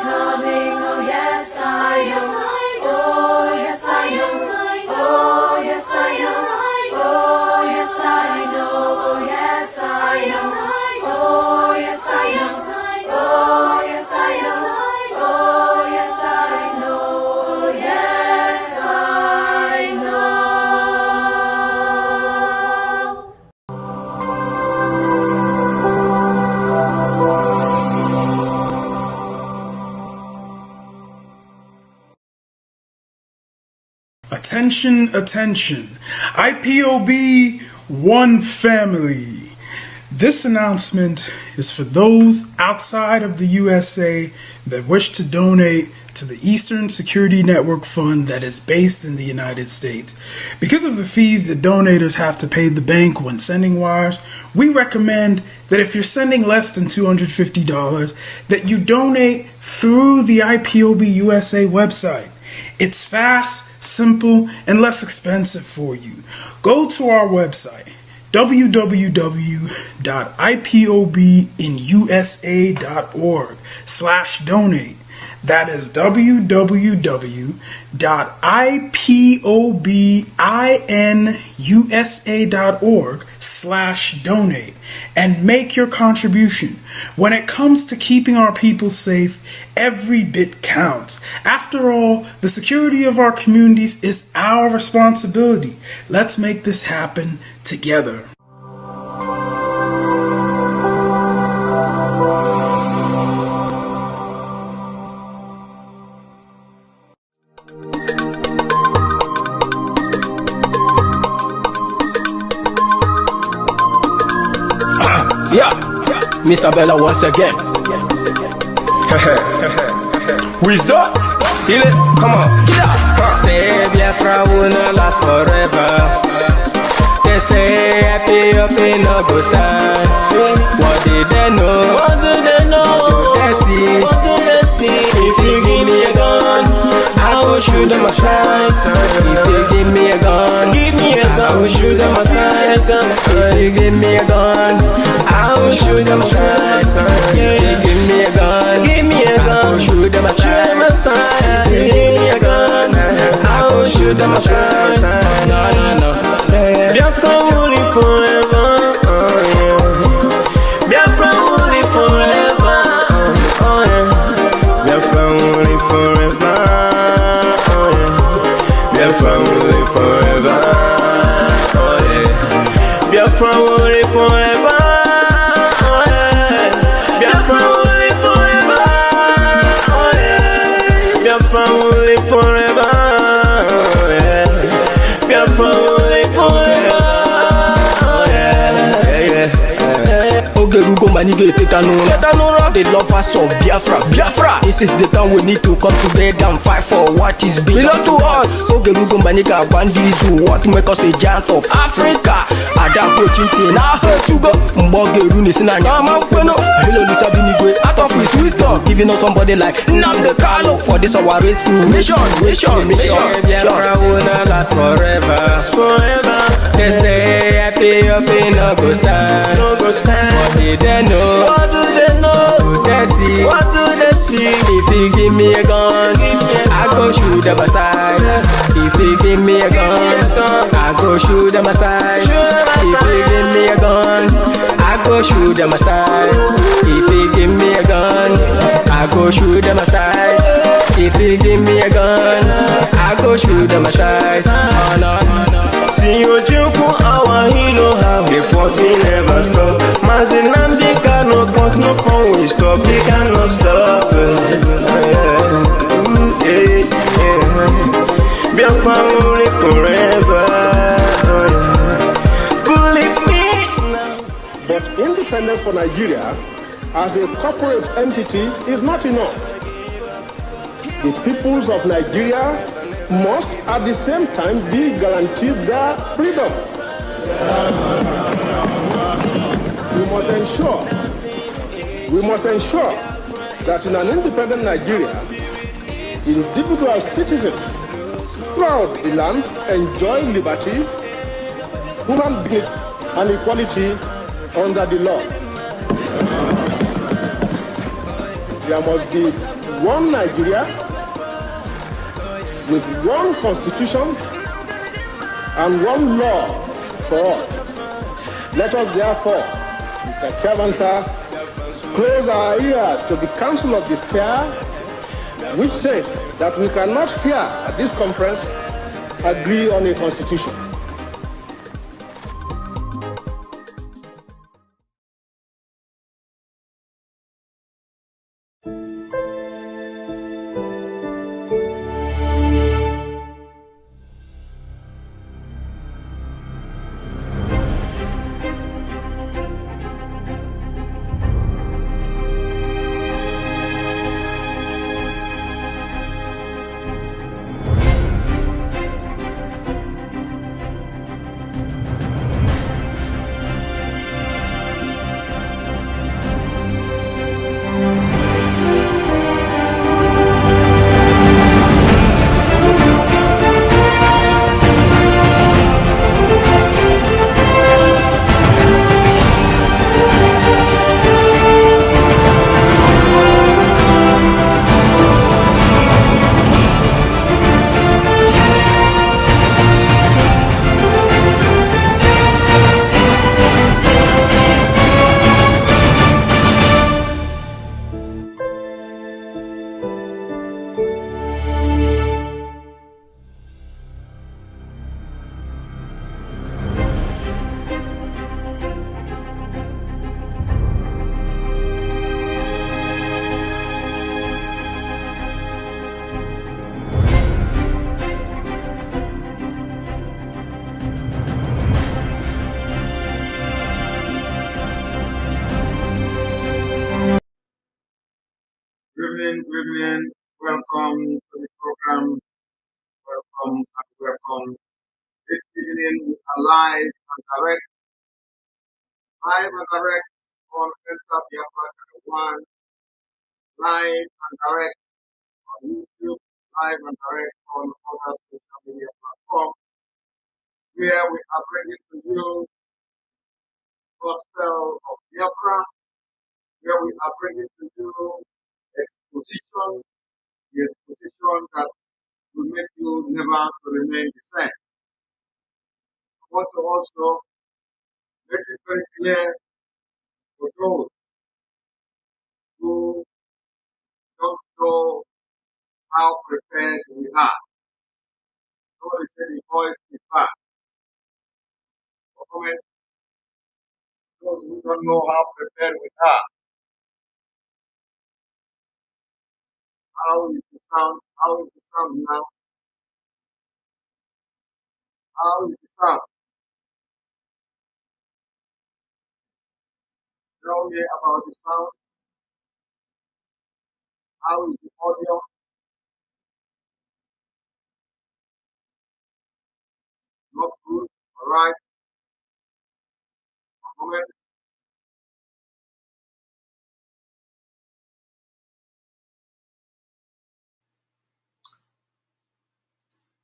coming, oh yes I know. Oh yes I know. Oh yes I know. Oh yes I know. Oh yes I know. Oh yes I know. Oh yes I know. Oh yes I know. Oh yes I know. Attention, attention. IPOB One Family. This announcement is for those outside of the USA that wish to donate to the Eastern Security Network Fund that is based in the United States. Because of the fees that donators have to pay the bank when sending wires, we recommend that if you're sending less than $250, that you donate through the IPOB USA website. It's fast, simple, and less expensive for you. Go to our website, www.ipobinusa.org/donate. That is www.ipobinusa.org/donate and make your contribution. When it comes to keeping our people safe, every bit counts. After all, the security of our communities is our responsibility. Let's make this happen together. Yeah, Mr. Bella once again. Wisdom, heal it, come on. Yeah. Say Biafra will not last forever. They say happy up in no go stand. What did they know? What do they know? What do they see? What do they see? If you give me a gun, I will shoot them aside. If you give me a gun, I will shoot them aside. If you give me a gun, I will shoot them aside. If you give me a gun, I will shoot them aside. If you give me a gun, I will shoot them aside. No, no, no. Biafra will live forever. Oh yeah. Biafra will live forever. Oh yeah. Biafra will live forever. Oh yeah. Biafra will live forever. Oh yeah. Biafra will live forever. Oh yeah. Biafra will live forever. Oh yeah. Biafra will live forever. Oh yeah. Biafra will live forever. Oh yeah. Ogerugo manige tetanura. The lovers of Biafra. This is the time we need to come together and fight for what is belong to us. Ogerugo maniga bandizu. What make us a giant of Africa? Adam Pochinti na Hesugo. Mbogeru nisina nyama kweno. Hello Lisa Binigwe. Out of his wisdom, giving us somebody like Nnamdi Kanu for this our race mission. Biafra will not last forever. They say happy up in no go stand. What did they know? What do they know? What do they see? What do they see? If you give me a gun, I go shoot them aside. If you give me a gun, I go shoot them aside. If you give me a gun, I go shoot them aside. If you give me a gun, I go shoot them aside. If you give me a gun, I go shoot them aside. Oh no, no. See you jump our hero, how he fought, he never stop. Nnamdi Kanu, but no can we stop, he cannot stop. Biafra will live forever. Believe me now. But independence for Nigeria as a corporate entity is not enough. The peoples of Nigeria must at the same time be guaranteed their freedom. We must ensure that in an independent Nigeria, individual citizens throughout the land enjoy liberty, human dignity, and equality under the law. There must be one Nigeria, with one constitution and one law for all. Let us therefore, Mr. Chairman, sir, close our ears to the counsel of despair, which says that we cannot here at this conference agree on a constitution. Good evening. Welcome to the program. Welcome. This evening we are live and direct on Insta Biafra Channel 1, live and direct on YouTube, live and direct on other social media platforms, where we are bringing to you gospel of Biafra, where we are bringing to you exposition, the exposition that will make you never to remain the same. I want to also make it very clear for those who don't know how prepared we are. Nobody said the voice is back. For comment, those who don't know how prepared we are. How is the sound? How is the sound now? How is the sound? Tell me about the sound. How is the audio? Not good. Alright. Comment.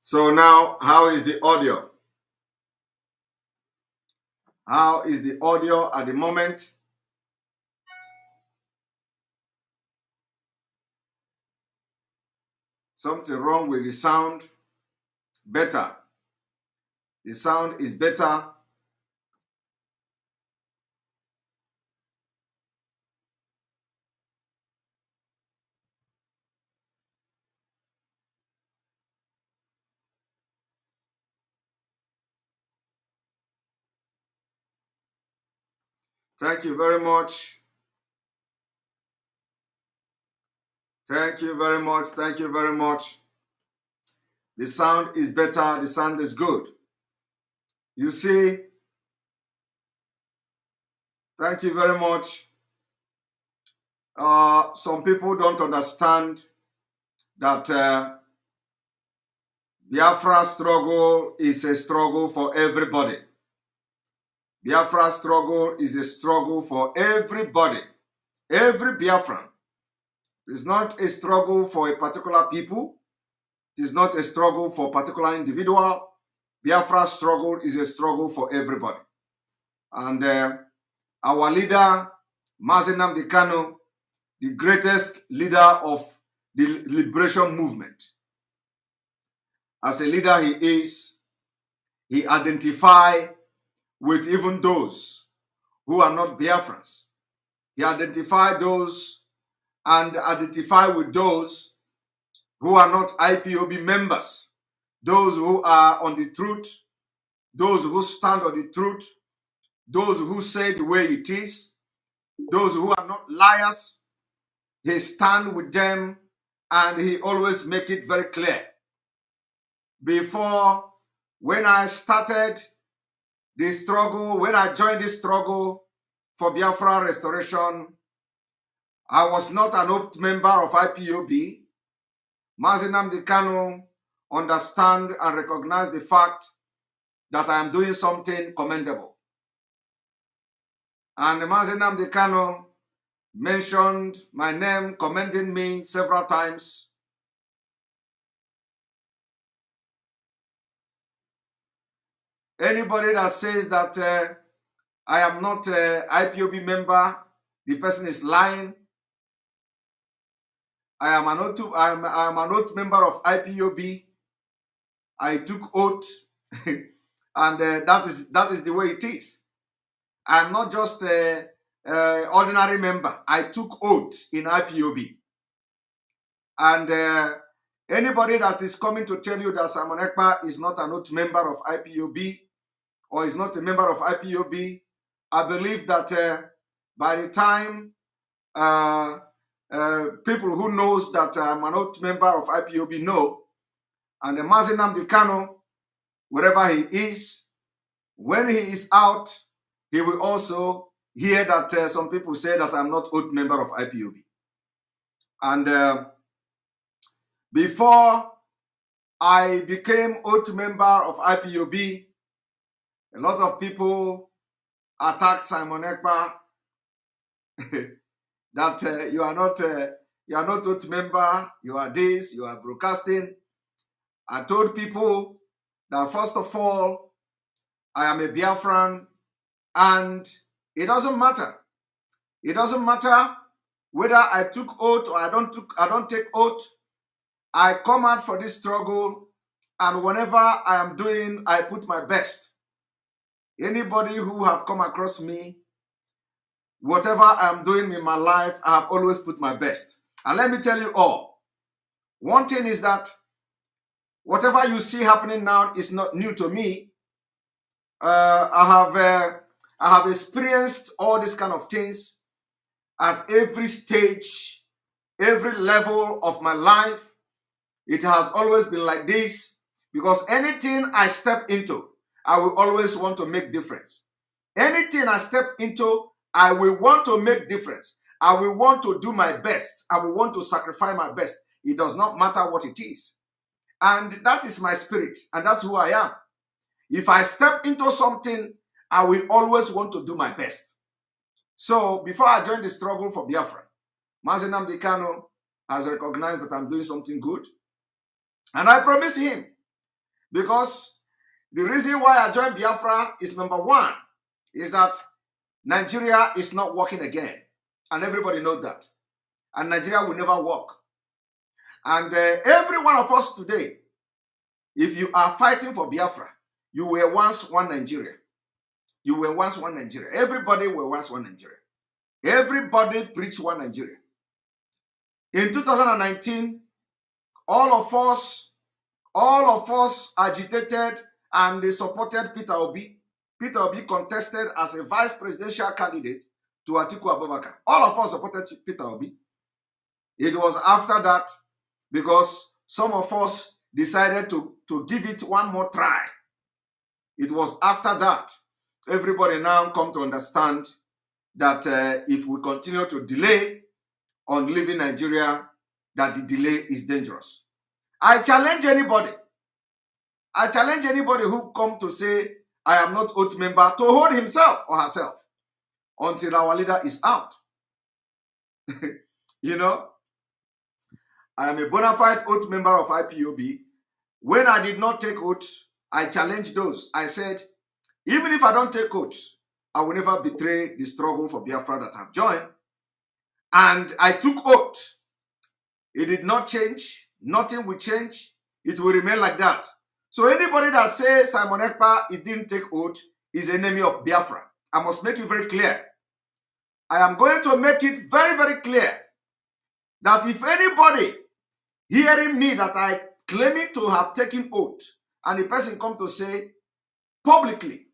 So now, how is the audio? How is the audio at the moment? Something wrong with the sound. Better. The sound is better. Thank you very much. Thank you very much. Thank you very much. The sound is better. The sound is good. You see, thank you very much. Some people don't understand that Biafra struggle is a struggle for everybody. Biafra struggle is a struggle for everybody. Every Biafran. It's not a struggle for a particular people. It is not a struggle for a particular individual. Biafra struggle is a struggle for everybody. And our leader, Mazi Nnamdi Kanu, the greatest leader of the liberation movement. As a leader he identifies with even those who are not Biafrans. He identified those and identify with those who are not IPOB members, those who are on the truth, those who stand on the truth, those who say the way it is, those who are not liars. He stand with them and he always make it very clear. Before, when I started the struggle, when I joined the struggle for Biafra restoration, I was not an opt member of IPOB. Mazi Nnamdi Kanu understand and recognize the fact that I am doing something commendable. And Mazi Nnamdi Kanu mentioned my name, commending me several times. Anybody that says that I am not an IPOB member, the person is lying. I am an oath member of IPOB. I took oath, and that is the way it is. I am not just an ordinary member. I took oath in IPOB. And anybody that is coming to tell you that Simon Ekpa is not an oath member of IPOB or is not a member of IPOB, I believe that by the time people who knows that I'm an oath member of IPOB know, and the Mazi Nnamdi Kanu, wherever he is, when he is out, he will also hear that some people say that I'm not oath member of IPOB. And before I became oath member of IPOB, a lot of people attacked Simon Ekpa that you are not oath member, you are this, you are broadcasting. I told people that first of all, I am a Biafran, and it doesn't matter. It doesn't matter whether I took oath or I don't take oath. I come out for this struggle, and whenever I am doing, I put my best. Anybody who have come across me, whatever I'm doing in my life, I have always put my best. And let me tell you all, one thing is that whatever you see happening now is not new to me. I have experienced all these kind of things at every stage, every level of my life. It has always been like this, because anything I step into, I will always want to make difference. Anything I step into, I will want to make difference. I will want to do my best. I will want to sacrifice my best. It does not matter what it is. And that is my spirit, and that's who I am. If I step into something, I will always want to do my best. So before I joined the struggle for Biafra, Mazi Nnamdi Kanu has recognized that I'm doing something good. And I promise him, because the reason why I joined Biafra is, number one, is that Nigeria is not working again. And everybody knows that. And Nigeria will never work. And every one of us today, if you are fighting for Biafra, you were once one Nigeria. You were once one Nigeria. Everybody were once one Nigeria. Everybody preach one Nigeria. In 2019, all of us agitated and they supported Peter Obi. Peter Obi contested as a vice presidential candidate to Atiku Abubakar. All of us supported Peter Obi. It was after that, because some of us decided to give it one more try. It was after that, everybody now come to understand that if we continue to delay on leaving Nigeria, that the delay is dangerous. I challenge anybody. I challenge anybody who come to say, I am not oath member, to hold himself or herself until our leader is out. You know, I am a bona fide oath member of IPOB. When I did not take oath, I challenged those. I said, even if I don't take oath, I will never betray the struggle for Biafra that I've joined. And I took oath. It did not change. Nothing will change. It will remain like that. So anybody that says Simon Ekpa didn't take oath is enemy of Biafra. I must make it very clear. I am going to make it very, very clear that if anybody hearing me that I claiming to have taken oath and the person come to say publicly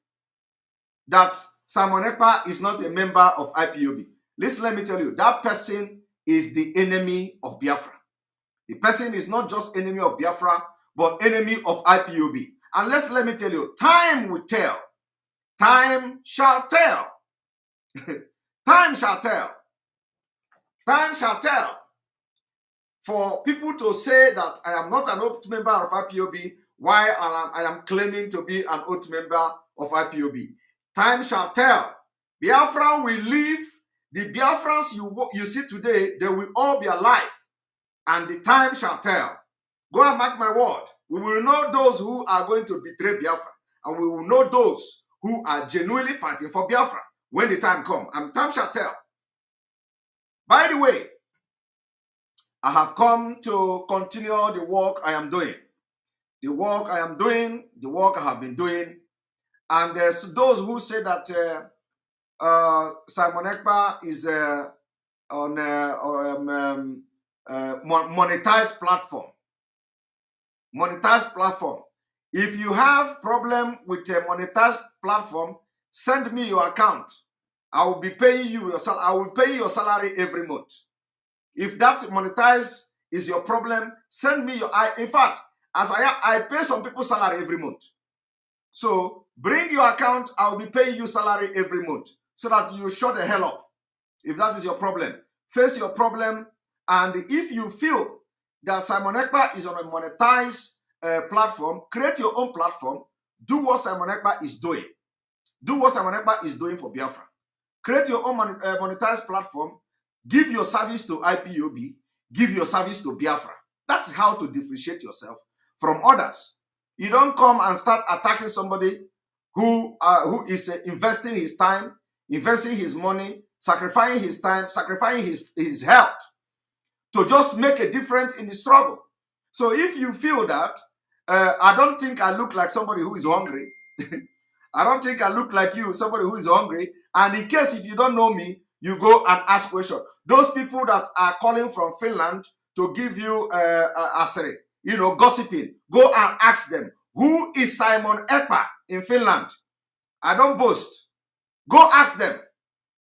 that Simon Ekpa is not a member of IPOB, listen, let me tell you, that person is the enemy of Biafra. The person is not just enemy of Biafra, but enemy of IPOB. And let me tell you, time will tell. Time shall tell. Time shall tell. Time shall tell. For people to say that I am not an oath member of IPOB, while I am claiming to be an oath member of IPOB. Time shall tell. Biafra will live. The Biafrans you see today, they will all be alive. And the time shall tell. Go and mark my word. We will know those who are going to betray Biafra. And we will know those who are genuinely fighting for Biafra when the time comes. And time shall tell. By the way, I have come to continue the work I am doing. The work I am doing, the work I have been doing. And there's those who say that Simon Ekpa is on monetized platform. Monetized platform. If you have problem with a monetized platform, send me your account. I will be paying you your salary. I will pay your salary every month. If that monetize is your problem, send me your. In fact, as I pay some people salary every month. So bring your account. I will be paying you salary every month so that you shut the hell up. If that is your problem, face your problem. And if you feel that Simon Ekpa is on a monetized platform, create your own platform. Do what Simon Ekpa is doing. Do what Simon Ekpa is doing for Biafra. Create your own monetized platform. Give your service to IPOB. Give your service to Biafra. That's how to differentiate yourself from others. You don't come and start attacking somebody who is investing his time, investing his money, sacrificing his time, sacrificing his health to just make a difference in the struggle. So if you feel that, I don't think I look like somebody who is hungry. I don't think I look like you, somebody who is hungry. And in case if you don't know me, you go and ask questions. Those people that are calling from Finland to give you gossiping, go and ask them, who is Simon Ekpa in Finland? I don't boast. Go ask them.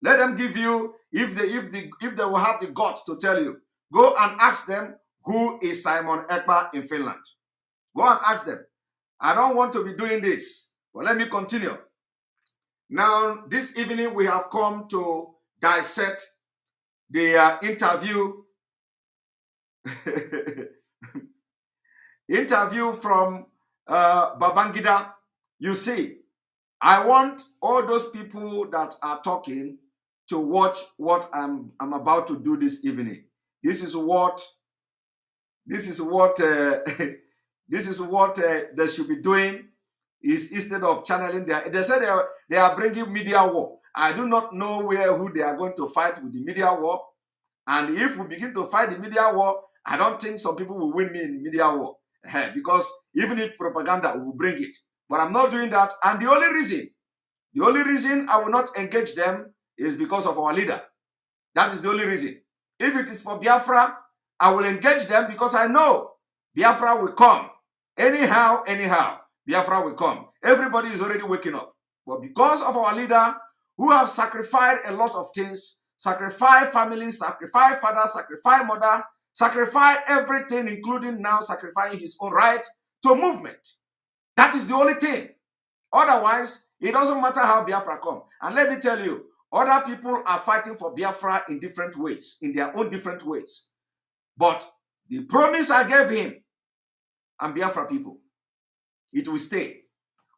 Let them give you, if they will have the guts to tell you. Go and ask them, who is Simon Ekpa in Finland? Go and ask them. I don't want to be doing this, but let me continue. Now, this evening we have come to dissect the interview from Babangida. You see, I want all those people that are talking to watch what I'm about to do this evening. This is what they should be doing. Is instead of channeling they say they are bringing media war. I do not know who they are going to fight with the media war. And if we begin to fight the media war, I don't think some people will win me in media war. Because even if propaganda will bring it. But I'm not doing that. And the only reason I will not engage them is because of our leader. That is the only reason. If it is for Biafra, I will engage them because I know Biafra will come. Anyhow, Biafra will come. Everybody is already waking up. But because of our leader, who have sacrificed a lot of things, sacrificed families, sacrificed father, sacrificed mother, sacrificed everything, including now sacrificing his own right to movement. That is the only thing. Otherwise, it doesn't matter how Biafra come. And let me tell you, other people are fighting for Biafra in different ways, in their own different ways. But the promise I gave him and Biafra people, it will stay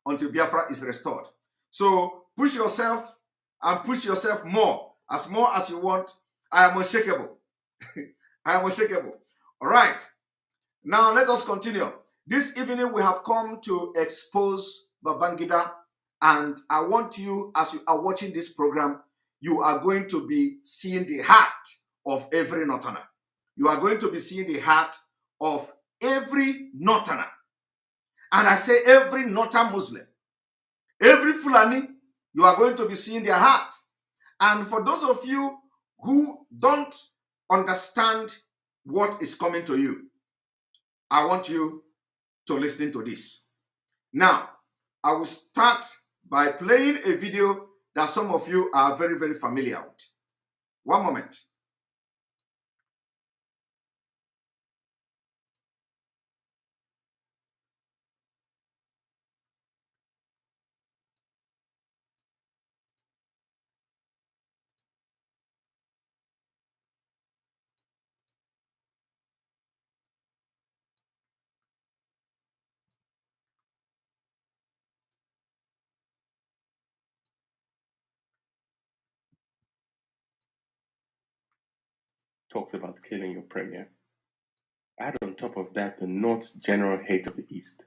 until Biafra is restored. So push yourself and push yourself more as you want. I am unshakable. I am unshakable. All right. Now let us continue. This evening we have come to expose Babangida, and I want you, as you are watching this program, you are going to be seeing the heart of every Northerner. you are going to be seeing the heart of every Northerner. And I say every Northern Muslim. Every Fulani, you are going to be seeing their heart. And for those of you who don't understand what is coming to you, I want you to listen to this. Now, I will start by playing a video that some of you are very, very familiar with. One moment. Talks about killing your premier. Add on top of that the North's general hate of the East,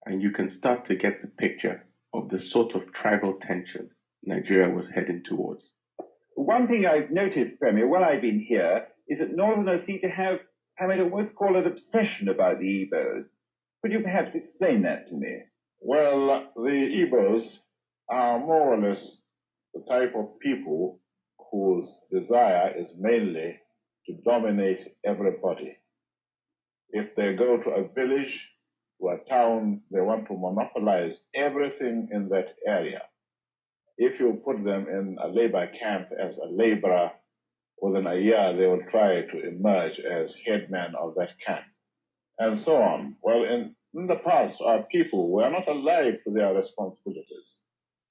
and you can start to get the picture of the sort of tribal tension Nigeria was heading towards. One thing I've noticed, Premier, while I've been here, is that Northerners seem to have, I might almost call it obsession about the Igbos. Could you perhaps explain that to me? Well, the Igbos are more or less the type of people whose desire is mainly to dominate everybody. If they go to a village, to a town, they want to monopolize everything in that area. If you put them in a labor camp as a laborer, within a year they will try to emerge as headman of that camp, and so on. Well, in the past, our people were not alive to their responsibilities,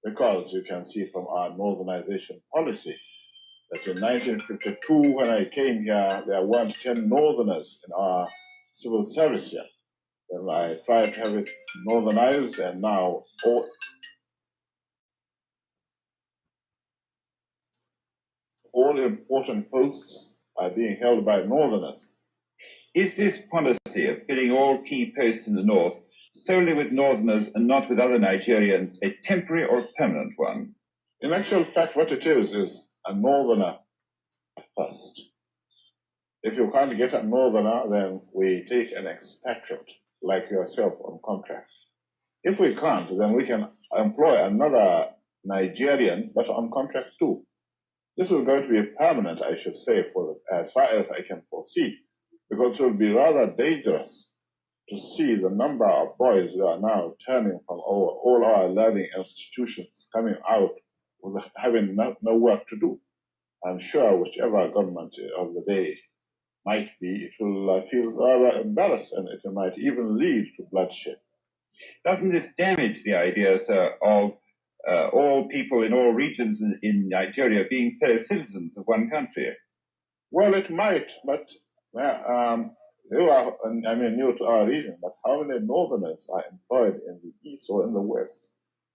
because you can see from our northernization policy that in 1952, when I came here, there weren't 10 northerners in our civil service here. Then I tried to have it northernized, and now all important posts are being held by northerners. Is this policy of filling all key posts in the North solely with Northerners and not with other Nigerians a temporary or permanent one? In actual fact, what it is a northerner first. If you can't get a northerner, then we take an expatriate like yourself on contract. If we can't, then we can employ another Nigerian, but on contract too. This is going to be permanent, I should say, for as far as I can foresee, because it will be rather dangerous to see the number of boys who are now turning from all our learning institutions coming out with having no work to do. I'm sure whichever government of the day might be, it will feel rather embarrassed, and it might even lead to bloodshed. Doesn't this damage the idea, sir, of all people in all regions in Nigeria being fellow citizens of one country? Well, it might, but you are, new to our region, but how many northerners are employed in the east or in the west?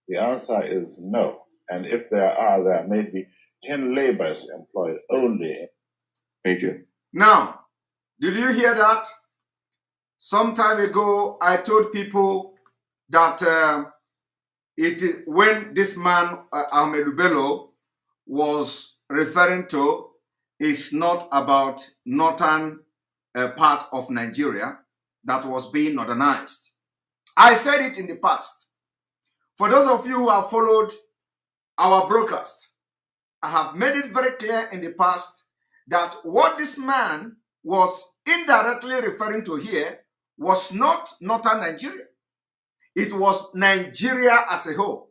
The answer is no. And if there may be 10 laborers employed only. Major. Now, did you hear that? Some time ago, I told people that when this man, Ahmed Bello, was referring to, is not about northern part of Nigeria that was being modernized. I said it in the past. For those of you who have followed our broadcast, I have made it very clear in the past that what this man was indirectly referring to here was not northern Nigeria. It was Nigeria as a whole.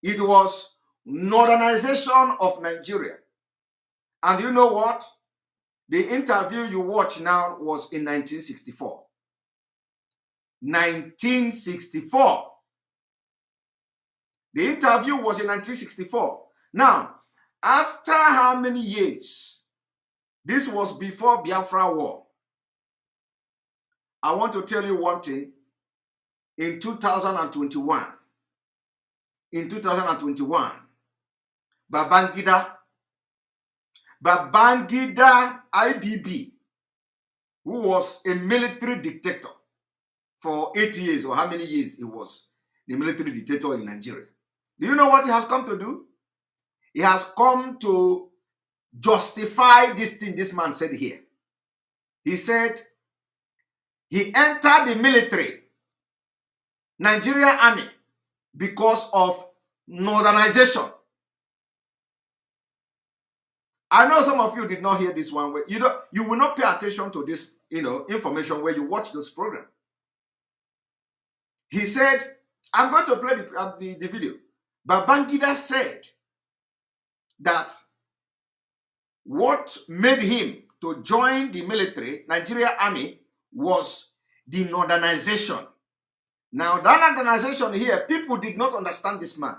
It was northernization of Nigeria. And you know what? The interview you watch now was in 1964. 1964. The interview was in 1964. Now, after how many years? This was before Biafra War. I want to tell you one thing. In 2021, Babangida IBB, who was a military dictator for 8 years, or how many years he was the military dictator in Nigeria. Do you know what he has come to do? He has come to justify this thing this man said here. He said he entered the military, Nigerian army, because of northernization. I know some of you did not hear this one. You will not pay attention to this, information when you watch this program. He said, I'm going to play the video. Babangida said that what made him to join the military, Nigeria Army, was the northernization. Now, that northernization here, people did not understand this man.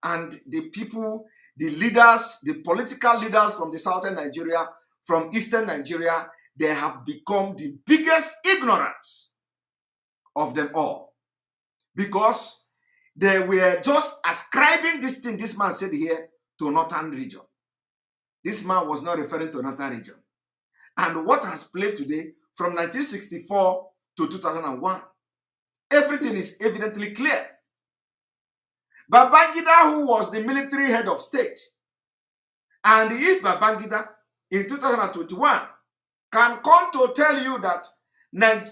And the people, the leaders, the political leaders from the southern Nigeria, from eastern Nigeria, they have become the biggest ignorance of them all. Because they were just ascribing this thing, this man said here, to northern region. This man was not referring to northern region. And what has played today, from 1964 to 2001, everything is evidently clear. Babangida, who was the military head of state, and if Babangida in 2021 can come to tell you that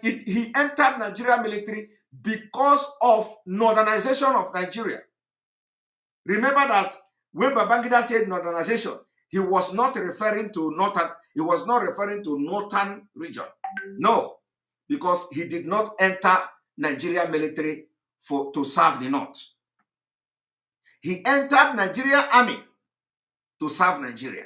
he entered Nigeria military because of northernization of Nigeria. Remember that when Babangida said northernization, he was not referring to northern region. No, because he did not enter Nigeria military to serve the north. He entered Nigeria army to serve Nigeria.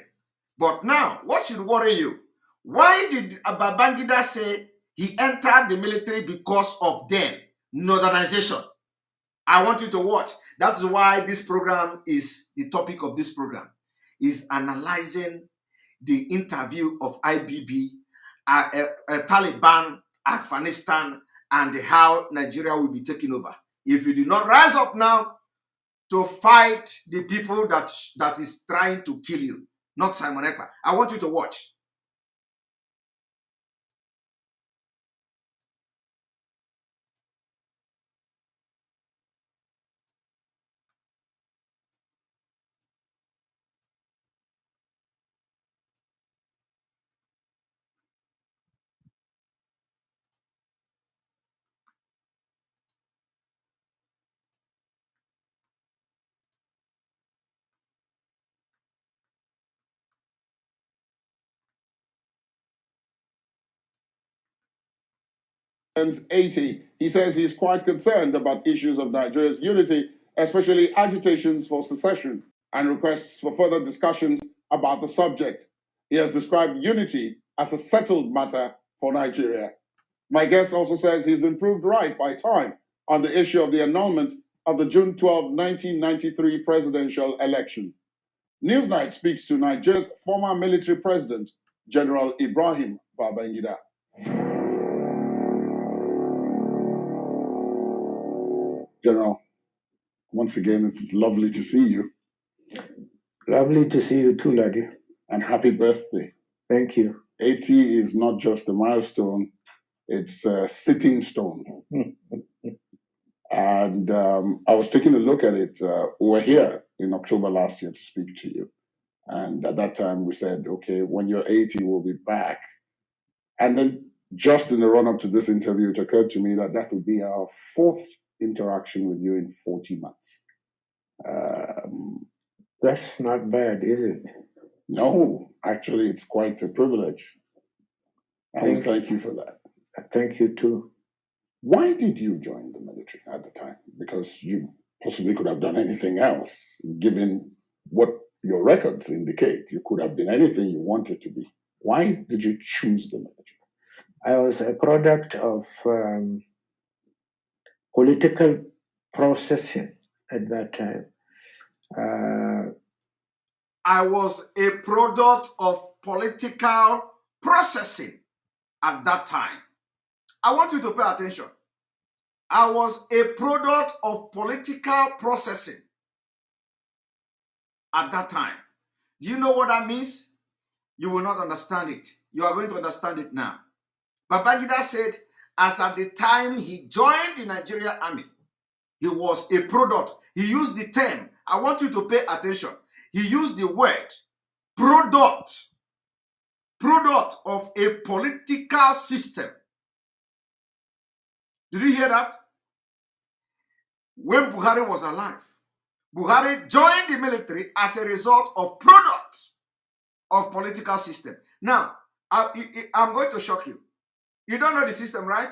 But now, what should worry you? Why did Babangida say he entered the military because of them? Northernization. I want you to watch. That's why this program is, the topic of this program is analyzing the interview of IBB, Taliban, Afghanistan, and how Nigeria will be taken over. If you do not rise up now to fight the people that is trying to kill you, not Simon Ekpa, I want you to watch. Turns 80, he says he's quite concerned about issues of Nigeria's unity, especially agitations for secession and requests for further discussions about the subject. He has described unity as a settled matter for Nigeria. My guest also says he's been proved right by time on the issue of the annulment of the June 12, 1993 presidential election. Newsnight speaks to Nigeria's former military president, General Ibrahim Babangida. General, once again, it's lovely to see you. Lovely to see you too, laddie. And happy birthday. Thank you. 80 is not just a milestone, it's a sitting stone. And I was taking a look at it. We were here in October last year to speak to you. And at that time, we said, okay, when you're 80, we'll be back. And then just in the run-up to this interview, it occurred to me that that would be our fourth interaction with you in 40 months. That's not bad, is it? No, actually, it's quite a privilege. And thank you for that. Thank you too. Why did you join the military at the time? Because you possibly could have done anything else, given what your records indicate. You could have been anything you wanted to be. Why did you choose the military? I was a product of political processing at that time. I was a product of political processing at that time. I want you to pay attention. I was a product of political processing at that time. Do you know what that means? You will not understand it. You are going to understand it now. Babangida said, as at the time he joined the Nigerian army, he was a product. He used the term. I want you to pay attention. He used the word product. product of a political system. Did you hear that? When Buhari was alive, Buhari joined the military as a result of product of political system. Now, I'm going to shock you. You don't know the system, right?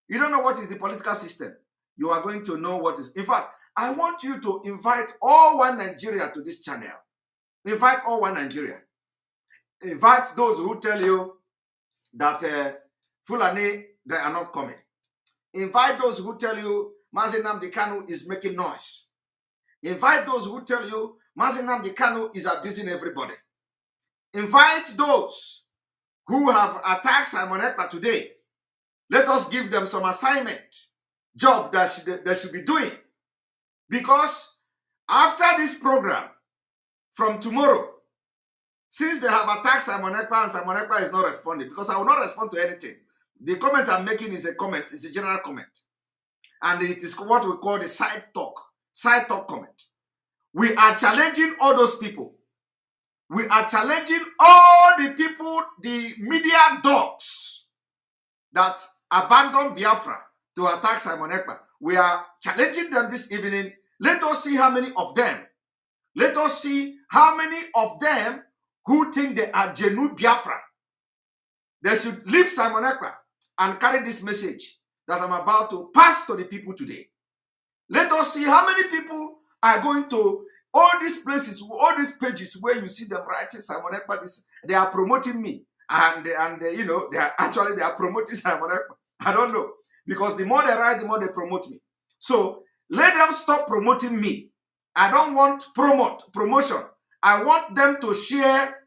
You don't know what is the political system. You are going to know what is. In fact, I want you to invite all one Nigeria to this channel. Invite all one Nigeria. Invite those who tell you that Fulani, they are not coming. Invite those who tell you Mazi Nnamdi Kanu is making noise. Invite those who tell you Mazi Nnamdi Kanu is abusing everybody. Invite those who have attacked Simon Ekpa today. Let us give them some assignment, job that they should be doing. Because after this program, from tomorrow, since they have attacked Simon Ekpa and Simon Ekpa is not responding, because I will not respond to anything. The comment I'm making is a comment, it's a general comment. And it is what we call the side talk comment. We are challenging all those people. We are challenging all the people, the media dogs that abandoned Biafra to attack Simon Ekpa. We are challenging them this evening. Let us see how many of them. Let us see how many of them who think they are genuine Biafra. They should leave Simon Ekpa and carry this message that I'm about to pass to the people today. Let us see how many people are going to all these places, all these pages where you see them writing Simon Ekpa. They are promoting me, and you know they are promoting Simon Ekpa. I don't know, because the more they write, the more they promote me. So let them stop promoting me. I don't want promotion. I want them to share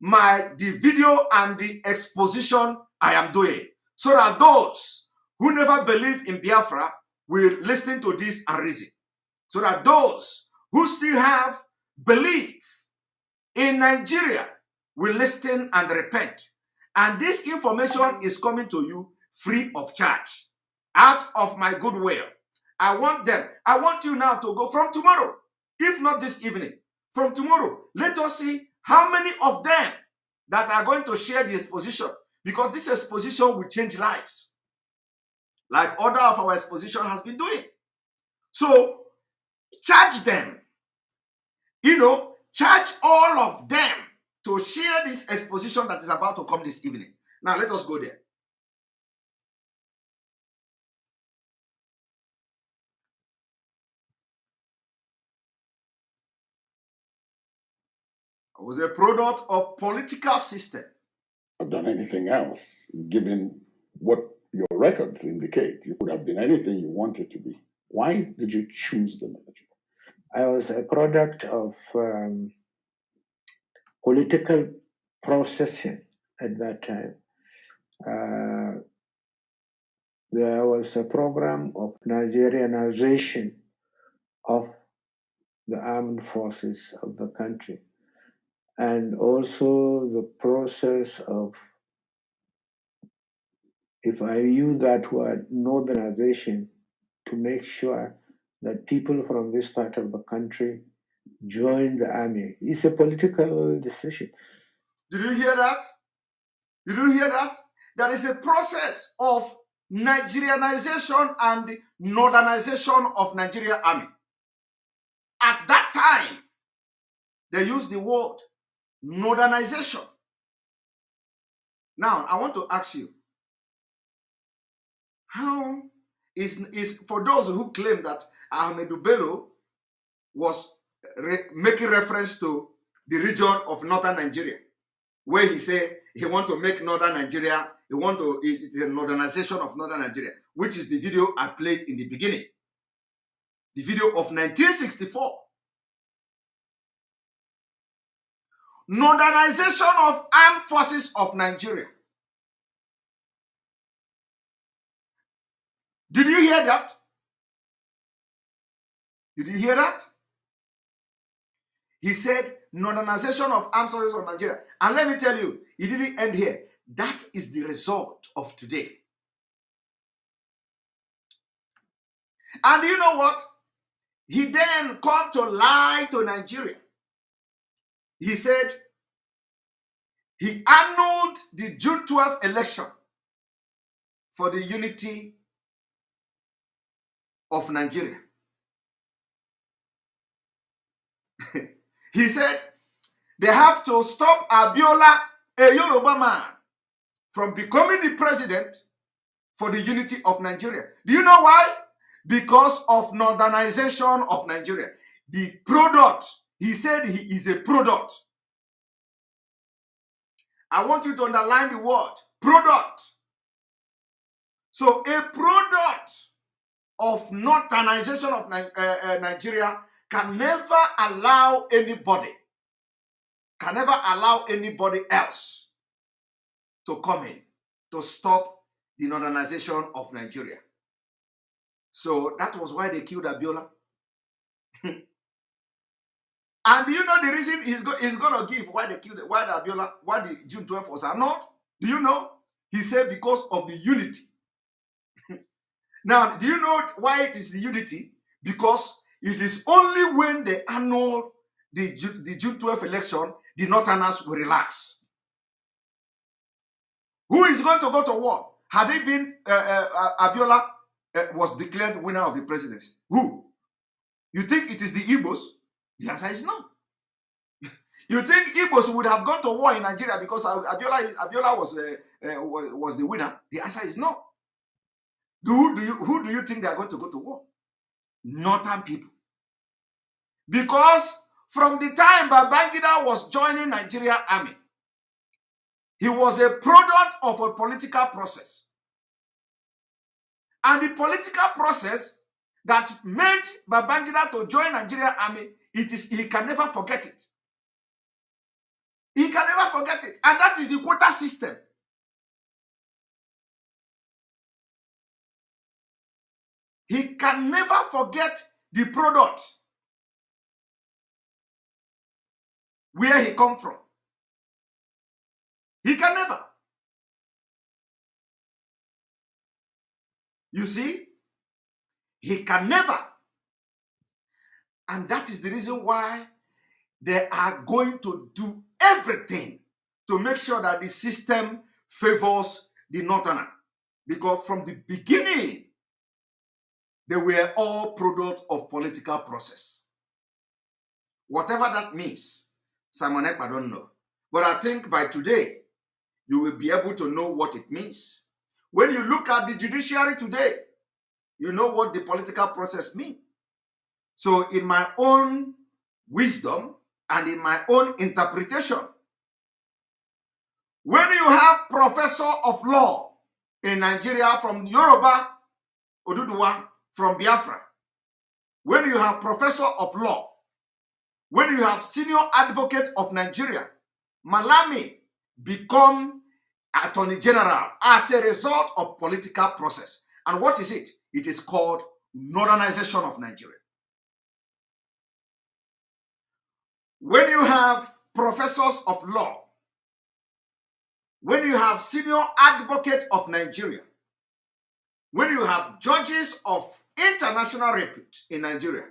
the video and the exposition I am doing, so that those who never believe in Biafra will listen to this and reason. So that those who still have belief in Nigeria will listen and repent. And this information is coming to you free of charge, out of my goodwill. I want you now to go from tomorrow, if not this evening, from tomorrow. Let us see how many of them that are going to share the exposition, because this exposition will change lives, like other of our exposition has been doing. So charge them, charge all of them to share this exposition that is about to come this evening. Now let us go there. It was a product of political system. Have done anything else, given what your records indicate. You could have been anything you wanted to be. Why did you choose the military? I was a product of political processing at that time. There was a program of Nigerianization of the armed forces of the country, and also the process of, if I use that word, northernization, to make sure that people from this part of the country join the army. It's a political decision. Did you hear that? Did you hear that? There is a process of Nigerianization and northernization of Nigeria army. At that time, they used the word northernization. Now, I want to ask you, how is for those who claim that Ahmedou Bello was making reference to the region of northern Nigeria, where he said he want to make northern Nigeria, it is a northernization of northern Nigeria, which is the video I played in the beginning. The video of 1964. Northernization of armed forces of Nigeria. Did you hear that? Did you hear that? He said northernization of armed forces of Nigeria. And let me tell you, it didn't end here. That is the result of today. And you know what? He then came to lie to Nigeria. He said He annulled the June 12th election for the unity of Nigeria. He said they have to stop Abiola, a Yoruba man, from becoming the president for the unity of Nigeria. Do you know why? Because of northernization of Nigeria. The product, he said he is a product. I want you to underline the word product. So a product of northernization of Nigeria can never allow anybody else to come in to stop the northernization of Nigeria. So that was why they killed Abiola. And do you know the reason he's going to give why they killed why the June 12th was annulled? Do you know? He said because of the unity. Now, do you know why it is the unity? Because it is only when they annul the June 12th election, the Northerners will relax. Who is going to go to war? Had it been Abiola was declared winner of the presidency? Who? You think it is the Igbos? The answer is no. You think Igbos would have gone to war in Nigeria because Abiola was the winner? The answer is no. Who do you think they are going to go to war? Northern people. Because from the time Babangida was joining Nigeria army, he was a product of a political process. And the political process that made Babangida to join Nigeria army, he can never forget it. He can never forget it. And that is the quota system. He can never forget the product, where he come from. He can never. You see, he can never. And that is the reason why they are going to do everything to make sure that the system favors the Northerner. Because from the beginning, they were all product of political process. Whatever that means, Simon Ekpa don't know. But I think by today, you will be able to know what it means. When you look at the judiciary today, you know what the political process means. So in my own wisdom and in my own interpretation, when you have professor of law in Nigeria from Yoruba, Oduduwa, from Biafra, when you have professor of law, when you have senior advocate of Nigeria, Malami become attorney general as a result of political process. And what is it? It is called northernization of Nigeria. When you have professors of law, when you have senior advocate of Nigeria, when you have judges of international repute in Nigeria,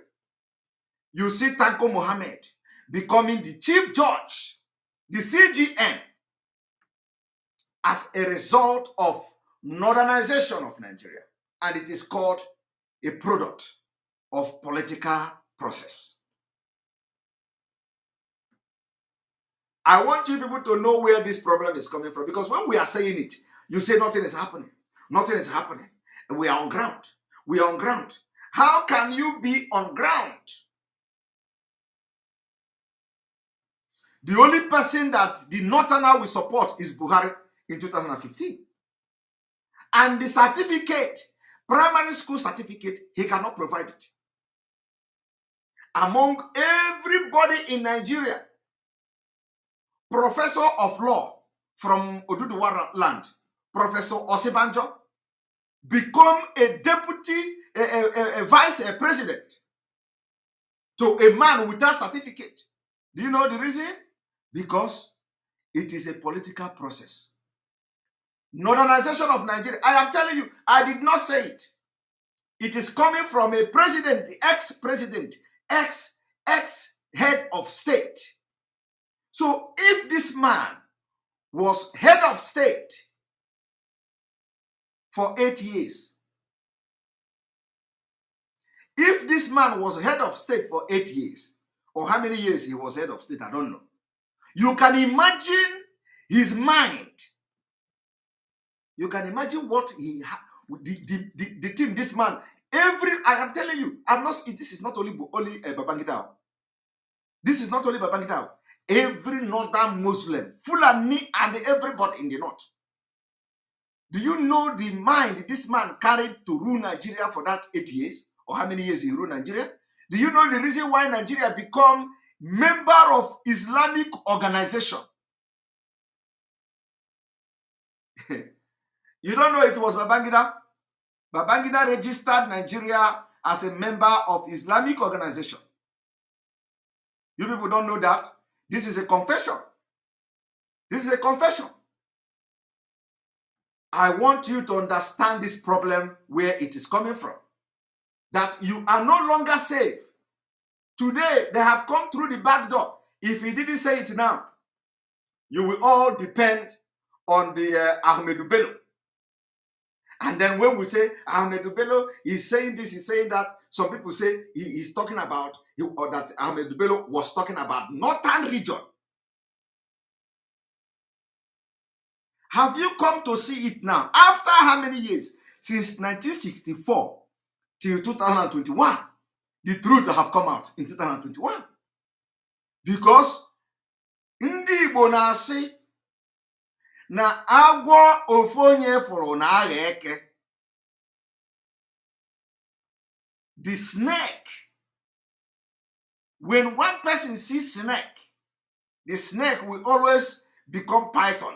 you see Tanko Mohammed becoming the chief judge, the CGN, as a result of northernization of Nigeria. And it is called a product of political process. I want you people to know where this problem is coming from, because when we are saying it, you say nothing is happening. Nothing is happening. And we are on ground. We are on ground. How can you be on ground? The only person that the Northerner will support is Buhari in 2015. And the certificate, primary school certificate, he cannot provide it. Among everybody in Nigeria, professor of law from Oduduwa land, Professor Osibanjo, become a deputy, a vice president to a man without certificate. Do you know the reason? Because it is a political process. Northernization of Nigeria. I am telling you, I did not say it. It is coming from a president, ex-president, ex-head of state. So if this man was head of state for 8 years. If this man was head of state for 8 years, or how many years he was head of state, I don't know. You can imagine his mind. You can imagine what he had, the team, this man, I am telling you, this is not only Babangida. This is not only Babangida. Every northern Muslim, Fulani, and everybody in the north. Do you know the mind this man carried to rule Nigeria for that 8 years? Or how many years he ruled Nigeria? Do you know the reason why Nigeria become member of Islamic organization? You don't know it was Babangida? Babangida registered Nigeria as a member of Islamic organization. You people don't know that? This is a confession. This is a confession. I want you to understand this problem where it is coming from. That you are no longer safe. Today, they have come through the back door. If he didn't say it now, you will all depend on the Ahmedou Bello. And then when we say Ahmedou Bello is saying this, he's saying that, some people say he's talking about, or that Ahmedou Bello was talking about northern region. Have you come to see it now? After how many years? Since 1964 till 2021. The truth have come out in 2021. Because ndị Igbo na-asị na agwọ ofu onye fụrụ na agha eke. The snake, when one person sees snake, the snake will always become python.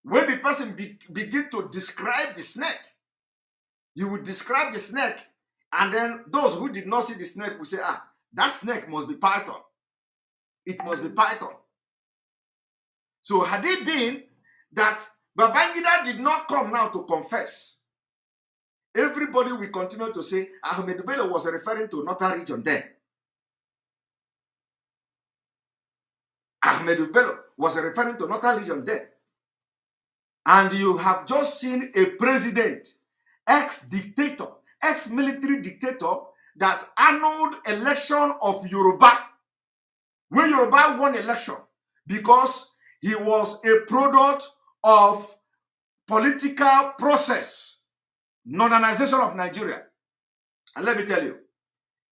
When the person begin to describe the snake, you will describe the snake, and then those who did not see the snake will say, that snake must be python. It must be python. So had it been that Babangida did not come now to confess, everybody will continue to say Ahmed Bello was referring to northern region then. Ahmed Bello was referring to northern region then. And you have just seen a president, ex-dictator, ex-military dictator that annulled election of Yoruba. When Yoruba won election, because he was a product of political process, modernization of Nigeria. And let me tell you,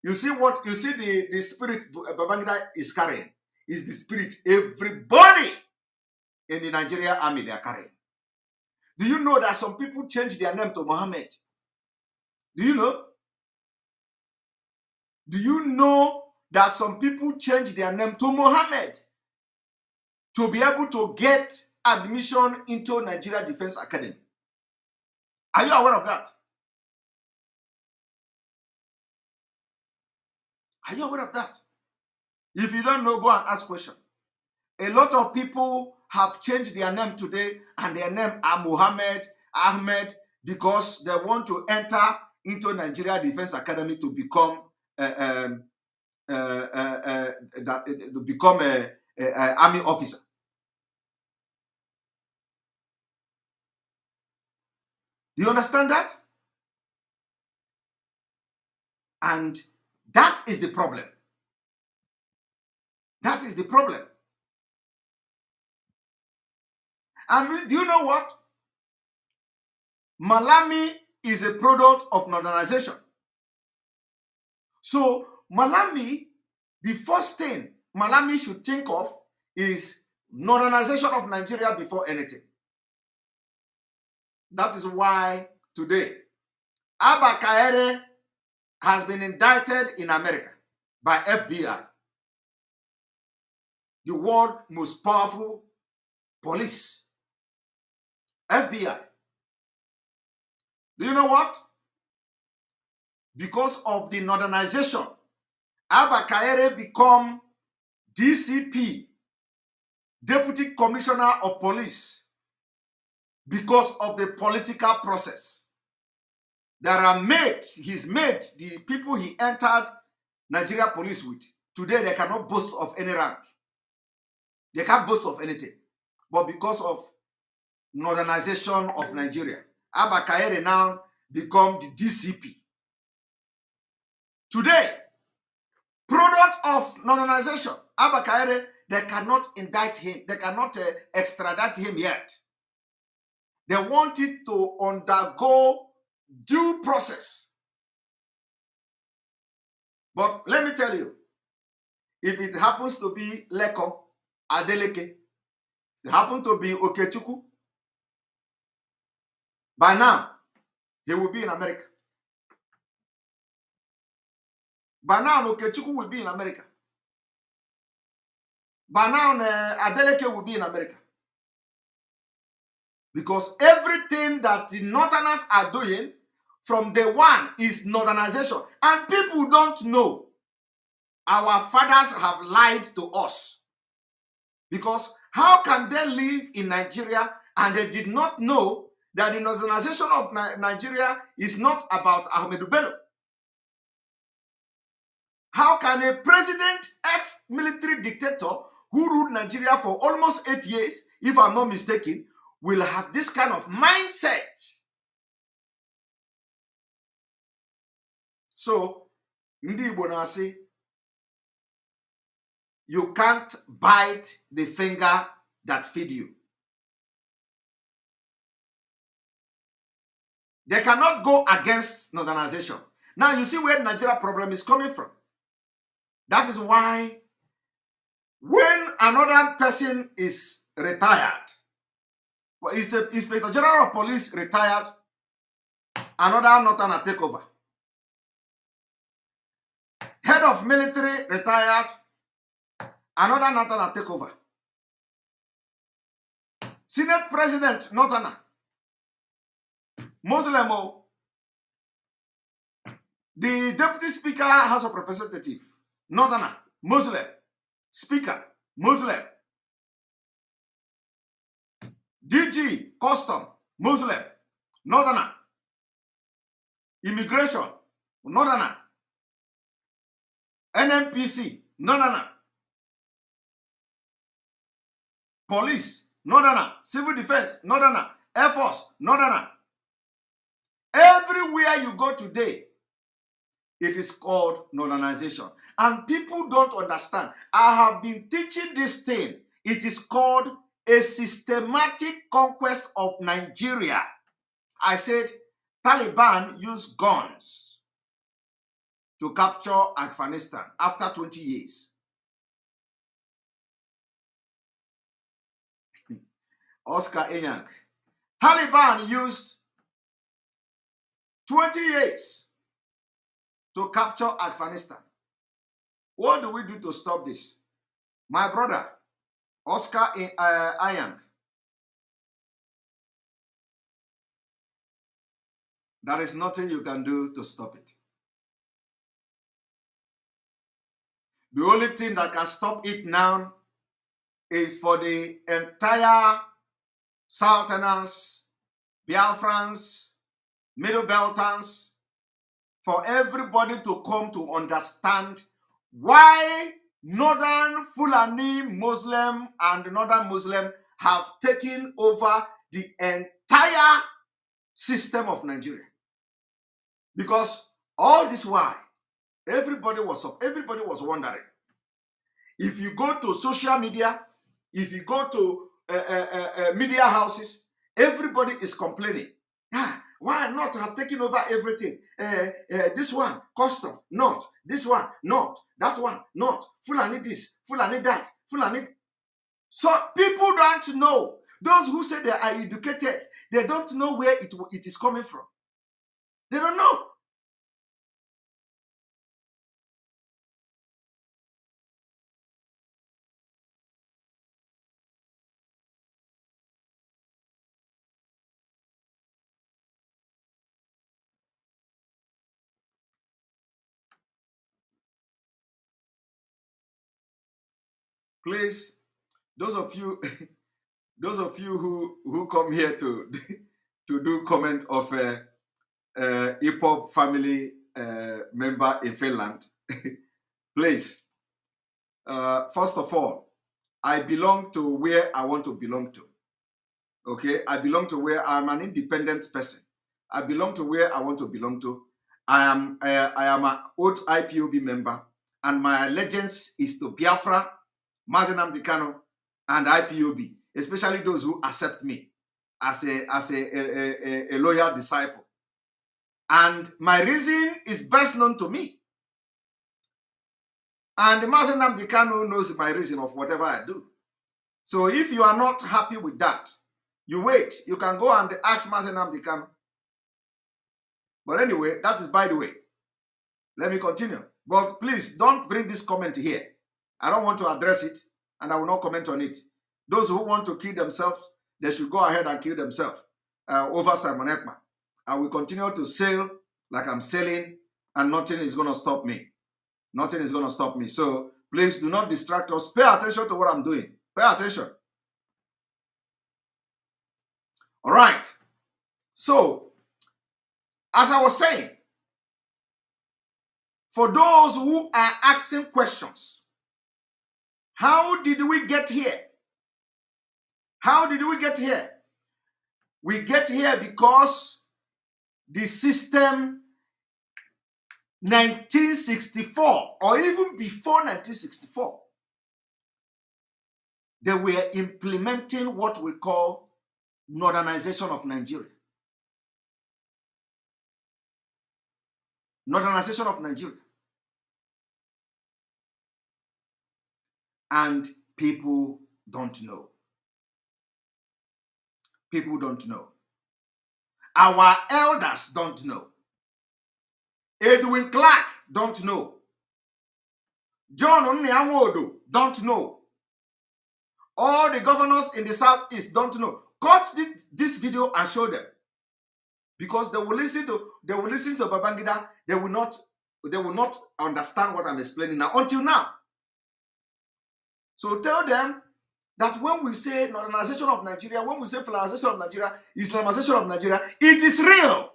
you see the spirit Babangida is carrying is the spirit everybody in the Nigerian army they are carrying. Do you know that some people change their name to Mohammed? Do you know? Do you know that some people change their name to Mohammed to be able to get admission into Nigeria Defense Academy? Are you aware of that? Are you aware of that? If you don't know, go and ask question. A lot of people have changed their name today, and their name are Mohammed, Ahmed, because they want to enter into Nigeria Defense Academy to become an army officer. Do you understand that? And that is the problem. That is the problem. And do you know what? Malami is a product of modernization. So Malami, the first thing Malami should think of is modernization of Nigeria before anything. That is why today Abba Kaere has been indicted in America by FBI, the world's most powerful police. FBI. Do you know what? Because of the modernization, Abba Kaere become DCP, Deputy Commissioner of Police, because of the political process. There are mates, his mates, the people he entered Nigeria police with. Today they cannot boast of any rank. They can't boast of anything. but because of northernization of Nigeria. Abba Kaere now become the DCP. Today, product of northernization, Abba Kaere, they cannot indict him. They cannot extradite him yet. They want it to undergo due process. But let me tell you, if it happens to be Leko, Adeleke, it happens to be Okechukwu, by now, he will be in America. By now, Okechukwu will be in America. By now, Adeleke will be in America. Because everything that the Northerners are doing from day one is northernization. And people don't know. Our fathers have lied to us. Because how can they live in Nigeria and they did not know that the northernization of Nigeria is not about Ahmedu Bello? How can a president, ex-military dictator who ruled Nigeria for almost 8 years, if I'm not mistaken, will have this kind of mindset? So, Ndi Igbo na-asị, you can't bite the finger that feed you. They cannot go against northernization. Now, you see where the Nigeria problem is coming from. That is why when another person is retired, is the Inspector General of Police retired, another Northerner take over. Head of military retired, another Northerner take over. Senate President, Northerner. Muslim. The Deputy Speaker, House of Representatives, Northerner, Muslim. Speaker, Muslim. DG, Custom, Muslim, Northerner. Immigration, Northerner. NMPC, Northerner. Police, Northerner. Civil Defense, Northerner. Air Force, Northerner. Everywhere you go today, it is called northernization. And people don't understand. I have been teaching this thing. It is called a systematic conquest of Nigeria. I said Taliban used guns to capture Afghanistan after 20 years. Oscar Eyank. Taliban used 20 years to capture Afghanistan. What do we do to stop this? My brother, Oscar Eyank. There is nothing you can do to stop it. The only thing that can stop it now is for the entire Southerners, Biafrans, Middle Beltans, for everybody to come to understand why Northern Fulani Muslim and Northern Muslim have taken over the entire system of Nigeria. Because all this while, everybody was wondering. If you go to social media, if you go to media houses, everybody is complaining. Why not have taken over everything? This one, custom, not. This one, not. That one, not. Fulani this, Fulani that, Fulani. So people don't know. Those who say they are educated, they don't know where it is coming from. They don't know. Please, those of you who come here to do comment of hip hop family member in Finland, please, first of all, I belong to where I want to belong to. Okay, I belong to where I'm an independent person. I belong to where I want to belong to. I am an old IPOB member, and my allegiance is to Biafra, Mazi Nnamdi Kanu, and IPOB, especially those who accept me as a loyal disciple. And my reason is best known to me. And Mazi Nnamdi Kanu knows my reason of whatever I do. So if you are not happy with that, you wait. You can go and ask Mazi Nnamdi Kanu. But anyway, that is by the way. Let me continue. But please don't bring this comment here. I don't want to address it, and I will not comment on it. Those who want to kill themselves, they should go ahead and kill themselves over Simon Ekman. I will continue to sail like I'm sailing, and nothing is going to stop me. Nothing is going to stop me. So please do not distract us. Pay attention to what I'm doing. Pay attention. All right. So, as I was saying, for those who are asking questions, how did we get here? How did we get here? We get here because the system 1964, or even before 1964, they were implementing what we call Northernization of Nigeria. Northernization of Nigeria. And people don't know. People don't know. Our elders don't know. Edwin Clark don't know. John Onyanwodo don't know. All the governors in the Southeast don't know. Cut this video and show them. Because they will listen to Babangida, they will not understand what I'm explaining now until now. So tell them that when we say Northernization of Nigeria, when we say Federalization of Nigeria, Islamization of Nigeria, it is real.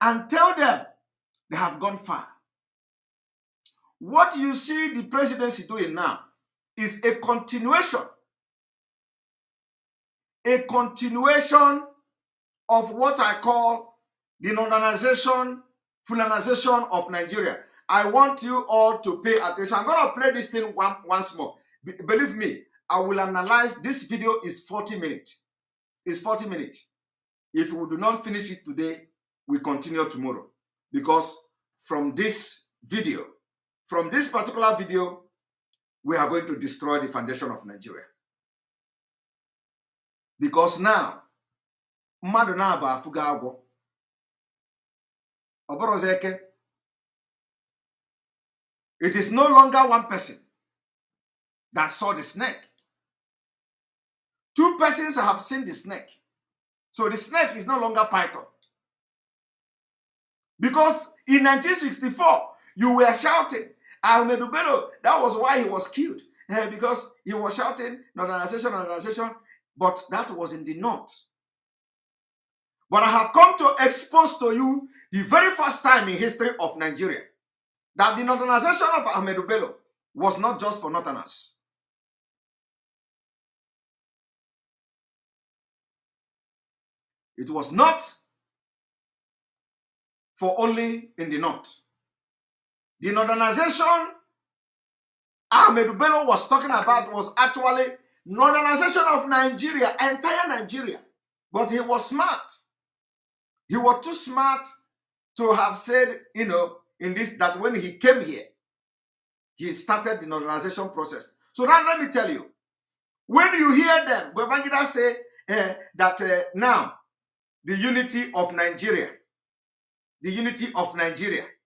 And tell them they have gone far. What you see the presidency doing now is a continuation of what I call the Northernization, Fulanization of Nigeria. I want you all to pay attention. I'm going to play this thing once more. Believe me, I will analyze. This video is 40 minutes. It's 40 minutes. If we do not finish it today, we continue tomorrow. Because from this particular video, we are going to destroy the foundation of Nigeria. Because now, mmadụ na-aba afụgo agwọ. Oborozeke. It is no longer one person that saw the snake. Two persons have seen the snake. So the snake is no longer Python. Because in 1964, you were shouting, Ahmed Bello, that was why he was killed. Because he was shouting, Northernization, but that was in the north. But I have come to expose to you the very first time in history of Nigeria that the Northernization of Ahmed Bello was not just for Northerners. It was not for only in the north. The Northernization Ahmed Bello was talking about was actually Northernization of Nigeria, entire Nigeria. But he was smart. He was too smart to have said, in this, that when he came here, he started the Northernization process. So now let me tell you, when you hear them, Babangida say that now the unity of Nigeria, the unity of Nigeria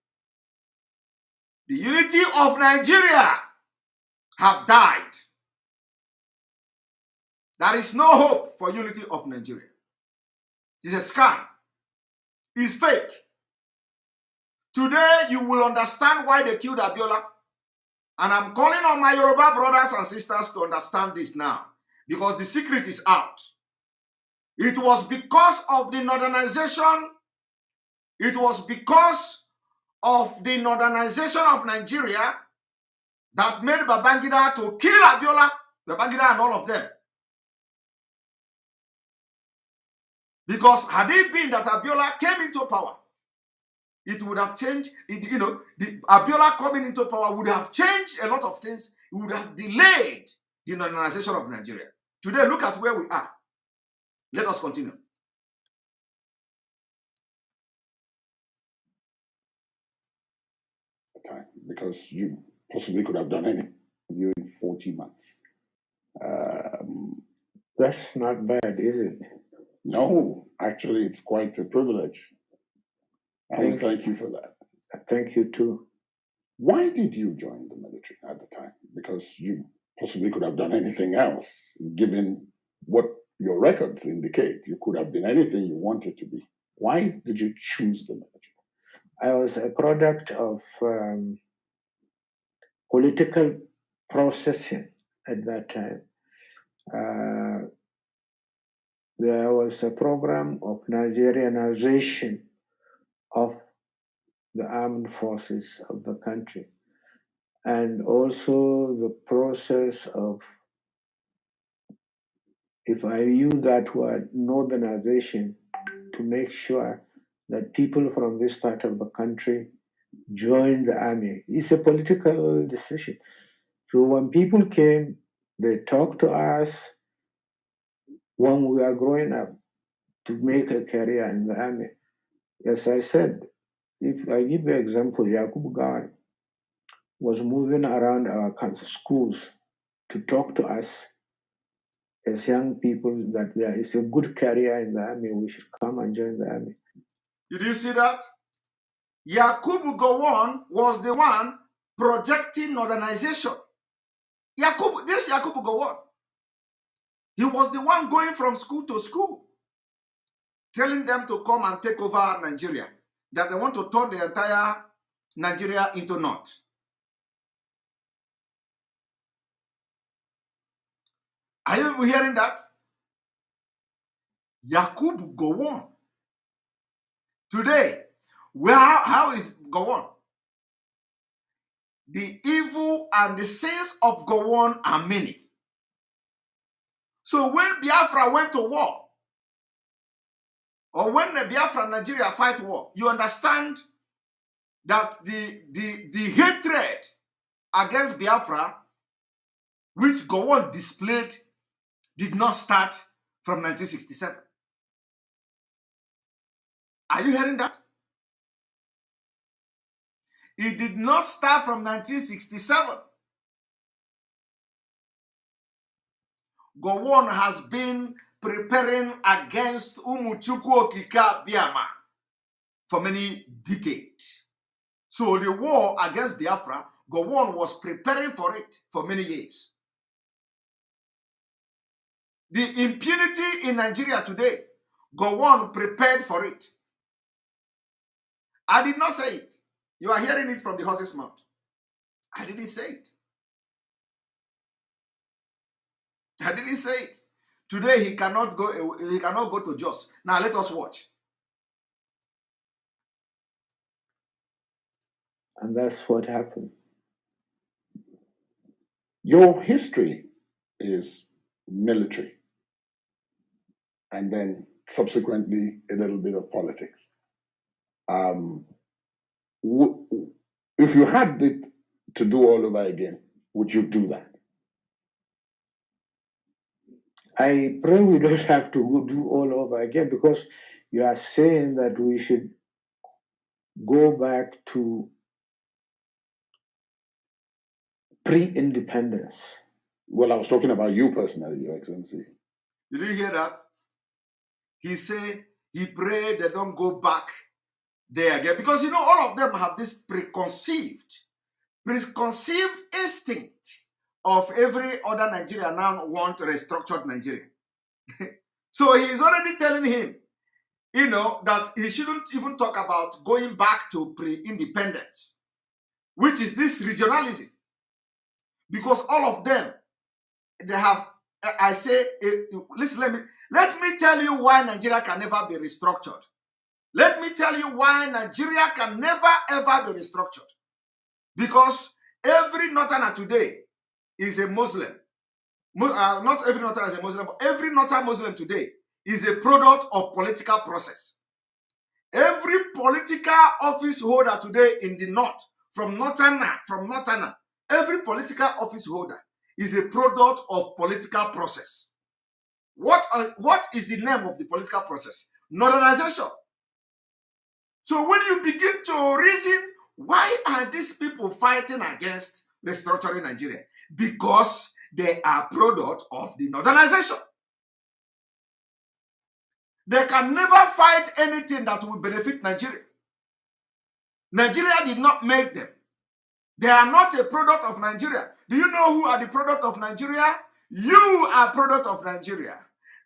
have died. There is no hope for unity of Nigeria. It's a scam. It's fake. Today, you will understand why they killed Abiola. And I'm calling on my Yoruba brothers and sisters to understand this now. Because the secret is out. It was because of the Northernization. It was because of the Northernization of Nigeria that made Babangida to kill Abiola, Babangida and all of them. Because had it been that Abiola came into power, it would have changed, the Abiola coming into power would have changed a lot of things. It would have delayed the normalization of Nigeria. Today, look at where we are. Let us continue. Time, because you possibly could have done anything in 40 months. That's not bad, is it? No, actually, it's quite a privilege. And thank you for that. Thank you too. Why did you join the military at the time? Because you possibly could have done anything else, given what your records indicate. You could have been anything you wanted to be. Why did you choose the military? I was a product of political processing at that time. There was a program of Nigerianization of the armed forces of the country, and also the process of, if I use that word, northernization, to make sure that people from this part of the country join the army. It's a political decision. So when people came, they talked to us when we were growing up to make a career in the army. As I said, if I give you an example, Yakub Gawar was moving around our schools to talk to us as young people that there is a good career in the army, we should come and join the army. Did you see that? Yakubu Gowon was the one projecting modernization. This Yakubu Gowon, he was the one going from school to school, telling them to come and take over Nigeria, that they want to turn the entire Nigeria into North. Are you hearing that? Yakubu Gowon. Today, how is Gowon? The evil and the sins of Gowon are many. So when Biafra went to war, or when the Biafra and Nigeria fight war, you understand that the hatred against Biafra, which Gowon displayed, did not start from 1967. Are you hearing that? It did not start from 1967. Gowon has been preparing against Umuchukwu Okika Biama for many decades. So the war against Biafra, Gowon was preparing for it for many years. The impunity in Nigeria today, Gowon prepared for it. I did not say it. You are hearing it from the horse's mouth. I didn't say it. I didn't say it. Today he cannot go to Jos. Now let us watch. And that's what happened. Your history is military, and then subsequently a little bit of politics. If you had it to do all over again, would you do that? I pray we don't have to do all over again, because you are saying that we should go back to pre-independence. Well, I was talking about you personally, Your Excellency. Did you hear that? He said he prayed they don't go back there again. Because, all of them have this preconceived instinct of every other Nigerian now want a restructured Nigeria. So he is already telling him, that he shouldn't even talk about going back to pre-independence, which is this regionalism. Because all of them, they have, I say, listen, let me tell you why Nigeria can never be restructured. Let me tell you why Nigeria can never, ever be restructured. Because Every northerner today is a Muslim. Not every northerner is a Muslim, but every northern Muslim today is a product of political process. Every political office holder today in the north, from northerner, every political office holder is a product of political process. What is the name of the political process? Northernization. So when you begin to reason, why are these people fighting against restructuring Nigeria? Because they are product of the northernization. They can never fight anything that will benefit Nigeria. Nigeria did not make them. They are not a product of Nigeria. Do you know who are the product of Nigeria? You are product of Nigeria.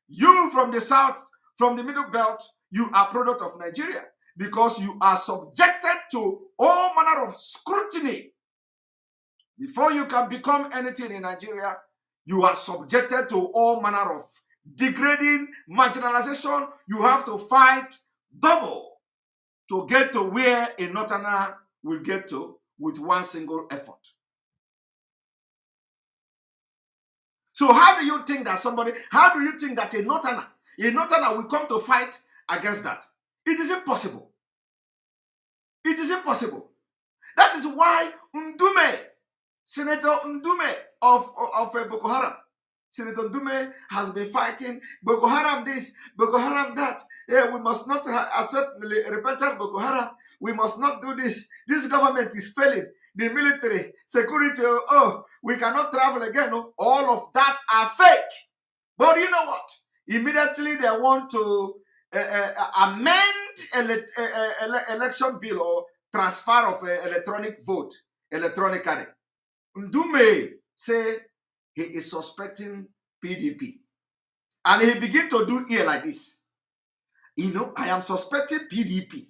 You from the south, from the middle belt, you are product of Nigeria because you are subjected to all manner of scrutiny. Before you can become anything in Nigeria, you are subjected to all manner of degrading, marginalization. You have to fight double to get to where a northerner will get to with one single effort. So how do you think that a northerner will come to fight against that? It is impossible. It is impossible. That is why Senator Ndume of Boko Haram, Senator Ndume has been fighting Boko Haram this, Boko Haram that. Yeah, we must not accept repentant Boko Haram. We must not do this. This government is failing. The military, security, we cannot travel again. All of that are fake. But you know what? Immediately they want to amend election bill or transfer of electronic vote electronically. Ndume say he is suspecting PDP. And he begin to do here like this. I am suspecting PDP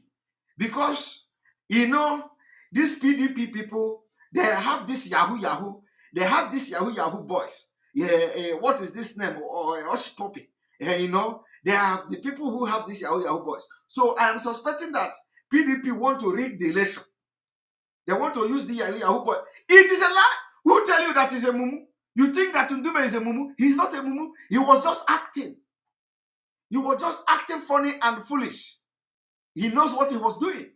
because, these PDP people, they have this Yahoo. They have this Yahoo boys. Yeah, what is this name? Or Osh Poppy. They are the people who have this Yahoo boys. So I am suspecting that PDP want to rig the election. They want to use the Yahoo boy. It is a lie. Who tell you that is a mumu? You think that Ndume is a mumu? He's not a mumu. He was just acting. He was just acting funny and foolish. He knows what he was doing.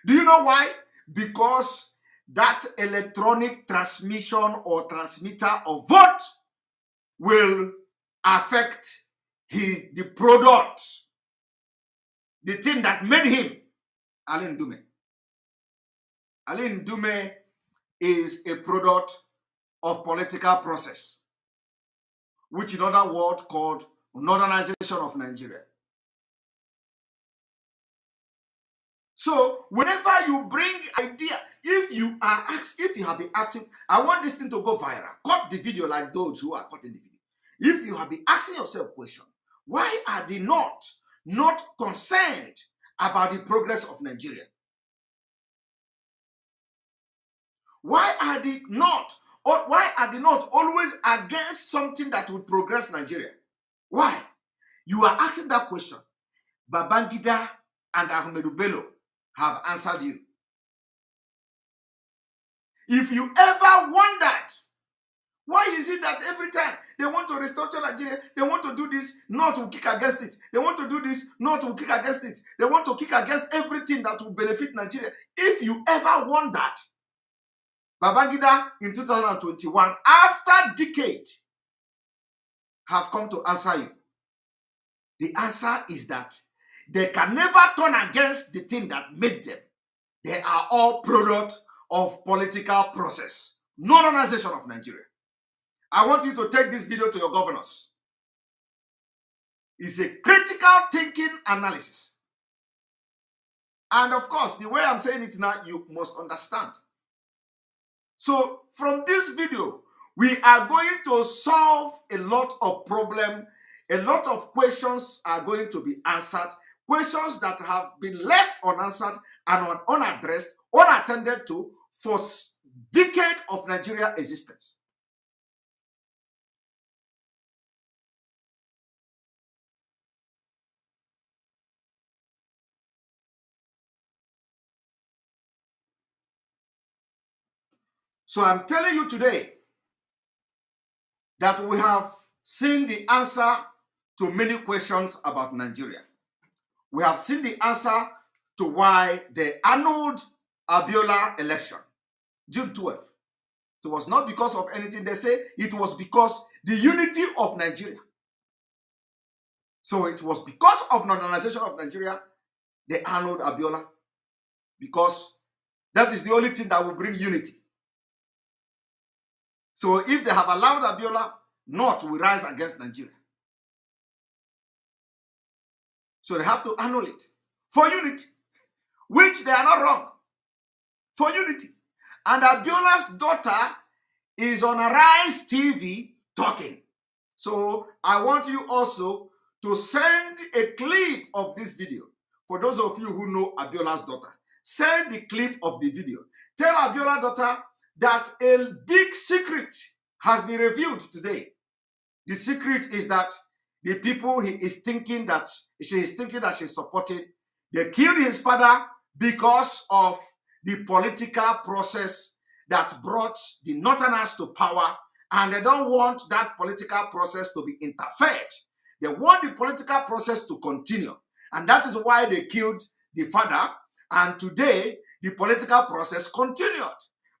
Do you know why? Because that electronic transmission or transmitter of vote will affect the product, the thing that made him Ali Ndume. Ali Ndume is a product of political process, which in other words called northernization of Nigeria. So whenever you bring idea, if you have been asking, I want this thing to go viral, cut the video like those who are cutting the video. If you have been asking yourself a question, why are they not concerned about the progress of Nigeria? Why are they not always against something that would progress Nigeria? Why? You are asking that question. Babangida and Ahmedu Bello have answered you. If you ever wondered, why is it that every time they want to restructure Nigeria, they want to do this, not to kick against it. They want to do this, not to kick against it. They want to kick against everything that will benefit Nigeria. If you ever wondered, Babangida in 2021, after decade, have come to answer you. The answer is that they can never turn against the thing that made them. They are all product of political process. Northernization of Nigeria. I want you to take this video to your governors. It's a critical thinking analysis. And of course, the way I'm saying it now, you must understand. So from this video, we are going to solve a lot of problems. A lot of questions are going to be answered. Questions that have been left unanswered and unaddressed, unattended to for decades of Nigeria existence. So I'm telling you today that we have seen the answer to many questions about Nigeria. We have seen the answer to why they annulled Abiola election, June 12th. It was not because of anything. They say it was because the unity of Nigeria. So it was because of modernization of Nigeria, they annulled Abiola, because that is the only thing that will bring unity. So if they have allowed Abiola, North will rise against Nigeria. So they have to annul it for unity, which they are not wrong. For unity. And Abiola's daughter is on Arise TV talking. So I want you also to send a clip of this video. For those of you who know Abiola's daughter, send the clip of the video. Tell Abiola's daughter that a big secret has been revealed today. The secret is that the people she is thinking that she's supporting, they killed his father because of the political process that brought the Northerners to power, and they don't want that political process to be interfered. They want the political process to continue, and that is why they killed the father, and today the political process continued.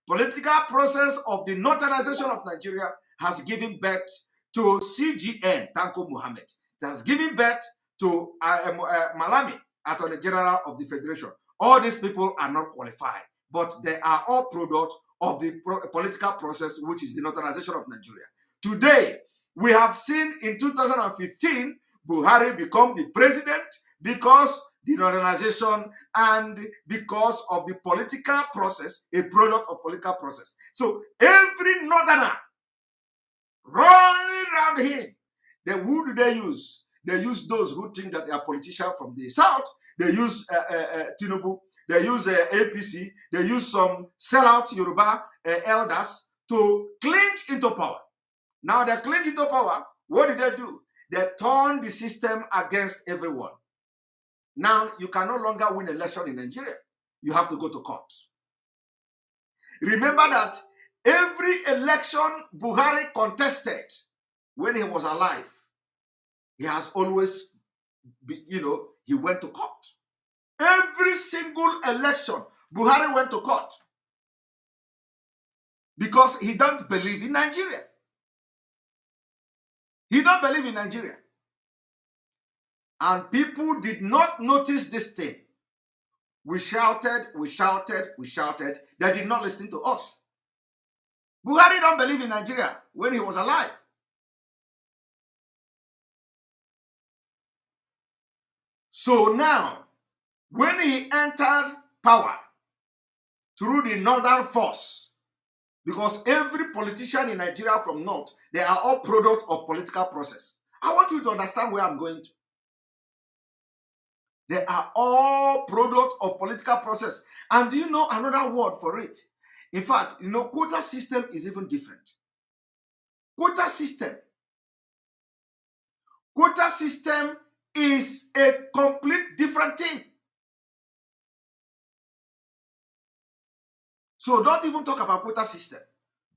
Political process of the Northernization of Nigeria has given birth to CGN, Tanko Muhammad. It has given birth to Malami, Attorney General of the Federation. All these people are not qualified, but they are all product of the political process, which is the Northernization of Nigeria. Today, we have seen in 2015, Buhari become the president because the Northernization and because of the political process, a product of political process. So every Northerner running around him, then who do they use? They use those who think that they are politicians from the South. They use Tinubu. They use APC. They use some sellout Yoruba elders to clinch into power. Now they clinch into power. What did they do? They turned the system against everyone. Now you can no longer win an election in Nigeria. You have to go to court. Remember that every election Buhari contested when he was alive, he has always, he went to court. Every single election, Buhari went to court because he don't believe in Nigeria. He don't believe in Nigeria. And people did not notice this thing. We shouted, we shouted, we shouted. They did not listen to us. Buhari don't believe in Nigeria when he was alive. So now, when he entered power through the Northern Force, because every politician in Nigeria from North, they are all products of political process. I want you to understand where I'm going to. They are all products of political process. And do you know another word for it? In fact, quota system is even different. Quota system is a complete different thing. So don't even talk about quota system.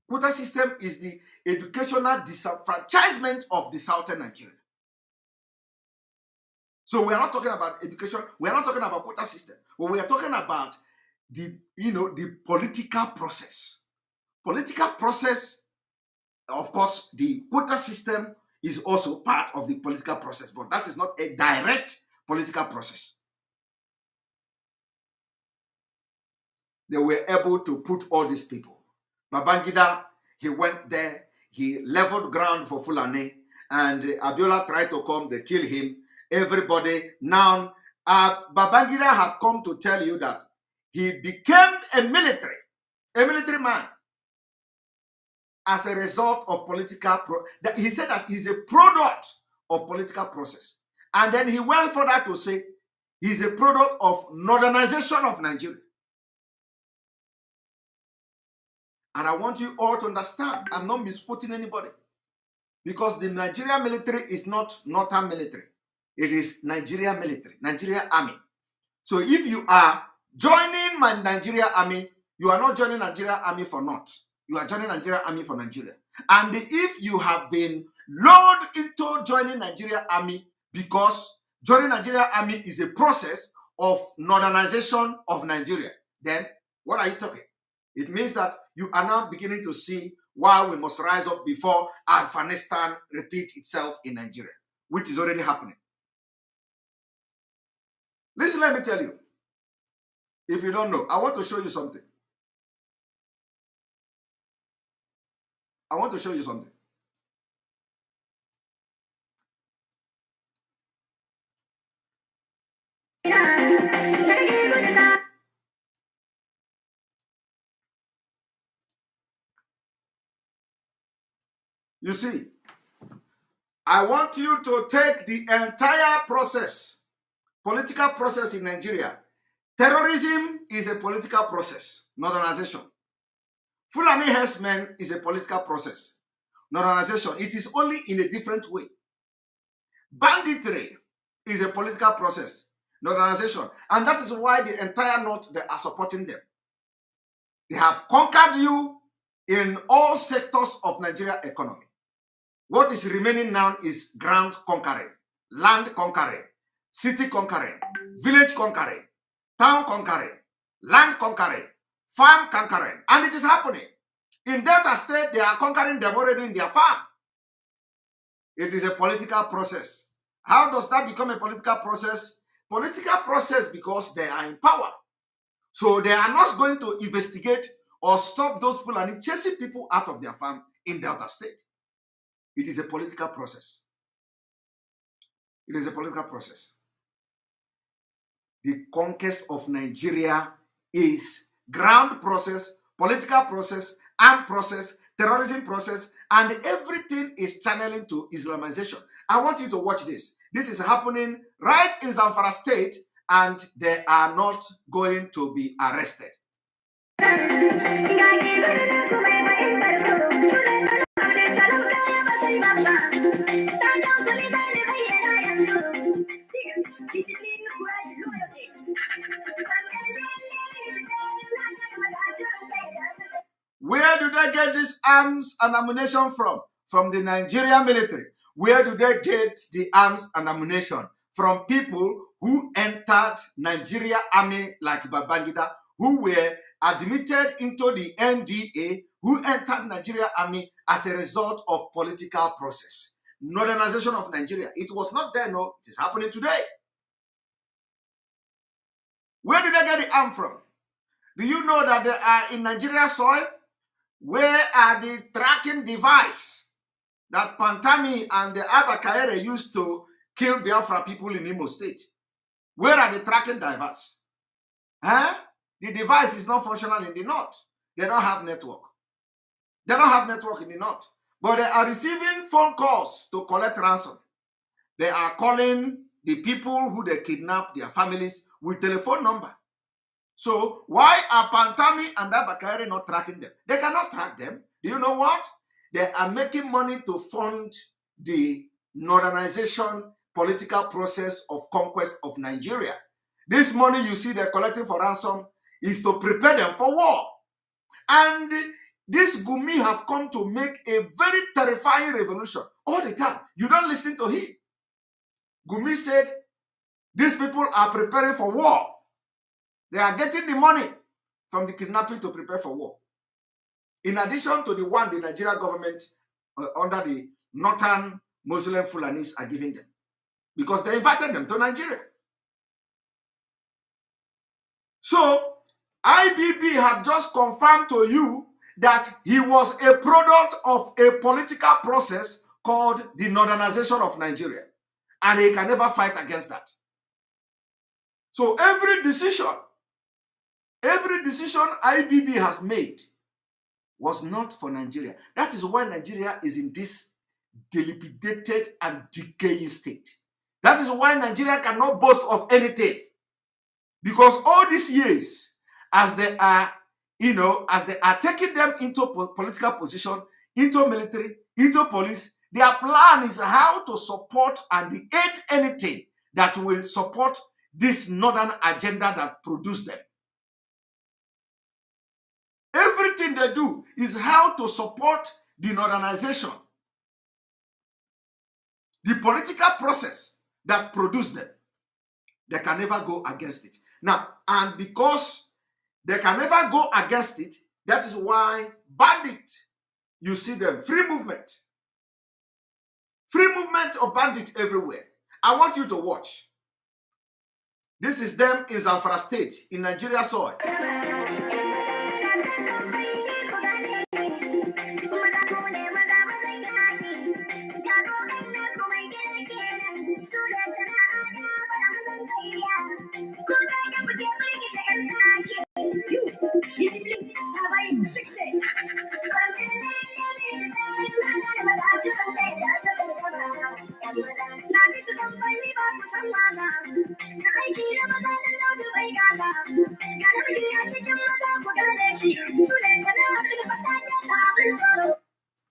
Quota system is the educational disenfranchisement of the Southern Nigeria. So we are not talking about education. We are not talking about quota system. But we are talking about the political process. Political process, of course, the quota system is also part of the political process, but that is not a direct political process. They were able to put all these people. Babangida, he went there, he leveled ground for Fulani, and Abiola tried to come, they killed him. Everybody, now, Babangida have come to tell you that he became a military man as a result of political, he said that he's a product of political process. And then he went further to say he's a product of northernization of Nigeria. And I want you all to understand, I'm not misquoting anybody, because the Nigerian military is not Northern military. It is Nigeria military, Nigeria army. So if you are joining my Nigeria army, you are not joining Nigeria army for naught. You are joining Nigeria Army for Nigeria. And if you have been lured into joining Nigeria Army because joining Nigeria Army is a process of northernization of Nigeria, then what are you talking? It means that you are now beginning to see why we must rise up before Afghanistan repeats itself in Nigeria, which is already happening. Listen, let me tell you. If you don't know, I want to show you something. I want to show you something. You see, I want you to take the entire process, political process in Nigeria. Terrorism is a political process, northernization. Fulani herdsmen is a political process, northernization. It is only in a different way. Banditry is a political process, northernization. And that is why the entire North, they are supporting them. They have conquered you in all sectors of Nigeria economy. What is remaining now is ground conquering, land conquering, city conquering, village conquering, town conquering, land conquering, farm conquering. And it is happening. In Delta State, they are conquering them already in their farm. It is a political process. How does that become a political process? Political process because they are in power. So they are not going to investigate or stop those Fulani chasing people out of their farm in Delta State. It is a political process. It is a political process. The conquest of Nigeria is ground process, political process, armed process, terrorism process, and everything is channeling to Islamization. I want you to watch this. This is happening right in Zamfara State, and they are not going to be arrested. Where do they get these arms and ammunition from? From the Nigerian military. Where do they get the arms and ammunition? From people who entered Nigeria Army like Babangida, who were admitted into the NDA, who entered Nigeria Army as a result of political process. Northernization of Nigeria. It was not there, no. It is happening today. Where do they get the arm from? Do you know that they are in Nigeria soil? Where are the tracking device that Pantami and the Abakaere used to kill Biafra people in Imo State? Where are the tracking devices? Huh? The device is not functional in the north. They don't have network. They don't have network in the north. But they are receiving phone calls to collect ransom. They are calling the people who they kidnap, their families, with telephone number. So why are Pantami and Abakaere not tracking them? They cannot track them. Do you know what? They are making money to fund the northernization political process of conquest of Nigeria. This money you see they're collecting for ransom is to prepare them for war. And this Gumi have come to make a very terrifying revolution all the time. You don't listen to him. Gumi said, these people are preparing for war. They are getting the money from the kidnapping to prepare for war. In addition to the one the Nigeria government under the northern Muslim Fulanis are giving them. Because they invited them to Nigeria. So, IBB have just confirmed to you that he was a product of a political process called the northernization of Nigeria. And he can never fight against that. So every decision IBB has made was not for Nigeria. That is why Nigeria is in this dilapidated and decaying state. That is why Nigeria cannot boast of anything. Because all these years, as they are taking them into political position, into military, into police, their plan is how to support and aid anything that will support this northern agenda that produced them. Everything they do is how to support the northernization, the political process that produced them. They can never go against it. Now, and because they can never go against it, that is why bandit, you see them, free movement of bandit everywhere. I want you to watch. This is them in Zamfara State, in Nigeria soil.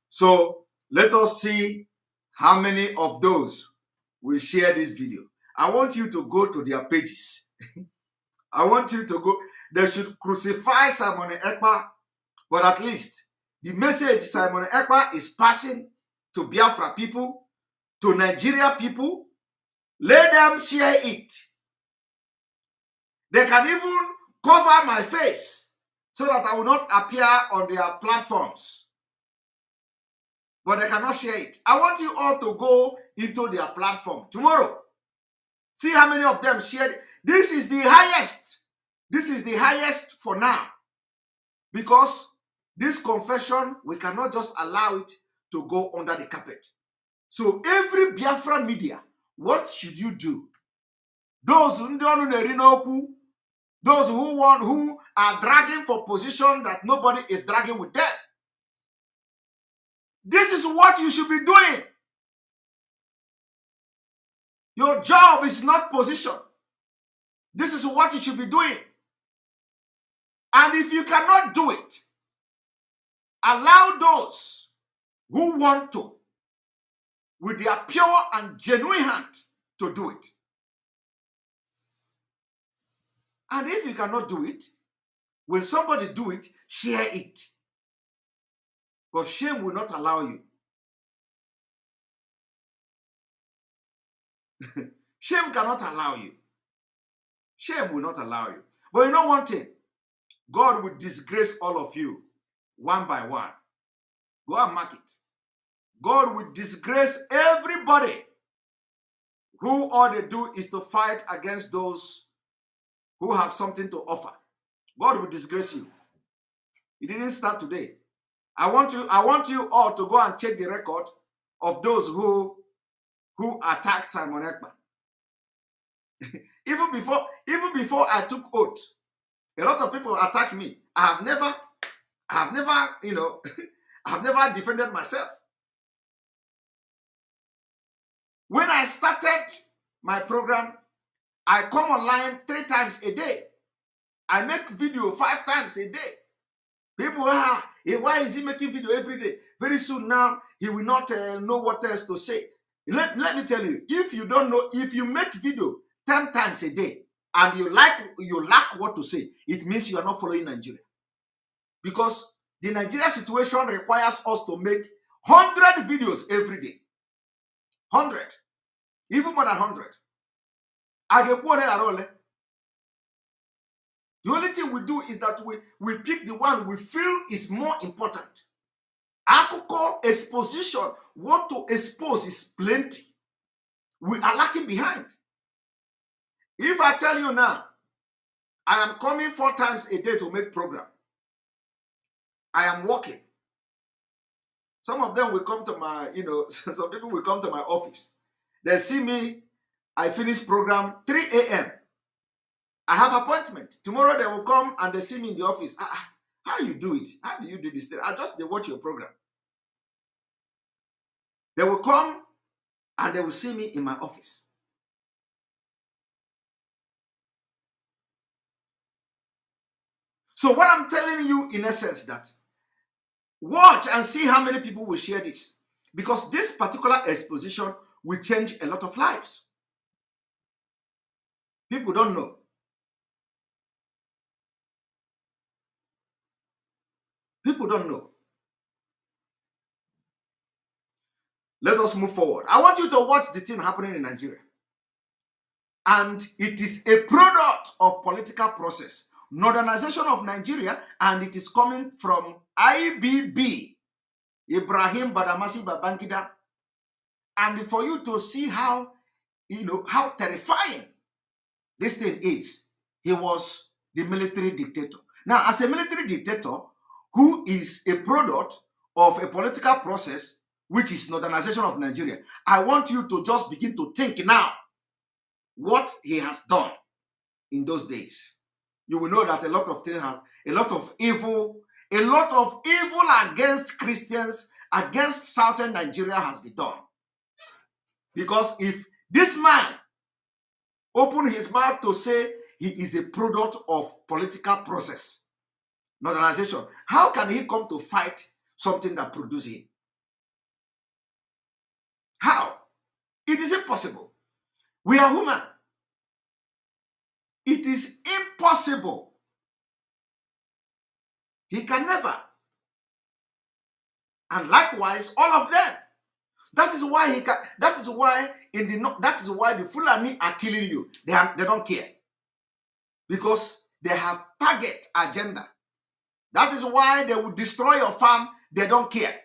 So let us see how many of those will share this video. I want you to go to their pages. I want you to go. They should crucify Simon Ekpa, but at least the message Simon Ekpa is passing to Biafra people, to Nigeria people, let them share it. They can even cover my face so that I will not appear on their platforms. But they cannot share it. I want you all to go into their platform tomorrow. See how many of them shared. This is the highest. This is the highest for now. Because this confession, we cannot just allow it to go under the carpet. So every Biafra media, what should you do? Those who are dragging for position that nobody is dragging with them. This is what you should be doing. Your job is not position. This is what you should be doing. And if you cannot do it, allow those who want to, with their pure and genuine hand, to do it. And if you cannot do it, when somebody do it, share it. But shame will not allow you. Shame cannot allow you. Shame will not allow you. But you know one thing? God will disgrace all of you one by one. Go and mark it. God will disgrace everybody who all they do is to fight against those who have something to offer. God will disgrace you. It didn't start today. I want you all to go and check the record of those who attacked Simon Ekpa. even before I took oath, a lot of people attacked me. I have never, I've never defended myself. When I started my program, I come online 3 times a day. I make video 5 times a day. People, why is he making video every day? Very soon now, he will not know what else to say. Let me tell you, if you don't know, if you make video 10 times a day and you lack what to say, it means you are not following Nigeria. Because the Nigeria situation requires us to make 100 videos every day. 100. Even more than 100. The only thing we do is that we pick the one we feel is more important. Akoko exposition, what to expose is plenty. We are lacking behind. If I tell you now, I am coming 4 times a day to make program. I am working. Some of them will come to my, some people will come to my office. They see me, I finish program 3 a.m. I have appointment. Tomorrow they will come and they see me in the office. How you do it? How do you do this thing? They watch your program. They will come and they will see me in my office. So what I'm telling you in essence that watch and see how many people will share this. Because this particular exposition will change a lot of lives. People don't know. don't know. Let us move forward. I want you to watch the thing happening in Nigeria. And it is a product of political process, modernization of Nigeria, and it is coming from IBB, Ibrahim Badamasi Babangida. And for you to see how, how terrifying this thing is, he was the military dictator. Now, as a military dictator who is a product of a political process, which is modernization of Nigeria, I want you to just begin to think now what he has done in those days. You will know that a lot of things have, a lot of evil against Christians, against southern Nigeria has been done. Because if this man opened his mouth to say he is a product of political process, modernization, how can he come to fight something that produces him? How? It is impossible. We are human. It is impossible. He can never. And likewise, all of them. That is why the Fulani are killing you. They don't care. Because they have target agenda. That is why they will destroy your farm. They don't care.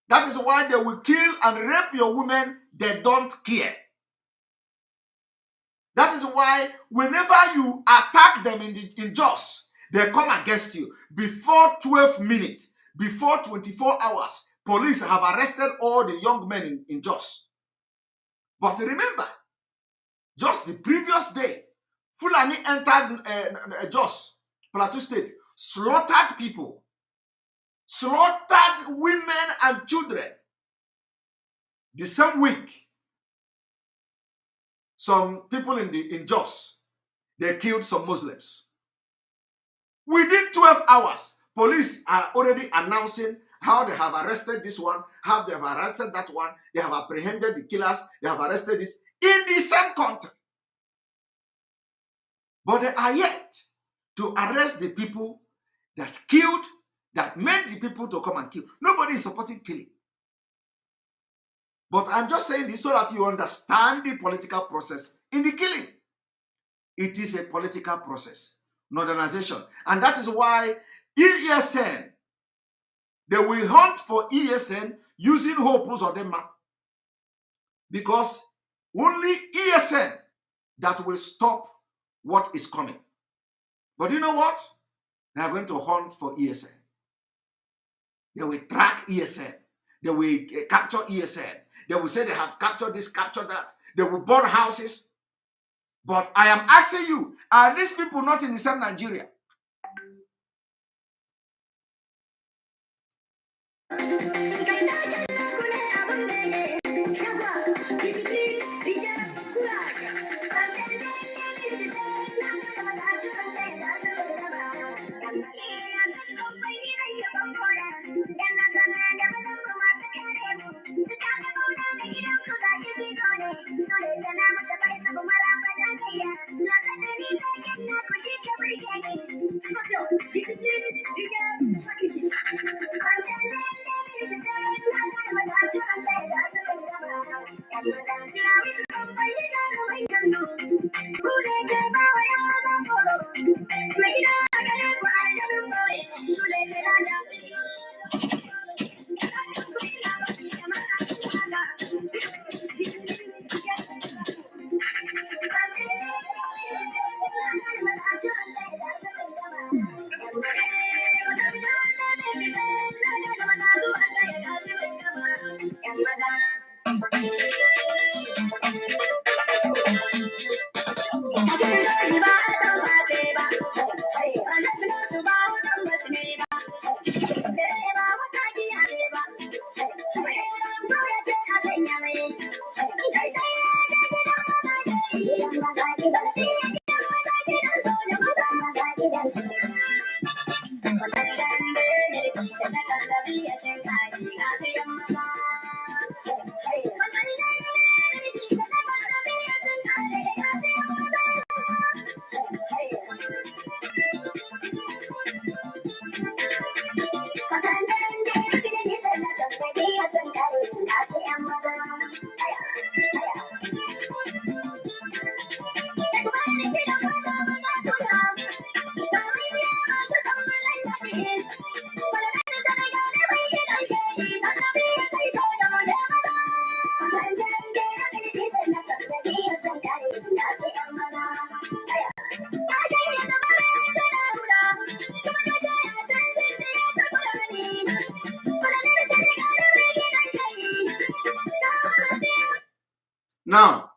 That is why they will kill and rape your women. They don't care. That is why whenever you attack them in Jos, they come against you. Before 12 minutes, before 24 hours, police have arrested all the young men in Jos. But remember, just the previous day, Fulani entered Jos, Plateau State, slaughtered people, slaughtered women and children. The same week, some people in Jos, they killed some Muslims. Within 12 hours, police are already announcing how they have arrested this one, how they have arrested that one, they have apprehended the killers, they have arrested this in the same country. But they are yet to arrest the people that killed, that made the people to come and kill. Nobody is supporting killing. But I'm just saying this so that you understand the political process in the killing. It is a political process, modernization. And that is why ESN, they will hunt for ESN using Hope Uzodinma. Because only ESN that will stop what is coming. But you know what? They are going to hunt for ESN. They will track ESN. They will capture ESN. They will say they have captured this, captured that. They will burn houses. But I am asking you, are these people not in the same Nigeria? Now,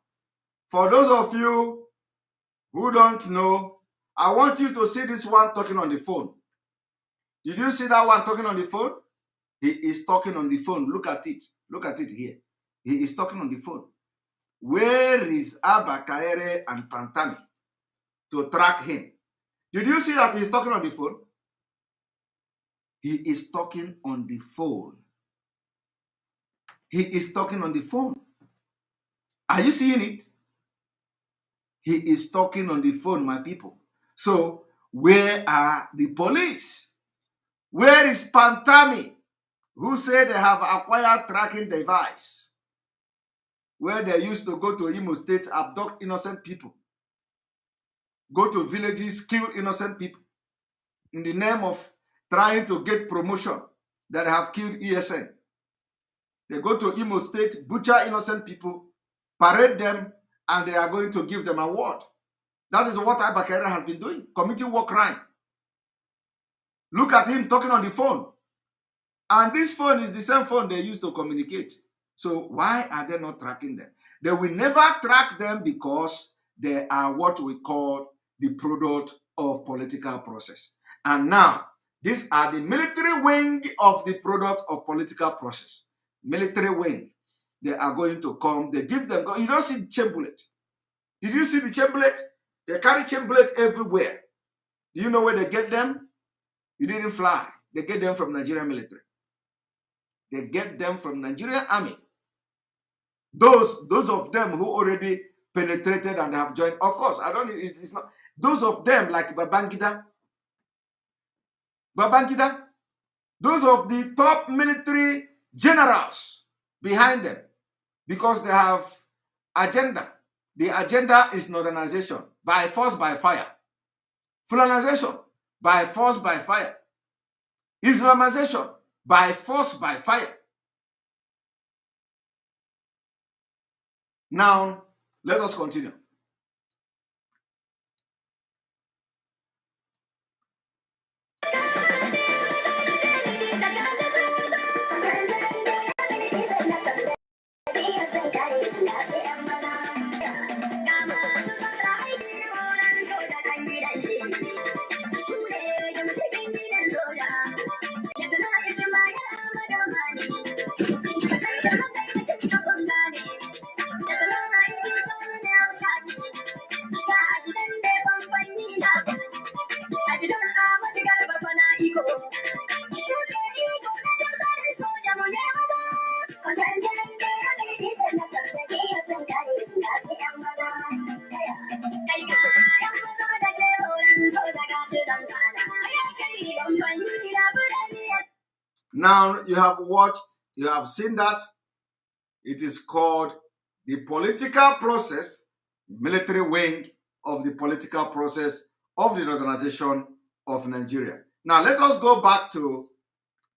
for those of you who don't know, I want you to see this one talking on the phone. Did you see that one talking on the phone? He is talking on the phone. Look at it. Look at it here. He is talking on the phone. Where is Abba Kaere and Pantami to track him? Did you see that he is talking on the phone? He is talking on the phone. He is talking on the phone. Are you seeing it? He is talking on the phone, my people. So, where are the police? Where is Pantami, who said they have acquired tracking device, where they used to go to Imo State, abduct innocent people, go to villages, kill innocent people, in the name of trying to get promotion that have killed ESN. They go to Imo State, butcher innocent people, parade them, and they are going to give them an award. That is what Abba Kaere has been doing, committing war crime. Look at him talking on the phone. And this phone is the same phone they use to communicate. So why are they not tracking them? They will never track them because they are what we call the product of political process. And now, these are the military wing of the product of political process. Military wing. They are going to come. They give them. You don't see the chain bullet. Did you see the chain bullet? They carry chain bullet everywhere. Do you know where they get them? You didn't fly. They get them from Nigerian military. They get them from Nigerian army. Those of them who already penetrated and have joined. Of course, I don't. It's not. Those of them like Babangida. Those of the top military generals behind them, because they have agenda. The agenda is northernization by force, by fire. Fulanization by force, by fire. Islamization by force, by fire. Now, let us continue. Now you have watched, you have seen that it is called the political process, military wing of the political process of the Northernization of Nigeria. Now let us go back to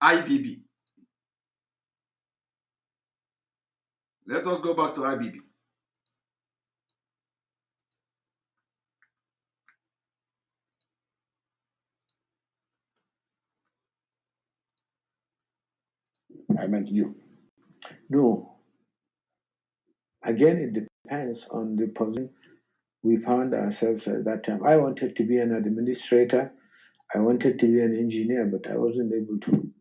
IBB. Let us go back to IBB. I meant you. No. Again, it depends on the position we found ourselves at that time. I wanted to be an administrator. I wanted to be an engineer, but I wasn't able to.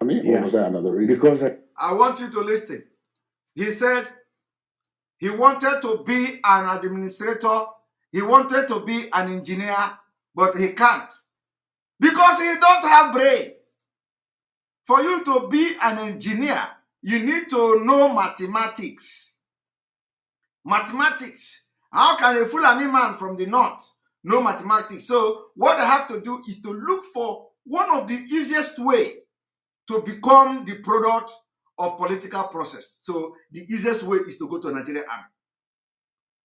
I mean, or was there another reason? Because I want you to listen. He said he wanted to be an administrator, he wanted to be an engineer, but he can't. Because he don't have brain. For you to be an engineer, you need to know mathematics. Mathematics. How can a Fulani man from the north know mathematics? So what they have to do is to look for one of the easiest way to become the product of political process. So the easiest way is to go to Nigerian army.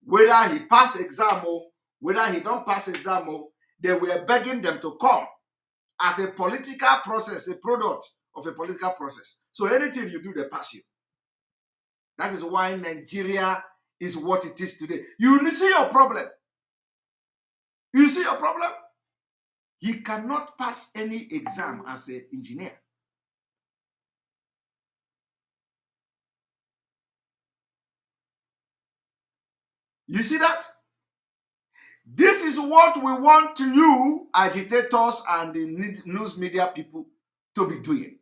Whether he pass exam or whether he don't pass exam or, they were begging them to come as a political process, a product of a political process. So anything you do, they pass you. That is why Nigeria is what it is today. You see your problem. You see your problem? He cannot pass any exam as an engineer. You see that? This is what we want you, agitators and the news media people, to be doing.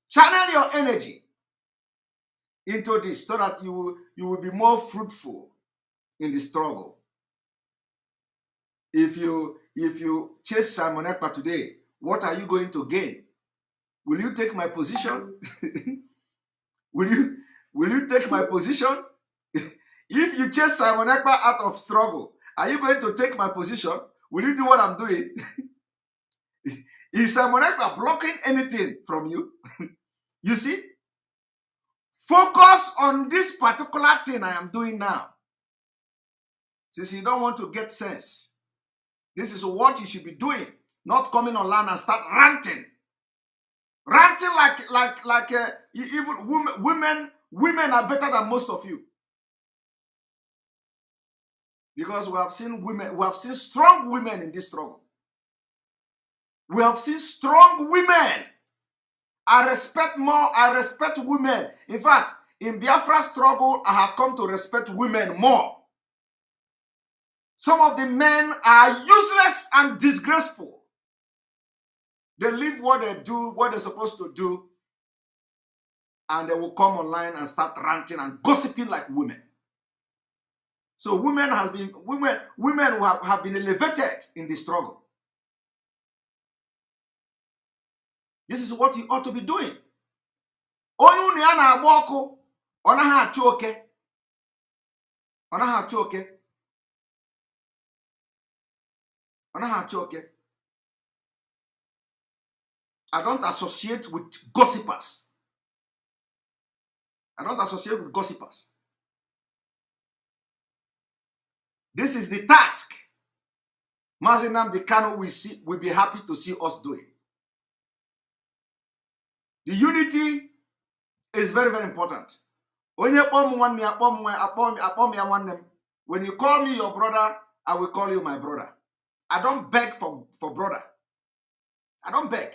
Channel your energy into this so that you will be more fruitful in the struggle. If you chase Simon Ekpa today, what are you going to gain? Will you take my position? Will you take my position? If you chase Simon Ekpa out of struggle, are you going to take my position? Will you do what I'm doing? Is Simon Ekpa blocking anything from you? You see? Focus on this particular thing I am doing now. Since you don't want to get sense, this is what you should be doing, not coming online and start ranting. Ranting like even women are better than most of you. Because we have seen strong women in this struggle. We have seen strong women. I respect women. In fact, in Biafra struggle, I have come to respect women more. Some of the men are useless and disgraceful. They leave what they do, what they're supposed to do, and they will come online and start ranting and gossiping like women. So women have been elevated in the struggle. This is what you ought to be doing. Onye ya na-agba ọkụ, ọ naghị achụ oke. Ọ naghị achụ oke. Ọ naghị achụ oke. I don't associate with gossipers. I don't associate with gossipers. This is the task Mazi Nnamdi Kanu will be happy to see us doing. The unity is very, very important. When you call me your brother, I will call you my brother. I don't beg for brother. I don't beg.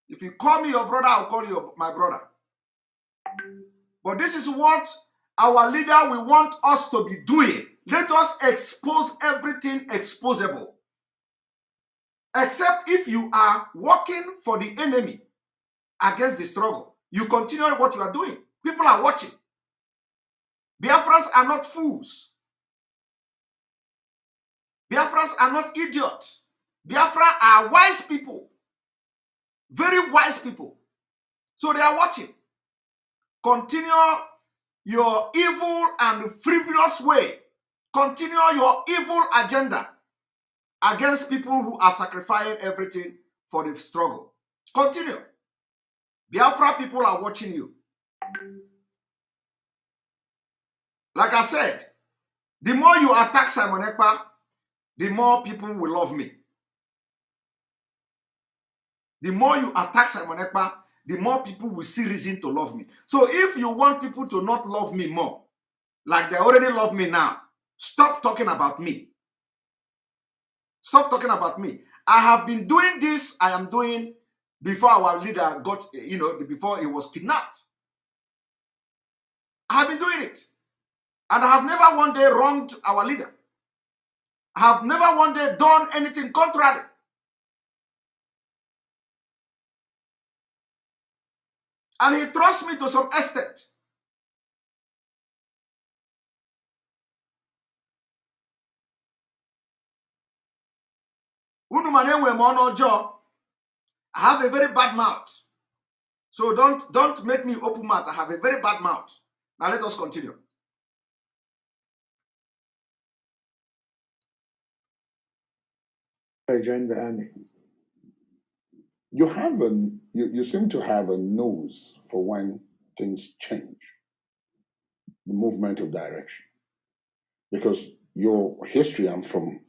If you call me your brother, I'll call you my brother. But this is what our leader will want us to be doing. Let us expose everything exposable. Except if you are working for the enemy against the struggle. You continue what you are doing. People are watching. Biafrans are not fools. Biafrans are not idiots. Biafra are wise people. Very wise people. So they are watching. Continue your evil and frivolous way. Continue your evil agenda against people who are sacrificing everything for the struggle. Continue. Biafra people are watching you. Like I said, the more you attack Simon Ekpa, the more people will love me. The more you attack Simon Ekpa, the more people will see reason to love me. So if you want people to not love me more, like they already love me now, stop talking about me. Stop talking about me. I have been doing this, I am doing before our leader got, before he was kidnapped. I have been doing it. And I have never one day wronged our leader. I have never one day done anything contrary. And he trusts me to some extent. I have a very bad mouth. So don't make me open mouth. I have a very bad mouth. Now let us continue. I joined the army. You seem to have a nose for when things change, the movement of direction. Because your history and from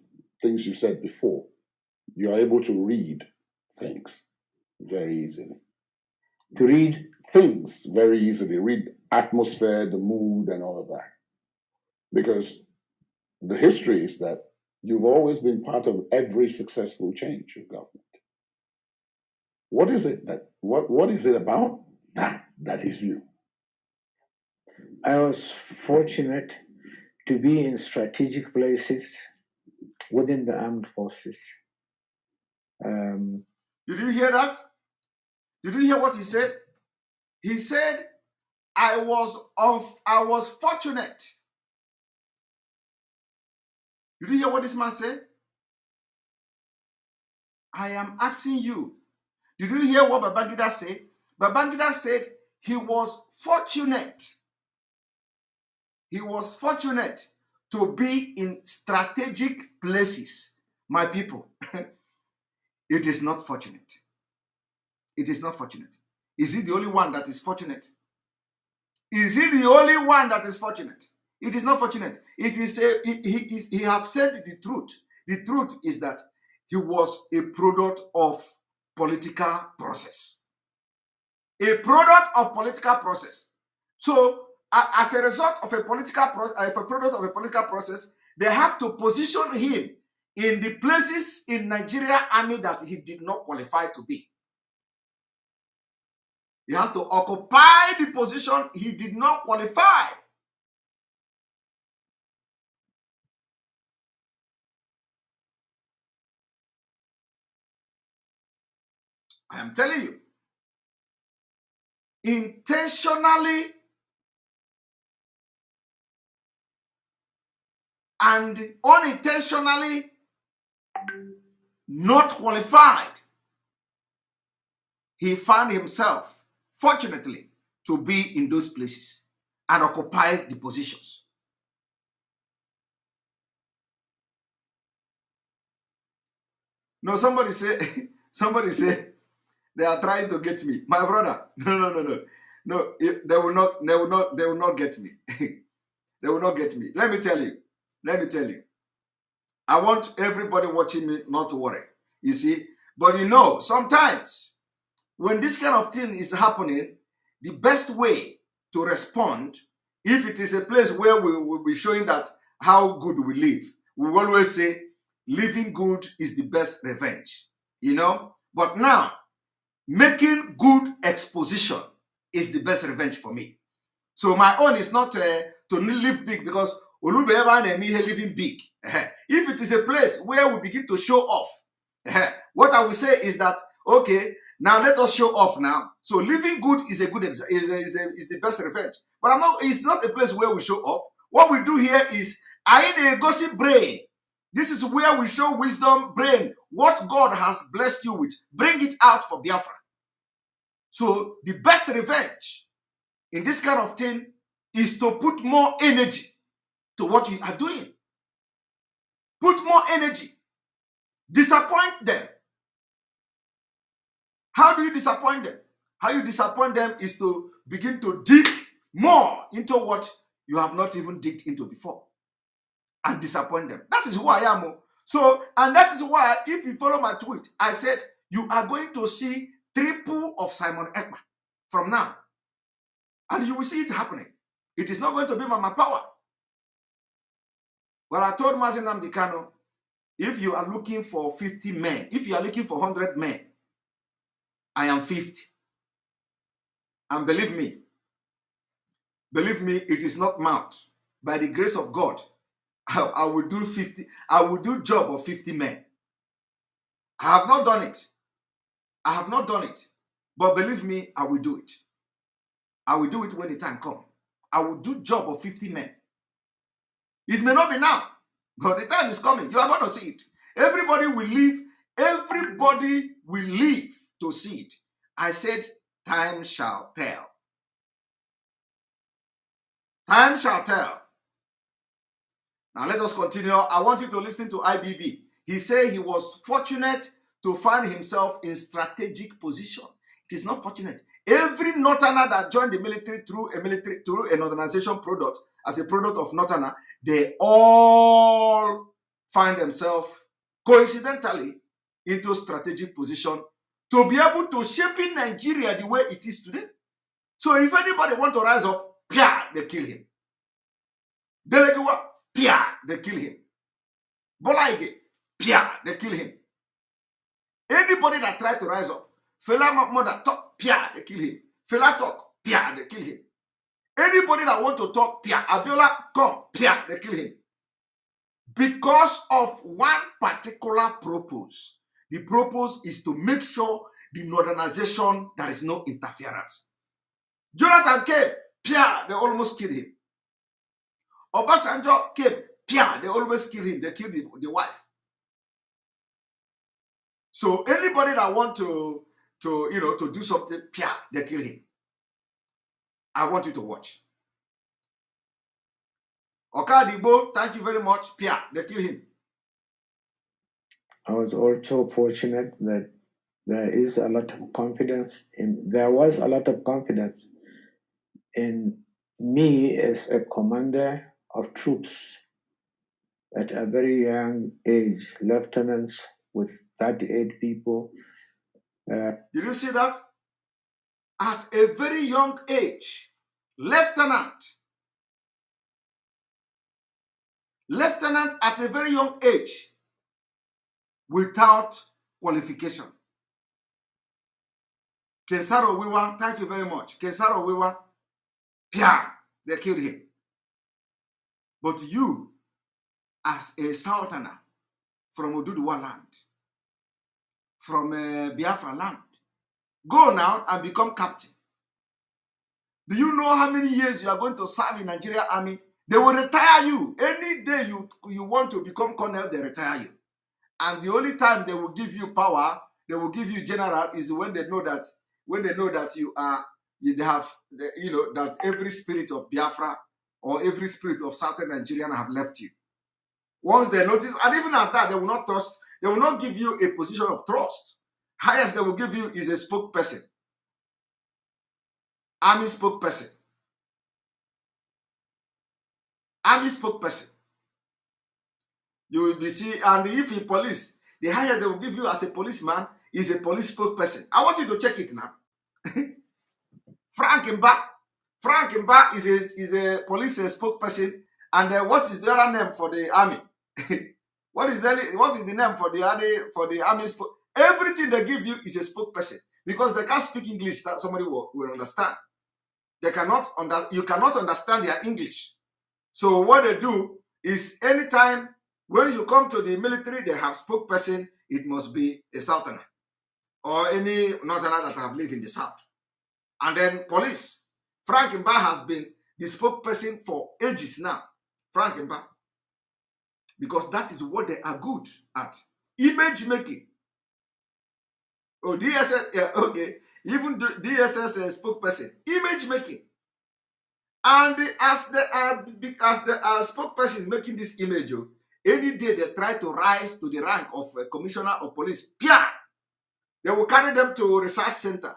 things you said before, you're able to read things very easily. To read things very easily, read atmosphere, the mood, and all of that. Because the history is that you've always been part of every successful change of government. What is it about that is you? I was fortunate to be in strategic places within the armed forces. Did you hear that? Did you hear what he said? He said, I was fortunate. Did you hear what this man said? I am asking you. Did you hear what Babangida said? Babangida said he was fortunate. He was fortunate to be in strategic places. My people, it is not fortunate. It is not fortunate. Is he the only one that is fortunate? Is he the only one that is fortunate? It is not fortunate. It is he have said the truth. The truth is that he was a product of political process. A product of political process. So, as a result of a political product of a political process, they have to position him in the places in Nigeria army that he did not qualify to be. He has to occupy the position he did not qualify. I am telling you, intentionally and unintentionally not qualified, he found himself, fortunately, to be in those places and occupy the positions. No, somebody say, they are trying to get me. My brother, no, they will not get me. They will not get me. Let me tell you. I want everybody watching me not to worry. You see, but sometimes when this kind of thing is happening, the best way to respond, if it is a place where we will be showing that how good we live, we will always say, living good is the best revenge. But now, making good exposition is the best revenge for me. So my own is not to live big, because living big. If it is a place where we begin to show off, what I will say is that, okay, now let us show off now. So living good is a good is the best revenge. But it's not a place where we show off. What we do here is I gossip brain. This is where we show wisdom brain. What God has blessed you with, bring it out for Biafra. So the best revenge in this kind of thing is to put more energy to what you are doing. Put more energy. Disappoint them. How do you disappoint them? How you disappoint them is to begin to dig more into what you have not even digged into before. And disappoint them. That is who I am. So, and that is why, if you follow my tweet, I said, you are going to see triple of Simon Ekman from now. And you will see it happening. It is not going to be Mama Power. Well, I told Mazi Nnamdi Kanu, if you are looking for 50 men, if you are looking for 100 men, I am 50. And believe me, it is not mouth. By the grace of God, I will do 50. I will do job of 50 men. I have not done it. But believe me, I will do it. I will do it when the time comes. I will do job of 50 men. It may not be now, but the time is coming. You are going to see it. Everybody will live. Everybody will live to see it. I said, time shall tell. Time shall tell. Now let us continue. I want you to listen to IBB. He said he was fortunate to find himself in strategic position. It is not fortunate. Every Northerner that joined the military through an organization product, as a product of Northerner, they all find themselves coincidentally into strategic position to be able to shape in Nigeria the way it is today. So if anybody want to rise up, Pia, they kill him. Deleguwa, Pia, they kill him. Bolaige, Pia, they kill him. Anybody that try to rise up, Fela mother talk, Pia, they kill him. Fela talk, Pia, they kill him. Anybody that want to talk, Pia, Abiola, come, Pia, they kill him. Because of one particular purpose. The purpose is to make sure the modernization, there is no interference. Jonathan came, Pia, they almost killed him. Obasanjo came, Pia, they always kill him. They killed the wife. So anybody that want to do something, Pia, they kill him. I want you to watch. Okadibo, thank you very much. Pia, they kill him. I was also fortunate that there was a lot of confidence in me as a commander of troops at a very young age, lieutenants with 38 people. Did you see that? At a very young age, lieutenant at a very young age, without qualification. Kensaro Wiwa, thank you very much. Kensaro Wiwa, Pia, they killed him. But you, as a southerner from Oduduwa land, from Biafra land, go now and become captain. Do you know how many years you are going to serve in Nigeria Army? They will retire you. Any day you want to become colonel, they retire you. And the only time they will give you power, they will give you general, is when they know that that every spirit of Biafra or every spirit of Southern Nigerian have left you. Once they notice, and even at that, they will not trust, they will not give you a position of trust. Highest they will give you is a spokesperson. Army spokesperson. Army spokesperson. You will be see, and if you police, the highest they will give you as a policeman is a police spokesperson. I want you to check it now. Frank Mba is a police spokesperson, and what is the other name for the army? What is the name for the army? Everything they give you is a spokesperson, because they can't speak English that somebody will understand. You cannot understand their English. So what they do is, anytime when you come to the military, they have spokesperson. It must be a southerner or any northerner that have lived in the south. And then police. Frank Mba has been the spokesperson for ages now. Frank Mba. Because that is what they are good at. Image making. Oh, DSS, yeah, okay. Even the DSS spokesperson. Image making. And as the spokesperson making this image, any day they try to rise to the rank of commissioner of police, Pia, they will carry them to research center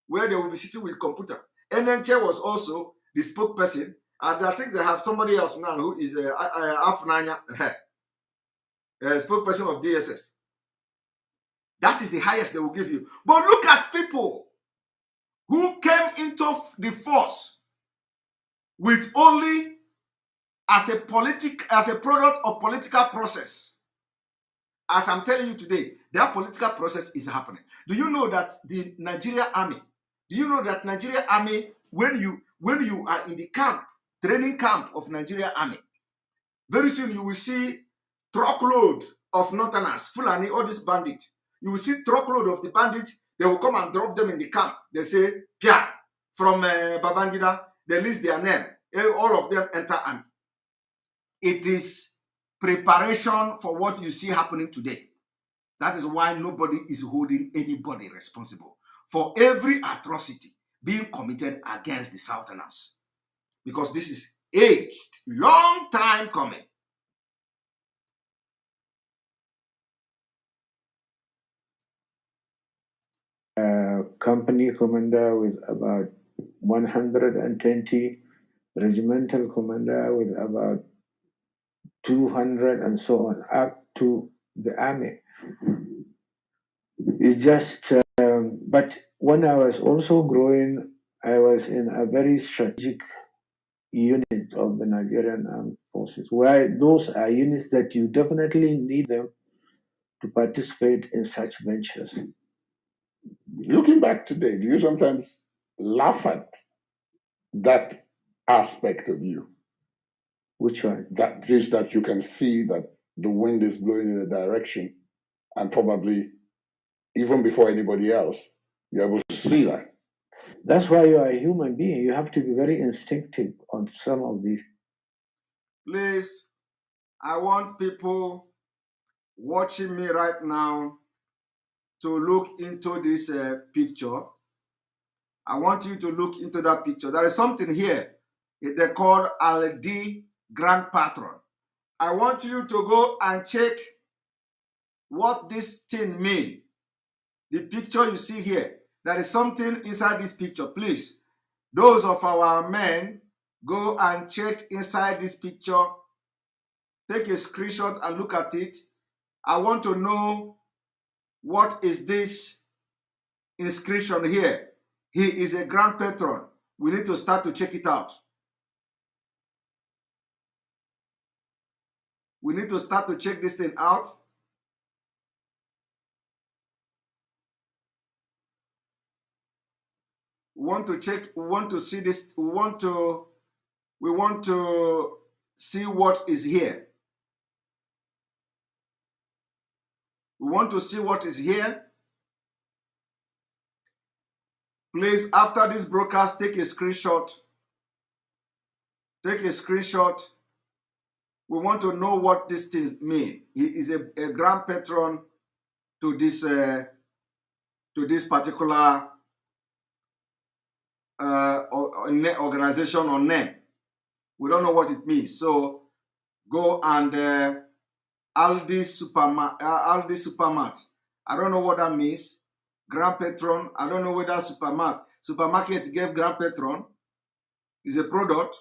where they will be sitting with computer. NNC was also the spokesperson, and I think they have somebody else now who is Afnanya, spokesperson of DSS. That is the highest they will give you. But look at people who came into the force with only as a product of political process. As I'm telling you today, that political process is happening. Do you know that the Nigeria Army, when you are in the training camp of Nigeria Army, very soon you will see truckload of northerners, Fulani, all these bandits. You will see truckload of the bandits. They will come and drop them in the camp. They say, Pia, from Babangida, they list their name. All of them enter army. It is preparation for what you see happening today. That is why nobody is holding anybody responsible for every atrocity being committed against the Southerners. Because this is aged, long time coming. Company commander with about 120, regimental commander with about 200, and so on, up to the army. It's just, but when I was also growing, I was in a very strategic units of the Nigerian Armed Forces, where those are units that you definitely need them to participate in such ventures. Looking back today, do you sometimes laugh at that aspect of you? Which one? That is that you can see that the wind is blowing in a direction, and probably even before anybody else, you're able to see that. That's why you are a human being. You have to be very instinctive on some of these. Please, I want people watching me right now to look into this picture. I want you to look into that picture. There is something here. They're called Al-D Grand Patron. I want you to go and check what this thing means. The picture you see here, there is something inside this picture. Please, those of our men, go and check inside this picture. Take a screenshot and look at it. I want to know, what is this inscription here? He is a grand patron. We need to start to check it out. We need to start to check this thing out. We want to check, we want to see this, we want to see what is here. We want to see what is here. Please, after this broadcast, take a screenshot. Take a screenshot. We want to know what these things mean. He is a grand patron to this particular organization or name. We don't know what it means. So go and Aldi Supermart. I don't know what that means. Grand patron. I don't know whether supermarket gave grand patron. Is a product.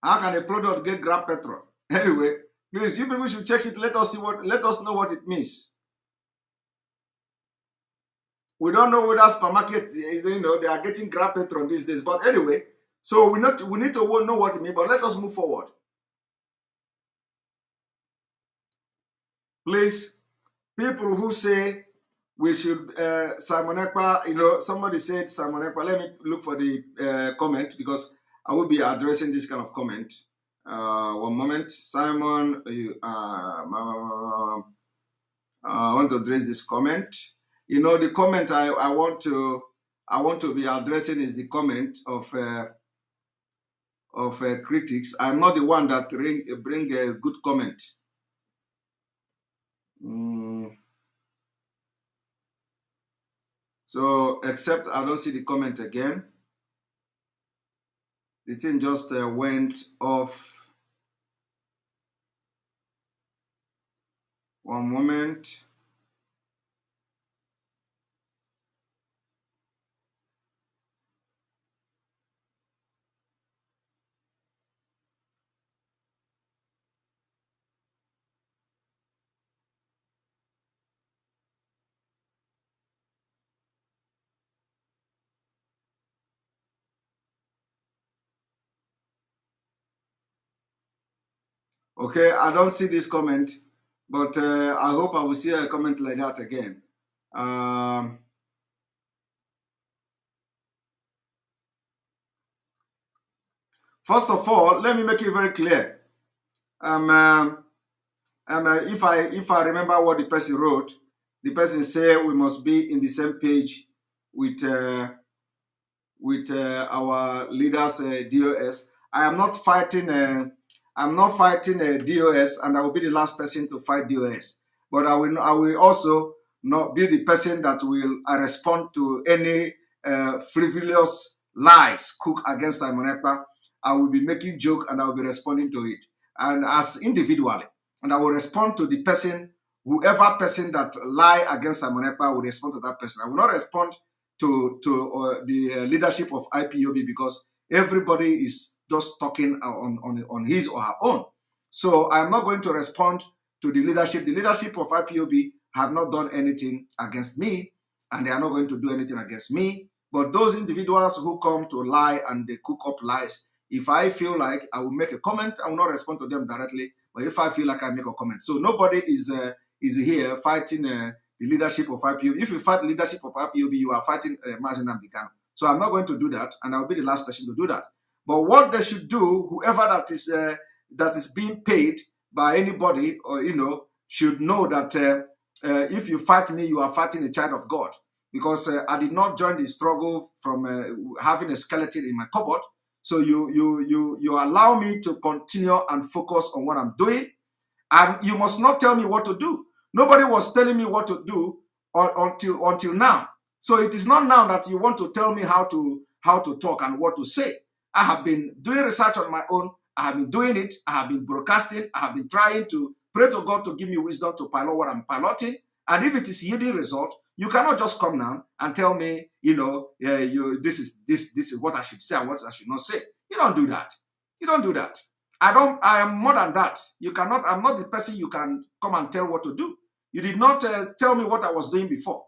How can a product get grand patron? Anyway, please, you people should check it. Let us know what it means. We don't know whether supermarket, they are getting grand patron these days. But anyway, so we need to know what it means. But let us move forward. Please, people who say we should Simon Ekpa, somebody said Simon Ekpa. Let me look for the comment, because I will be addressing this kind of comment. One moment, Simon. I want to address this comment. The comment I want to be addressing is the comment of critics. I'm not the one that bring a good comment. So, except I don't see the comment again. The thing just went off. One moment. Okay, I don't see this comment, but I hope I will see a comment like that again. First of all, let me make it very clear. If I remember what the person wrote, the person said we must be in the same page with our leaders, DOS. I am not fighting. I'm not fighting DOS, and I will be the last person to fight DOS. But I will also not be the person that will respond to any frivolous lies cooked against Simon Ekpa. I will be making joke, and I will be responding to it, and as individually, and I will respond to the person, whoever person that lie against Simon Ekpa. I will respond to that person. I will not respond to the leadership of IPOB, because everybody is just talking on his or her own. So I'm not going to respond to the leadership. The leadership of IPOB have not done anything against me, and they are not going to do anything against me. But those individuals who come to lie and they cook up lies, If I feel like I will make a comment, I will not respond to them directly. But if I feel like I make a comment, so nobody is here fighting the leadership of IPOB. If you fight leadership of IPOB, you are fighting Mazen Nnamdi Kanu. So I'm not going to do that, and I'll be the last person to do that. But what they should do, whoever that is being paid by anybody, or should know that if you fight me, you are fighting a child of God. Because I did not join the struggle from having a skeleton in my cupboard. So you allow me to continue and focus on what I'm doing, and you must not tell me what to do. Nobody was telling me what to do until now. So it is not now that you want to tell me how to talk and what to say. I have been doing research on my own. I have been doing it. I have been broadcasting. I have been trying to pray to God to give me wisdom to pilot what I'm piloting. And if it is yielding result, you cannot just come now and tell me, this is what I should say and what I should not say. You don't do that. You don't do that. I am more than that. I'm not the person you can come and tell what to do. You did not tell me what I was doing before.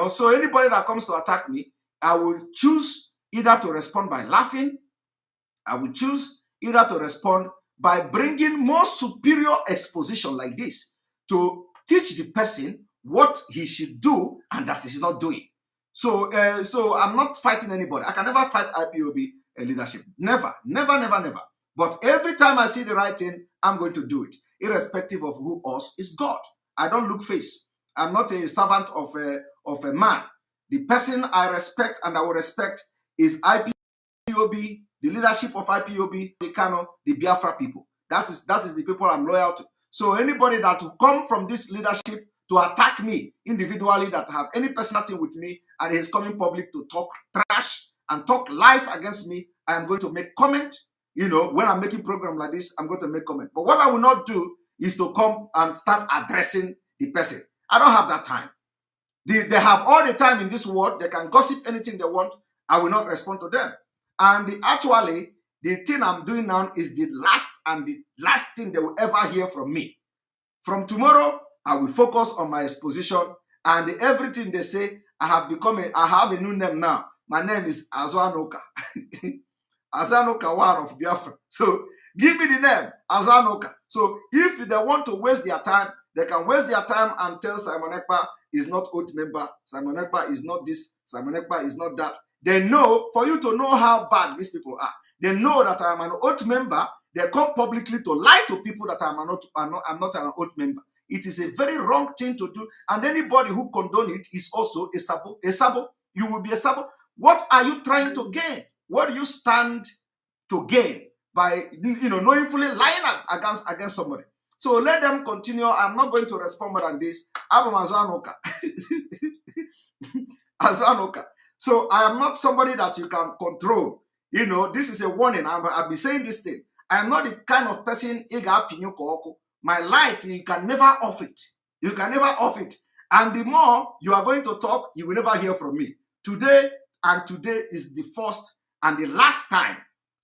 So anybody that comes to attack me, I will choose either to respond by laughing. I will choose either to respond by bringing more superior exposition like this to teach the person what he should do and that he's not doing. So I'm not fighting anybody. I can never fight IPOB leadership. Never, never, never, never. But every time I see the right thing, I'm going to do it, irrespective of who else is God. I don't look face. I'm not a servant of a man. The person I respect and I will respect is IPOB, the leadership of IPOB, the Kano, the Biafra people. That is the people I'm loyal to. So anybody that will come from this leadership to attack me individually, that have any personal thing with me, and is coming public to talk trash and talk lies against me, I am going to make comment. When I'm making program like this, I'm going to make comment. But what I will not do is to come and start addressing the person. I don't have that time. They have all the time in this world. They can gossip anything they want. I will not respond to them. And actually, the thing I'm doing now is the last thing they will ever hear from me. From tomorrow, I will focus on my exposition, and everything they say, I have a new name now. My name is Azanoka. Azanoka, one of Biafra. So give me the name, Azanoka. So if they want to waste their time, they can waste their time and tell Simon Ekpa is not oath member, Simon Ekpa is not this, Simon Ekpa is not that. They know, for you to know how bad these people are, they know that I'm an oath member. They come publicly to lie to people that I'm not an oath member. It is a very wrong thing to do, and anybody who condone it is also a sabo. A sabo, you will be a sabo. What are you trying to gain? What do you stand to gain by knowingly lying against somebody? So let them continue. I'm not going to respond more than this. I'm Azanoka. Azanoka. So I am not somebody that you can control. This is a warning. I've been saying this thing. I am not the kind of person. My light, you can never off it. You can never off it. And the more you are going to talk, you will never hear from me. Today is the first and the last time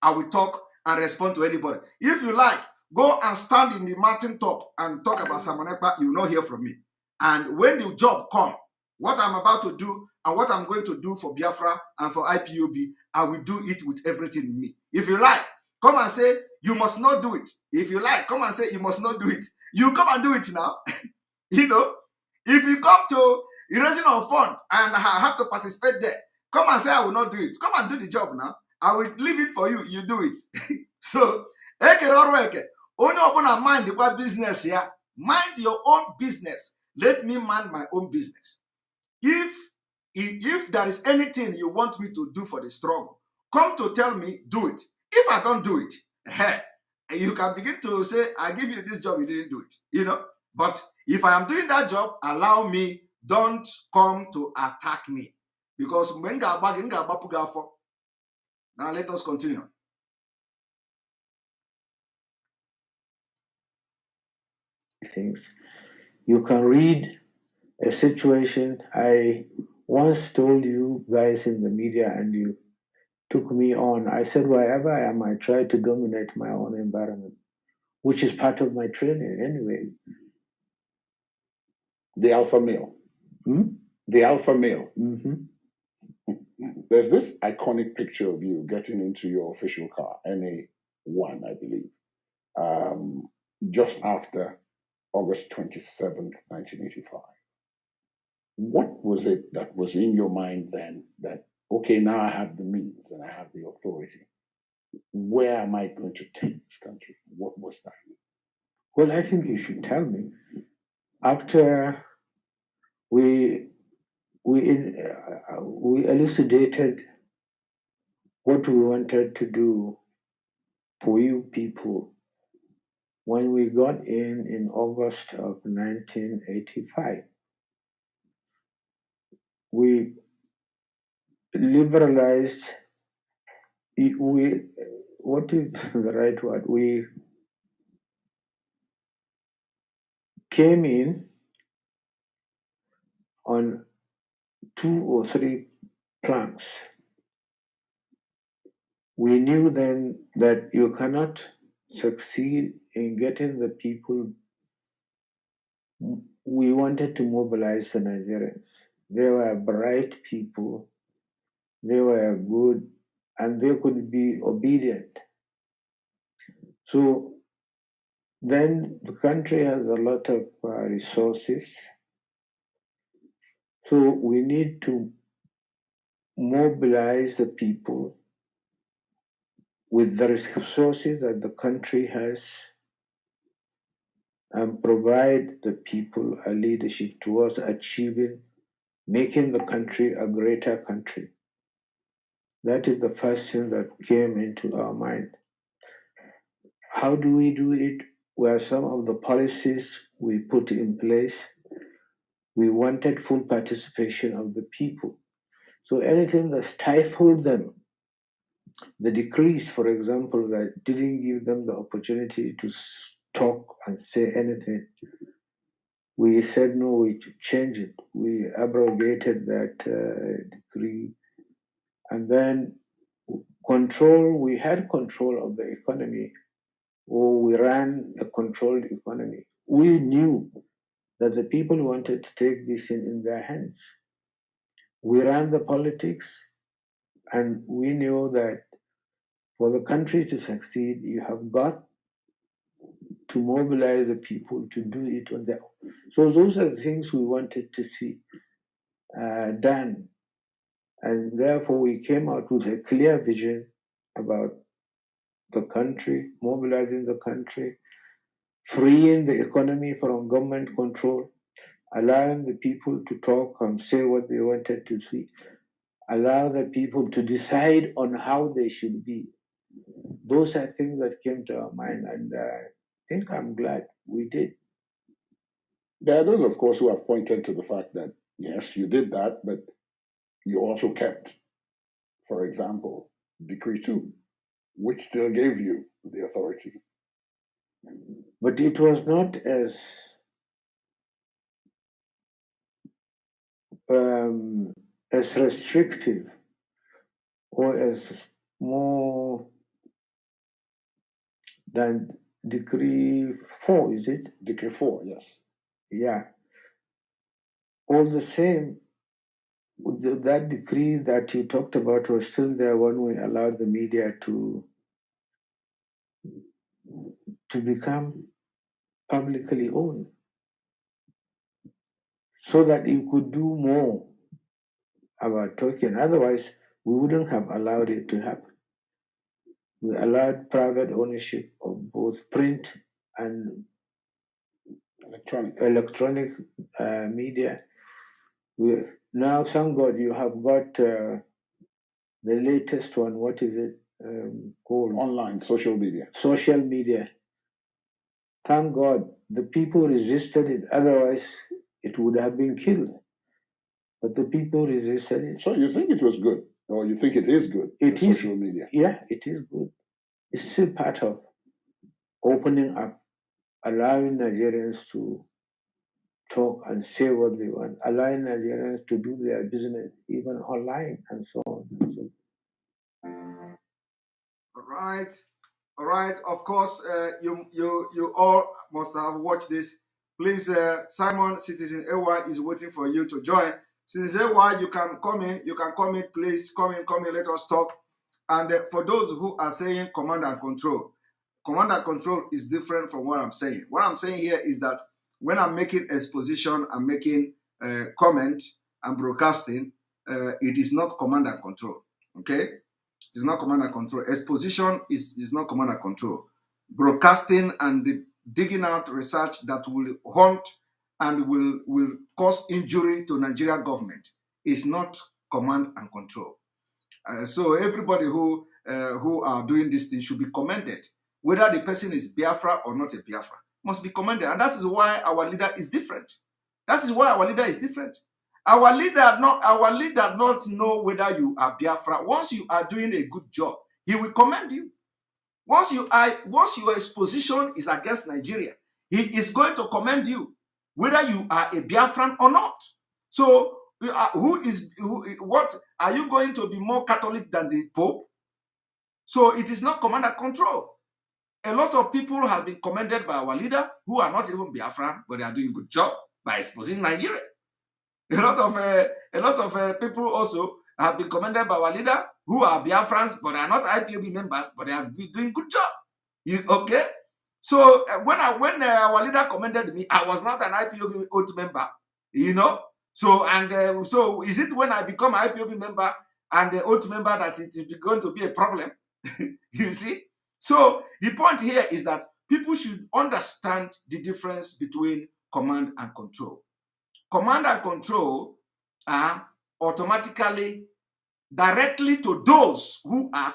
I will talk and respond to anybody. If you like, go and stand in the mountain top and talk about Simon Ekpa, you will not hear from me. And when the job comes, what I'm about to do and what I'm going to do for Biafra and for IPOB, I will do it with everything in me. If you like, come and say, you must not do it. If you like, come and say, you must not do it. You come and do it now. If you come to erasing of fund and I have to participate there, come and say, I will not do it. Come and do the job now. I will leave it for you. You do it. So, only open a mind the business here. Mind your own business. Let me mind my own business. If there is anything you want me to do for the struggle, come to tell me, do it. If I don't do it, you can begin to say, I give you this job, you didn't do it. But if I am doing that job, allow me, don't come to attack me. Because now let us continue. Things. You can read a situation. I once told you guys in the media and you took me on. I said, wherever I am, I try to dominate my own environment, which is part of my training anyway. The alpha male. Hmm? The alpha male. Mm-hmm. There's this iconic picture of you getting into your official car, NA1, I believe, just after August 27th, 1985. What was it that was in your mind then that, okay, now I have the means and I have the authority? Where am I going to take this country? What was that? Well, I think you should tell me. After we elucidated what we wanted to do for you people when we got in August of 1985. We liberalized, what is the right word? We came in on 2 or 3 planks. We knew then that you cannot succeed in getting the people. We wanted to mobilize the Nigerians. They were bright people, they were good, and they could be obedient. So then the country has a lot of resources. So we need to mobilize the people with the resources that the country has and provide the people a leadership towards achieving, making the country a greater country. That is the first thing that came into our mind. How do we do it? Were some of the policies we put in place. We wanted full participation of the people. So anything that stifled them, the decrees, for example, that didn't give them the opportunity to talk and say anything, we said no, we change it. We abrogated that decree. And then we had control of the economy, or we ran a controlled economy. We knew that the people wanted to take this in their hands. We ran the politics, and we knew that for the country to succeed, you have got to mobilize the people to do it on their own. So those are the things we wanted to see done. And therefore, we came out with a clear vision about the country, mobilizing the country, freeing the economy from government control, allowing the people to talk and say what they wanted to see, allow the people to decide on how they should be. Those are things that came to our mind, and I think I'm glad we did. There are those, of course, who have pointed to the fact that, yes, you did that, but you also kept, for example, Decree 2, which still gave you the authority. But it was not as restrictive or as more than Decree 4, is it? Decree 4, yes. Yeah. All the same, that decree that you talked about was still there when we allowed the media to become publicly owned, so that you could do more about talking. Otherwise, we wouldn't have allowed it to happen. We allowed private ownership of both print and electronic media. Now, thank God, you have got the latest one. What is it called? Online, social media. Social media. Thank God, the people resisted it. Otherwise, it would have been killed. But the people resisted it. So you think it was good, or you think it is good? Social media. Yeah, it is good. It's still part of opening up, allowing Nigerians to talk and say what they want, allowing Nigerians to do their business even online and so on and so on. All right. Of course, you all must have watched this. Please, Simon Citizen AY is waiting for you to join. Since why you can come in, please come in, let us talk. And for those who are saying command and control is different from what I'm saying. What I'm saying here is that when I'm making exposition, I'm making comment and broadcasting, it is not command and control. Okay? It is not command and control. Exposition is not command and control. Broadcasting and digging out research that will haunt and will cause injury to Nigeria government is not command and control. So everybody who are doing this thing should be commended. Whether the person is Biafra or not a Biafra must be commended. And that is why our leader is different. That is why our leader is different. Our leader not know whether you are Biafra. Once you are doing a good job, he will commend you. Once your exposition is against Nigeria, he is going to commend you, whether you are a Biafran or not. So, what are you going to be more Catholic than the Pope? So it is not command and control. A lot of people have been commended by our leader who are not even Biafran, but they are doing a good job by exposing Nigeria. A lot of people also have been commended by our leader who are Biafrans, but are not IPOB members, but they are doing good job. Okay? So when our leader commended me, I was not an IPOB oath member, So so is it when I become an IPOB member and the oath member that it is going to be a problem? You see? So the point here is that people should understand the difference between command and control. Command and control are automatically directly to those who are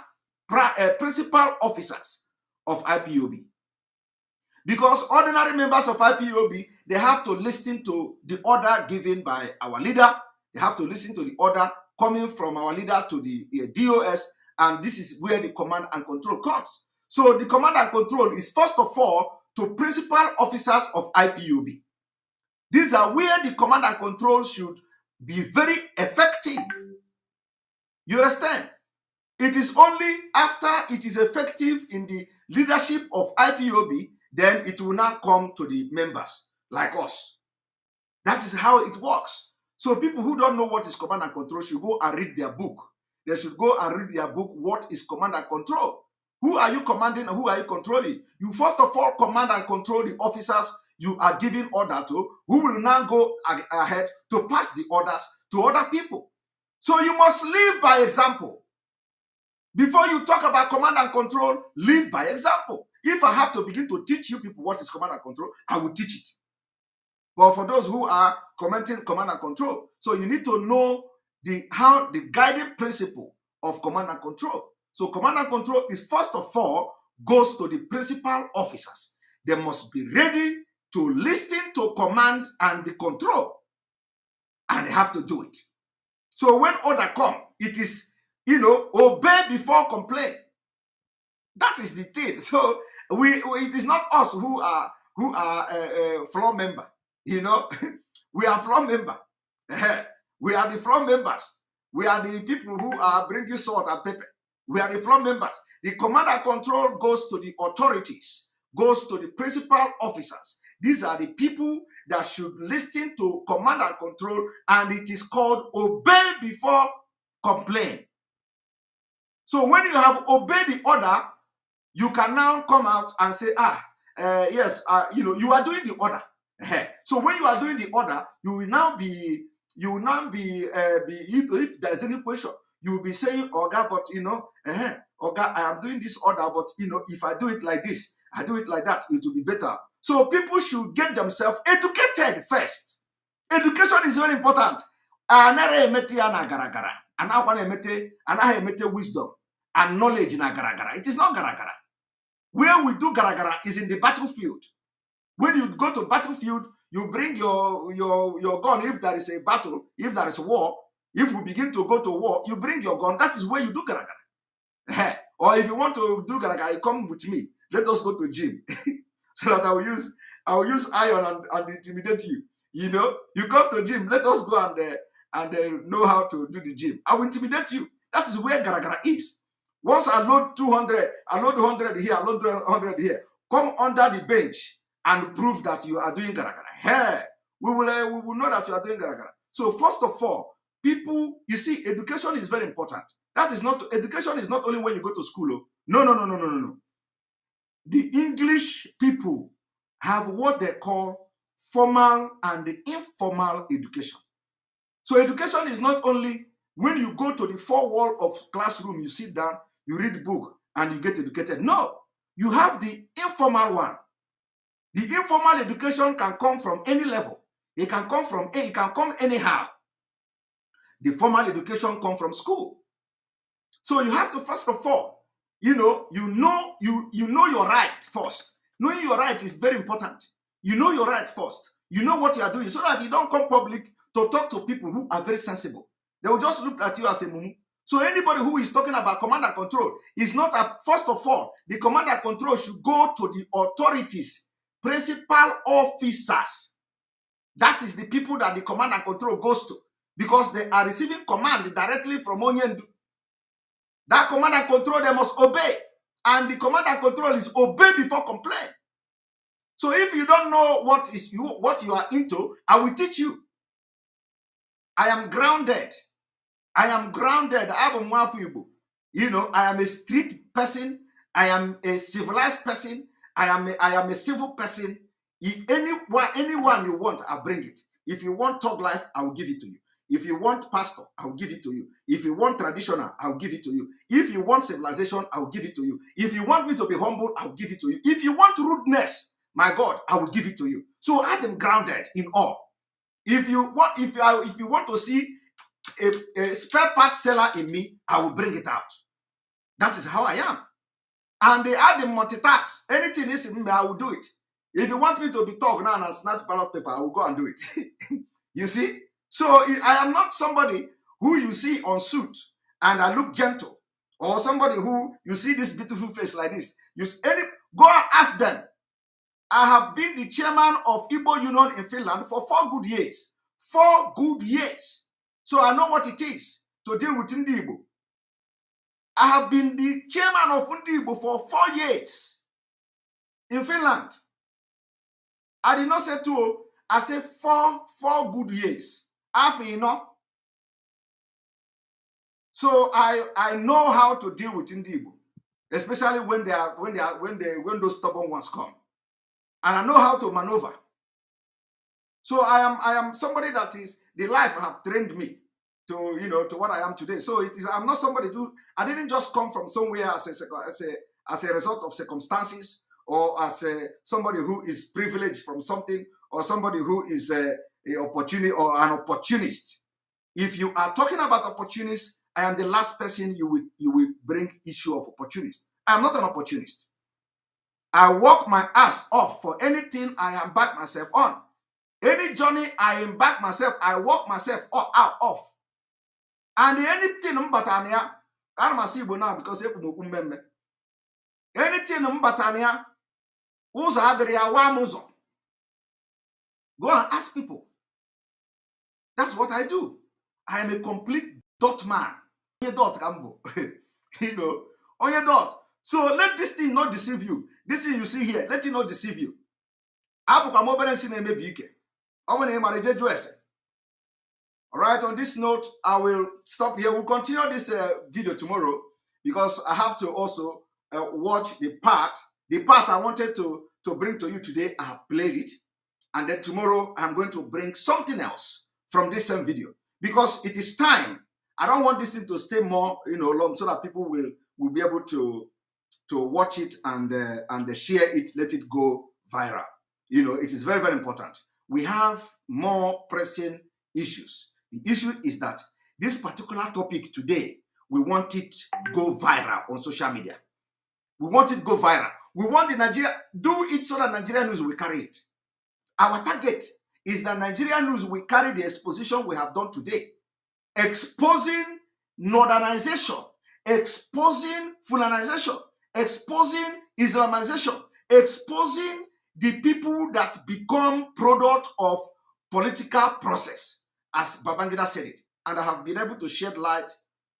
principal officers of IPOB. Because ordinary members of IPOB, they have to listen to the order given by our leader. They have to listen to the order coming from our leader to the DOS, and this is where the command and control comes. So the command and control is first of all to principal officers of IPOB. These are where the command and control should be very effective. You understand? It is only after it is effective in the leadership of IPOB, then it will now come to the members like us. That is how it works. So people who don't know what is command and control should go and read their book. They should go and read their book, What is Command and Control? Who are you commanding and who are you controlling? You first of all command and control the officers you are giving order to, who will now go ahead to pass the orders to other people. So you must live by example. Before you talk about command and control, live by example. If I have to begin to teach you people what is command and control, I will teach it. But for those who are commenting command and control, so you need to know the guiding principle of command and control. So command and control is first of all goes to the principal officers. They must be ready to listen to command and the control, and they have to do it. So when order come, it is obey before complain. That is the thing. So it is not us who are floor member. We are floor member. We are the floor members. We are the people who are bringing salt and pepper. We are the floor members. The command and control goes to the authorities, goes to the principal officers. These are the people that should listen to command and control, and it is called obey before complain. So when you have obeyed the order, you can now come out and say, yes, you are doing the order. So when you are doing the order, you will now be if there is any question, you will be saying, Oga, but Oga, I am doing this order, but if I do it like this, I do it like that, it will be better. So people should get themselves educated first. Education is very important. Wisdom and knowledge in garagara. It is not garagara. Where we do garagara is in the battlefield. When you go to battlefield, you bring your gun. If there is a battle, if there is war, if we begin to go to war, you bring your gun. That is where you do garagara. Or if you want to do garagara, come with me. Let us go to gym. So that I will use iron and intimidate you. You come to gym. Let us go and know how to do the gym. I will intimidate you. That is where garagara is. Once I load 200, I load 100 here, I load 100 here. Come under the bench and prove that you are doing garagara. Hey, we will know that you are doing garagara. So first of all, people, you see, education is very important. Education is not only when you go to school. No. The English people have what they call formal and informal education. So education is not only when you go to the four wall of classroom, you sit down, you read the book, and you get educated. No, you have the informal one. The informal education can come from any level. It can come anyhow. The formal education comes from school. So you have to, first of all, you know your right first. Knowing your right is very important. You know your right first. You know what you are doing, so that you don't come public to talk to people who are very sensible. They will just look at you as a mumu. So anybody who is talking about command and control is not first of all, the command and control should go to the authorities, principal officers. That is the people that the command and control goes to, because they are receiving command directly from Onyendu. That command and control, they must obey. And the command and control is obey before complain. So if you don't know what you are into, I will teach you. I am grounded. I am grounded. You know, I am a street person. I am a civilized person. I am a civil person. If anyone you want, I'll bring it. If you want talk life, I will give it to you. If you want pastor, I will give it to you. If you want traditional, I will give it to you. If you want civilization, I will give it to you. If you want me to be humble, I will give it to you. If you want rudeness, my God, I will give it to you. So I am grounded in all. If you want to see a spare part seller in me, I will bring it out. That is how I am. And they add the multitask. Anything is in me, I will do it. If you want me to be talk now and snatch ballot paper, I will go and do it. You see? So I am not somebody who you see on suit and I look gentle, or somebody who you see this beautiful face like this. Go and ask them. I have been the chairman of Igbo Union in Finland for 4 good years. 4 good years. So I know what it is to deal with Ndi Igbo. I have been the chairman of Ndi Igbo for 4 years in Finland. I did not say 2, I said 4 good years. After, you know. So I know how to deal with Ndi Igbo, especially when those stubborn ones come. And I know how to maneuver. So I am somebody that is, the life have trained me to, you know, to what I am today. So I'm not somebody I didn't just come from somewhere as a result of circumstances, or as somebody who is privileged from something, or somebody who is an opportunist. If you are talking about opportunists, I am the last person you will bring issue of opportunist. I am not an opportunist. I work my ass off for anything I embark myself on. Any journey I embark myself, I work myself out of. And anything mbatania, I'm a Igbo now because anything mbatania, uza adria wa muzo. Go and ask people. That's what I do. I am a complete dot man. On your dot, Gambo. You know, on your dot. So let this thing not deceive you. This thing you see here, let it not deceive you. All right, on this note, I will stop here. We'll continue this video tomorrow, because I have to also watch the part I wanted to bring to you today. I have played it. And then tomorrow, I'm going to bring something else from this same video, because it is time. I don't want this thing to stay more, long, so that people will be able to watch it and share it, let it go viral. It is very, very important. We have more pressing issues. The issue is that this particular topic today, we want it to go viral on social media. We want it to go viral. We want the Nigeria, do it so that Nigerian news will carry it. Our target is that Nigerian news will carry the exposition we have done today, exposing northernization, exposing Fulanization, exposing Islamization, exposing the people that become product of political process, as Babangida said it. And I have been able to shed light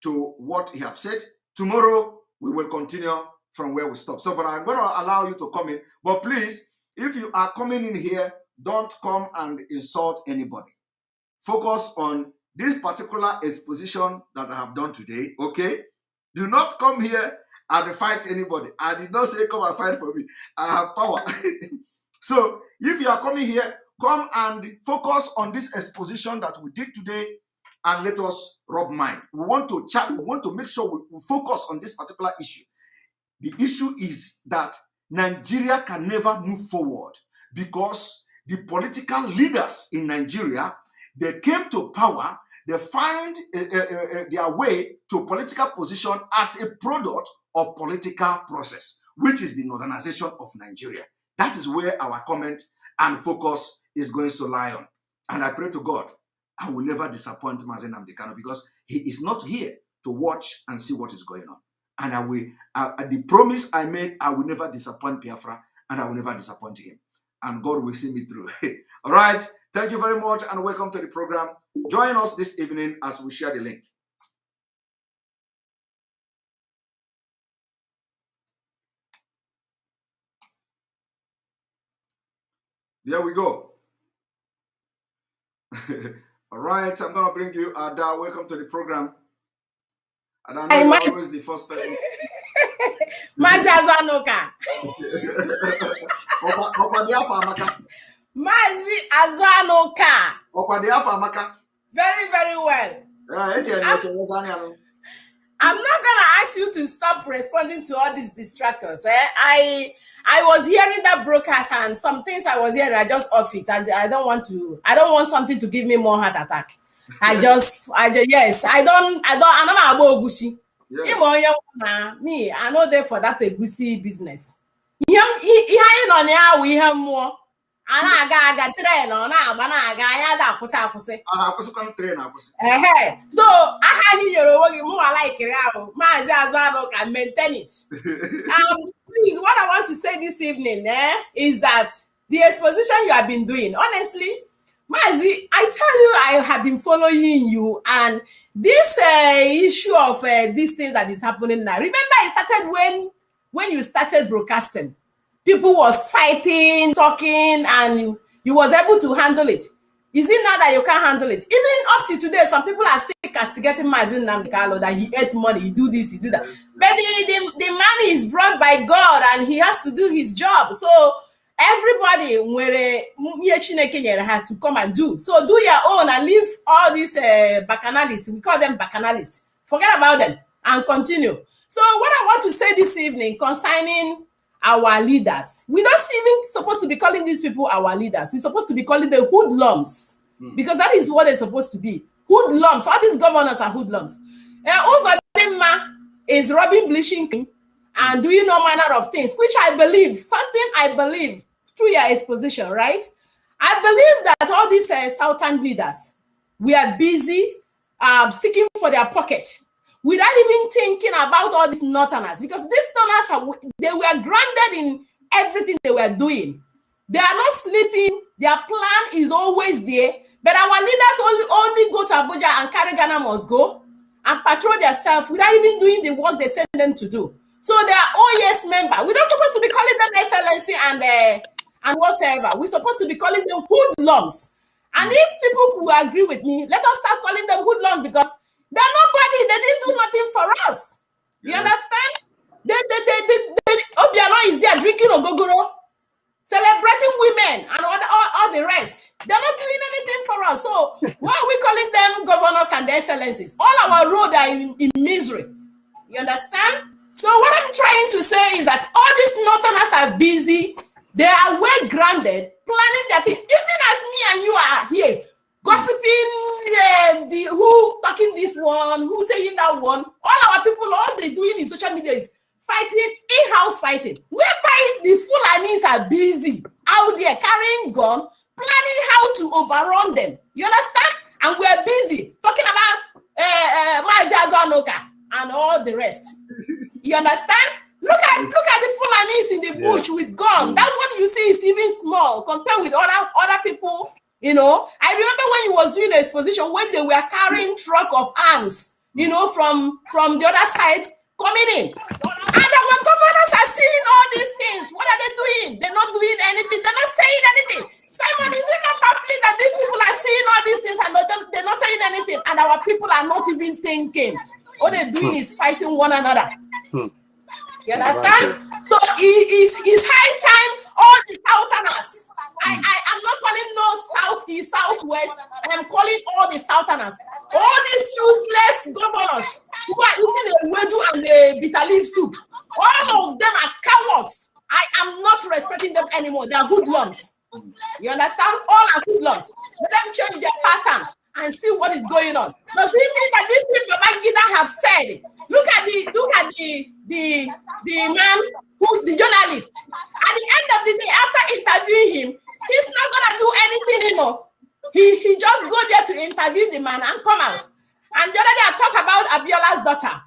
to what he have said. Tomorrow, we will continue from where we stop. So, but I'm going to allow you to come in. But please, if you are coming in here, don't come and insult anybody. focus on this particular exposition that I have done today, okay? Do not come here and fight anybody. I did not say come and fight for me. I have power. So if you are coming here, come and focus on this exposition that we did today and let us rub mind. We want to chat. We want to make sure we focus on this particular issue. The issue is that Nigeria can never move forward because the political leaders in Nigeria, they came to power, they find their way to political position as a product of political process, which is the modernization of Nigeria. That is where our comment and focus is going to lie on. And I pray to God, I will never disappoint Mazen Nnamdi Kanu because he is not here to watch and see what is going on. And I will, the promise I made, I will never disappoint Biafra and I will never disappoint him. And God will see me through. All right. Thank you very much and welcome to the program. Join us this evening as we share the link. There we go. All right. I'm going to bring you Ada. Welcome to the program. And I know you're always the first person. Mazi Azanoka. Mazi Azanoka. Very, very well. I'm not gonna ask you to stop responding to all these distractors. I was hearing that broadcast and some things I was hearing, I just off it. I don't want something to give me more heart attack. I'm not about Ogushi. Me, I know there for that Egusi business. So I had you more like it. Maintain it. Please, what I want to say this evening is that the exposition you have been doing, honestly, Mazi, I tell you, I have been following you, and this issue of these things that is happening now. Remember, it started when you started broadcasting. People was fighting, talking, and you was able to handle it. Is it now that you can't handle it? Even up to today, some people are still castigating Mazi Nnamdi Kanu that he ate money, he do this, he do that. But the man is brought by God, and he has to do his job. So everybody had to come and do. So do your own and leave all these bacchanalists. We call them bacchanalists. Forget about them and continue. So what I want to say this evening concerning our leaders, we don't even supposed to be calling these people our leaders. We're supposed to be calling them hoodlums because that is what they're supposed to be. Hoodlums. All these governors are hoodlums. Uzodimma is robbing bleaching and doing all manner of things, which I believe through your exposition, right? I believe that all these Southern leaders, we are busy seeking for their pocket without even thinking about all these Northerners, because these Northerners, they were grounded in everything they were doing. They are not sleeping. Their plan is always there. But our leaders only go to Abuja and carry Ghana must go and patrol themselves without even doing the work they send them to do. So they are OES member. We're not supposed to be calling them excellency and whatsoever. We're supposed to be calling them hoodlums. And if people will agree with me, let us start calling them hoodlums because they're nobody. They didn't do nothing for us. You understand? Obiano is there drinking ogogoro, celebrating women and all the rest. They're not doing anything for us. So why are we calling them governors and excellencies? All our roads are in misery. You understand? So what I'm trying to say is that all these Northerners are busy. They are well grounded, planning that thing. Even as me and you are here, gossiping, who talking this one, who saying that one. All our people, all they doing in social media is fighting, in-house fighting. Whereby the Fulanis are busy out there carrying gun, planning how to overrun them. You understand? And we're busy talking about Mazi Azanoka and all the rest. You understand? Look at the Fulanis in the bush with gun. That one you see is even small compared with other people. You know, I remember when he was doing an exposition when they were carrying truck of arms, you know, from the other side coming in. And our governors are seeing all these things. What are they doing? They're not doing anything. They're not saying anything. Simon, is it not baffling that these people are seeing all these things and they're not saying anything, and our people are not even thinking. All they're doing is fighting one another. You understand? So it's high time all the Southerners. I'm not calling no Southeast, Southwest. I'm calling all the Southerners. All these useless governors who are eating the wedu and the bitter leaf soup. All of them are cowards. I am not respecting them anymore. They are hoodlums. You understand? All are hoodlums. Let them change their pattern and see what is going on. Does it mean that this thing Babangida have said? Look at the man who, the journalist. At the end of the day, after interviewing him, he's not gonna do anything anymore. He just go there to interview the man and come out. And the other day I talk about Abiola's daughter.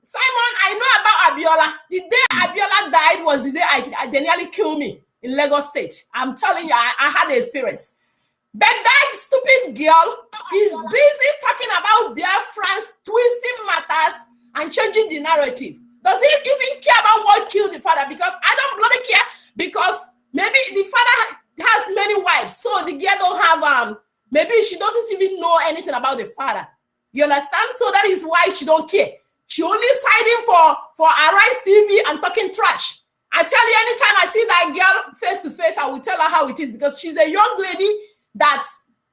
Simon, I know about Abiola. The day Abiola died was the day they nearly killed me in Lagos State. I'm telling you, I had the experience. But that stupid girl is busy talking about Biafrans, twisting matters and changing the narrative. Does he even care about what killed the father? Because I don't bloody care, because maybe the father has many wives, so the girl don't have, maybe she doesn't even know anything about the father. You understand? So that is why she don't care. She only siding for Arise TV and talking trash. I tell you, anytime I see that girl face to face, I will tell her how it is, because she's a young lady that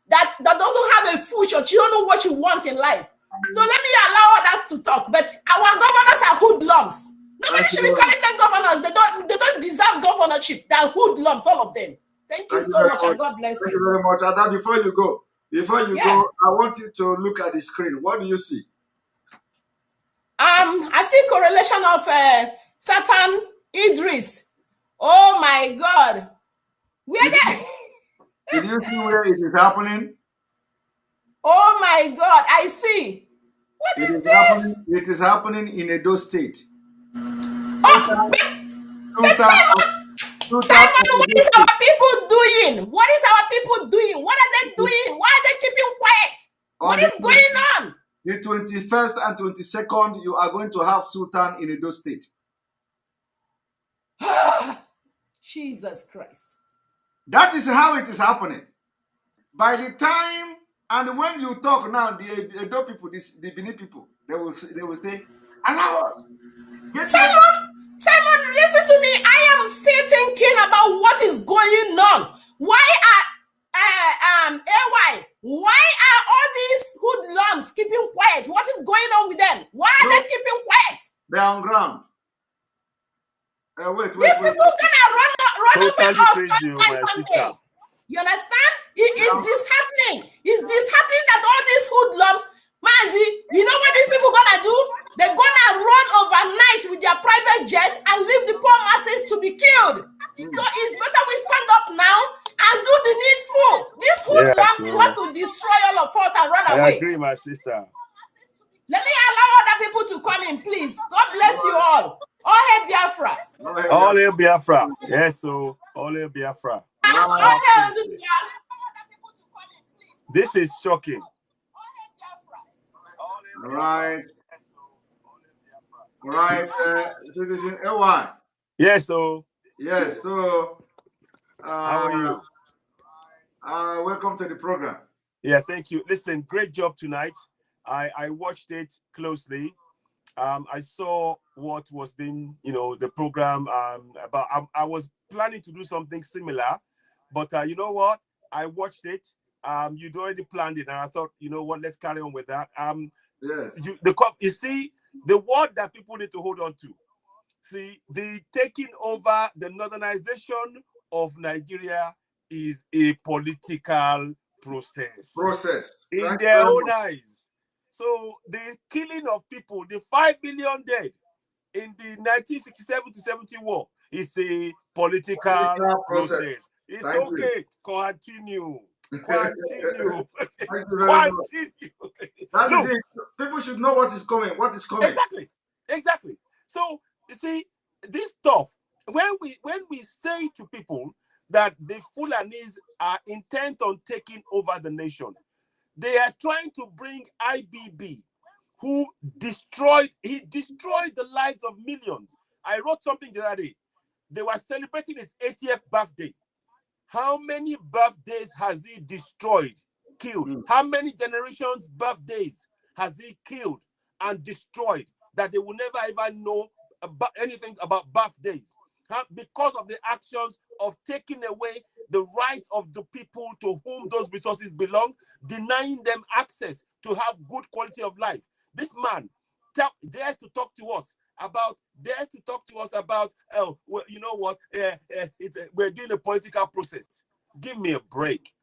doesn't have a future. She don't know what she wants in life. So let me allow others to talk. But our governors are hoodlums. Nobody should be calling them governors. They don't deserve governorship. They are hoodlums, all of them. Thank you so much, and God bless you. Thank you very much. Ada, before you go, I want you to look at the screen. What do you see? I see correlation of Satan Idris. Oh my God. Where they? Did you see where it is happening? Oh my God, I see. What is this? It is happening in Edo State. Oh, but Simon, what is our people doing? What is our people doing? What are they doing? Why are they keeping quiet? What is going on? The 21st and 22nd, you are going to have Sultan in Edo State. Jesus Christ. That is how it is happening. By the time, and when you talk now, the Edo people, the Benin people, they will say, allow us. Simon, listen to me. I am still thinking about what is going on. Why are why are all these hoodlums keeping quiet? What is going on with them? Why are they keeping quiet? They're on ground. Wait. These people gonna run over us someday. You understand? Is this happening? Is this happening that all these hoodlums, Mazi, you know what these people gonna do? They're gonna run overnight with their private jet and leave the poor masses to be killed. So it's better we stand up now and do the needful. These hoodlums want to destroy all of us and run away. I agree, my sister. Let me allow other people to come in, please. God bless you all. All hail Biafra. All hail Biafra. Yes, so all hail Biafra. All hail Biafra. This is shocking. Right. Citizen A1. Yes, so. Yes, so. How are you? Welcome to the program. Yeah, thank you. Listen, great job tonight. I watched it closely. I saw what was being, the program about. I was planning to do something similar, but you know what? I watched it. You'd already planned it, and I thought, you know what? Let's carry on with that. Yes. You see, the word that people need to hold on to. See, the taking over the northernization of Nigeria is a political process. In their own eyes. So the killing of people, the 5 million dead in the 1967 to 70 war, is a political process. It's okay. Continue. Continue. That is it. People should know what is coming. What is coming. Exactly. So you see, this stuff, when we say to people that the Fulanis are intent on taking over the nation, they are trying to bring IBB, who destroyed the lives of millions. I wrote something the other day. They were celebrating his 80th birthday. How many birthdays has he destroyed? killed? How many generations' birthdays has he killed and destroyed that they will never ever know about anything about birthdays? Because of the actions of taking away the rights of the people to whom those resources belong, denying them access to have good quality of life. This man dares to talk to us about, oh, well, you know what, we're doing a political process. Give me a break.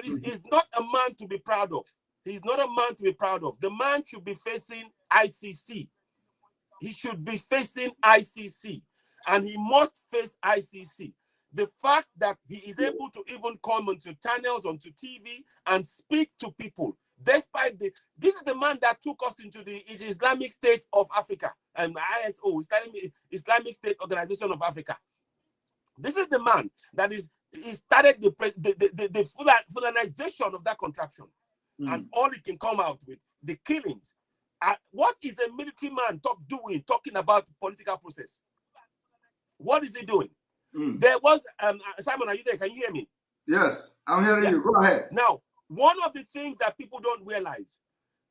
He's not a man to be proud of. He's not a man to be proud of. The man should be facing ICC. He should be facing ICC. And he must face ICC. The fact that he is able to even come onto channels, onto TV, and speak to people, despite this is the man that took us into the Islamic State of Africa, and ISO, Islamic State Organization of Africa. This is the man that he started the Fulanization of that contraption, and all he can come out with, the killings. What is a military man talking about political process? What is he doing? There was Simon, are you there? Can you hear me? Yes, I'm hearing you. Go ahead. Now, one of the things that people don't realize,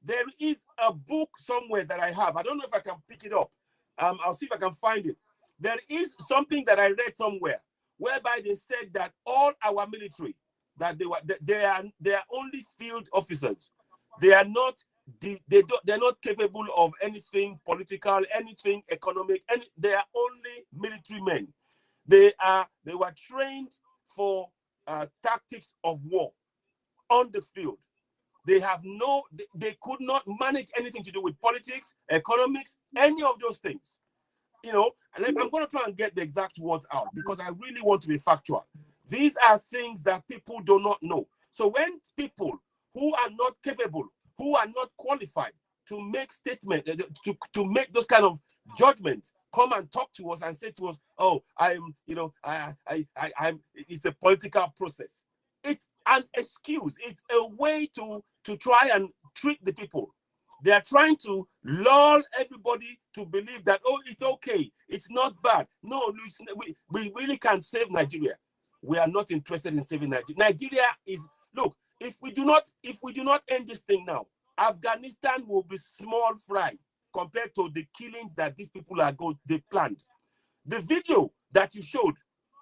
there is a book somewhere that I have. I don't know if I can pick it up. I'll see if I can find it. There is something that I read somewhere whereby they said that all our military, that they are only field officers. They are not they're not capable of anything political, anything economic, they are only military men. They were trained for tactics of war on the field. They could not manage anything to do with politics, economics, any of those things. You know, and I'm going to try and get the exact words out because I really want to be factual. These are things that people do not know. So when people who are not capable, who are not qualified to make statements, to make those kind of judgments, come and talk to us and say to us, "Oh, it's a political process." It's an excuse. It's a way to try and trick the people. They are trying to lull everybody to believe that, oh, it's okay, it's not bad. No, we really can save Nigeria. We are not interested in saving Nigeria. Nigeria is, look, if we do not end this thing now, Afghanistan will be small fry compared to the killings that these people they've planned. The video that you showed,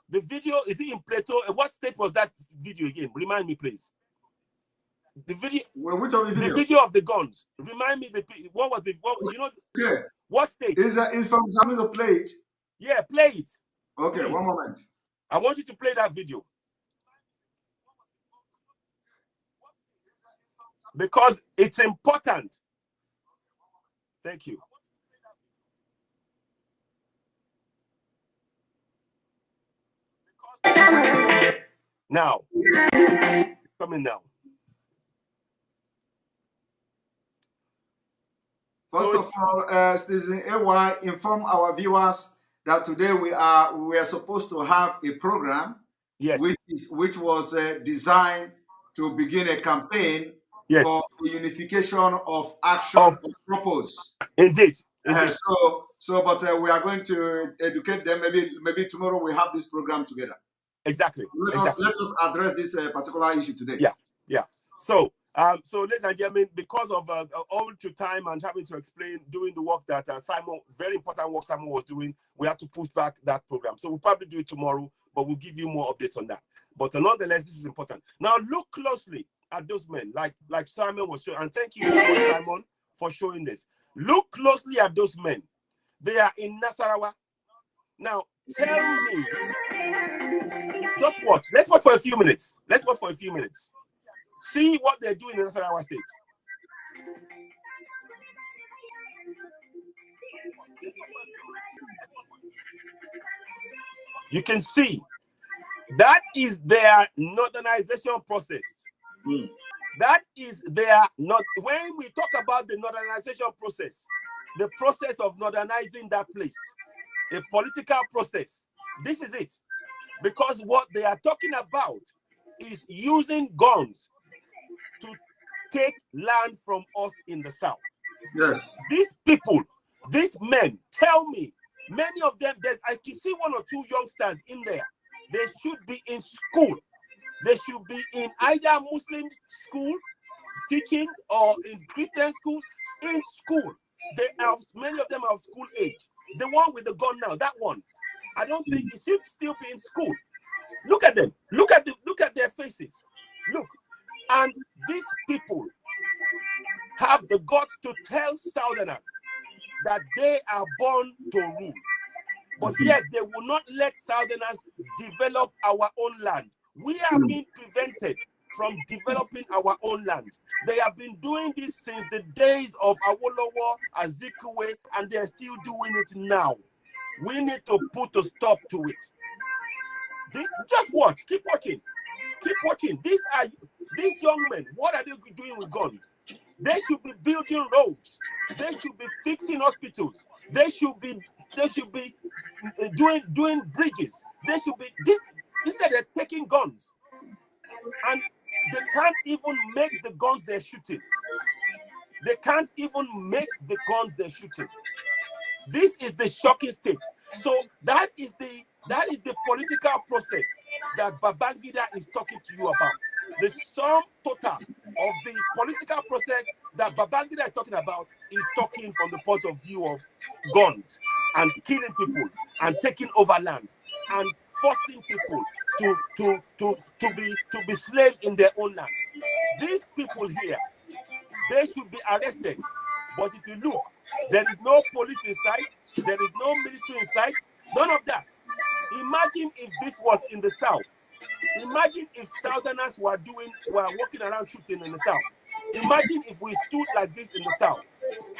the video, is it in Plateau? What state was that video again? Remind me, please. The video. Well, which of the video? The video of the guns. Remind me, what was the, Okay. What state? Is from something to play it? Yeah, play it. Okay, please. 1 moment. I want you to play that video. Because it's important. Thank you. Now, it's coming now. First of all, Citizen AY, inform our viewers that today we are supposed to have a program, yes, which was designed to begin a campaign, yes, for the unification of action of purpose. Indeed. But we are going to educate them. Maybe tomorrow we have this program together. Exactly. Let us address this particular issue today. Yeah. So ladies and gentlemen, because of all to time and having to explain, doing the work that Simon, very important work Simon was doing, we have to push back that program. So we'll probably do it tomorrow, but we'll give you more updates on that. But nonetheless, this is important. Now look closely at those men, like Simon was showing, and thank you very much, Simon, for showing this. Look closely at those men. They are in Nasarawa. Now tell me, just watch. Let's watch for a few minutes. See what they're doing in Nasarawa State. You can see that is their northernization process. That is when we talk about the northernization process, the process of modernizing that place, a political process. This is it. Because what they are talking about is using guns to take land from us in the south. Yes. These people, these men, tell me, many of them, I can see 1 or 2 youngsters in there. They should be in school. They should be in either Muslim school teaching or in Christian schools. In school, they have, many of them are of school age. The one with the gun now, that one, I don't think it should still be in school. Look at them. Look at their faces. Look, and these people have the guts to tell Southerners that they are born to rule, but yet they will not let Southerners develop our own land. We are being prevented from developing our own land. They have been doing this since the days of Awolowo, Azikiwe, and they're still doing it now. We need to put a stop to it. Just watch, keep watching, keep watching. These young men, what are they doing with guns? They should be building roads. They should be fixing hospitals. They should be doing bridges. They should be this. Instead, they're taking guns, and they can't even make the guns they're shooting. They can't even make the guns they're shooting. This is the shocking state. So that is the political process that Babangida is talking to you about. The sum total of the political process that Babangida is talking about is talking from the point of view of guns and killing people and taking over land and forcing people to be slaves in their own land. These people here, they should be arrested. But if you look, there is no police in sight, there is no military in sight, none of that. Imagine if this was in the South. Imagine if Southerners were walking around shooting in the South. Imagine if we stood like this in the South.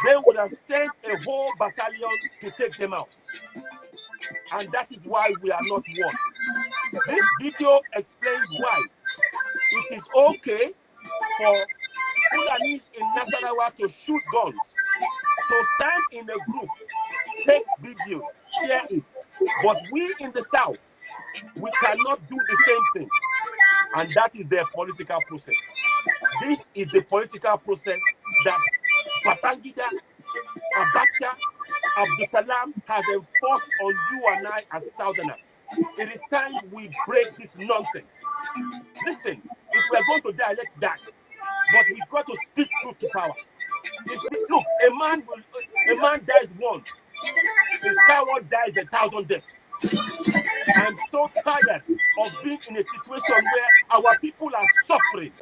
They would have sent a whole battalion to take them out. And that is why we are not one. This video explains why it is okay for Fulanis in Nasarawa to shoot guns, to stand in a group, take videos, share it. But we in the South, we cannot do the same thing. And that is their political process. This is the political process that Babangida, Abacha, Abdusalam has enforced on you and I as Southerners. It is time we break this nonsense. Listen, if we're going to die, let's die. But we've got to speak truth to power. Look, a man dies once. A coward dies 1,000 deaths. I'm so tired of being in a situation where our people are suffering.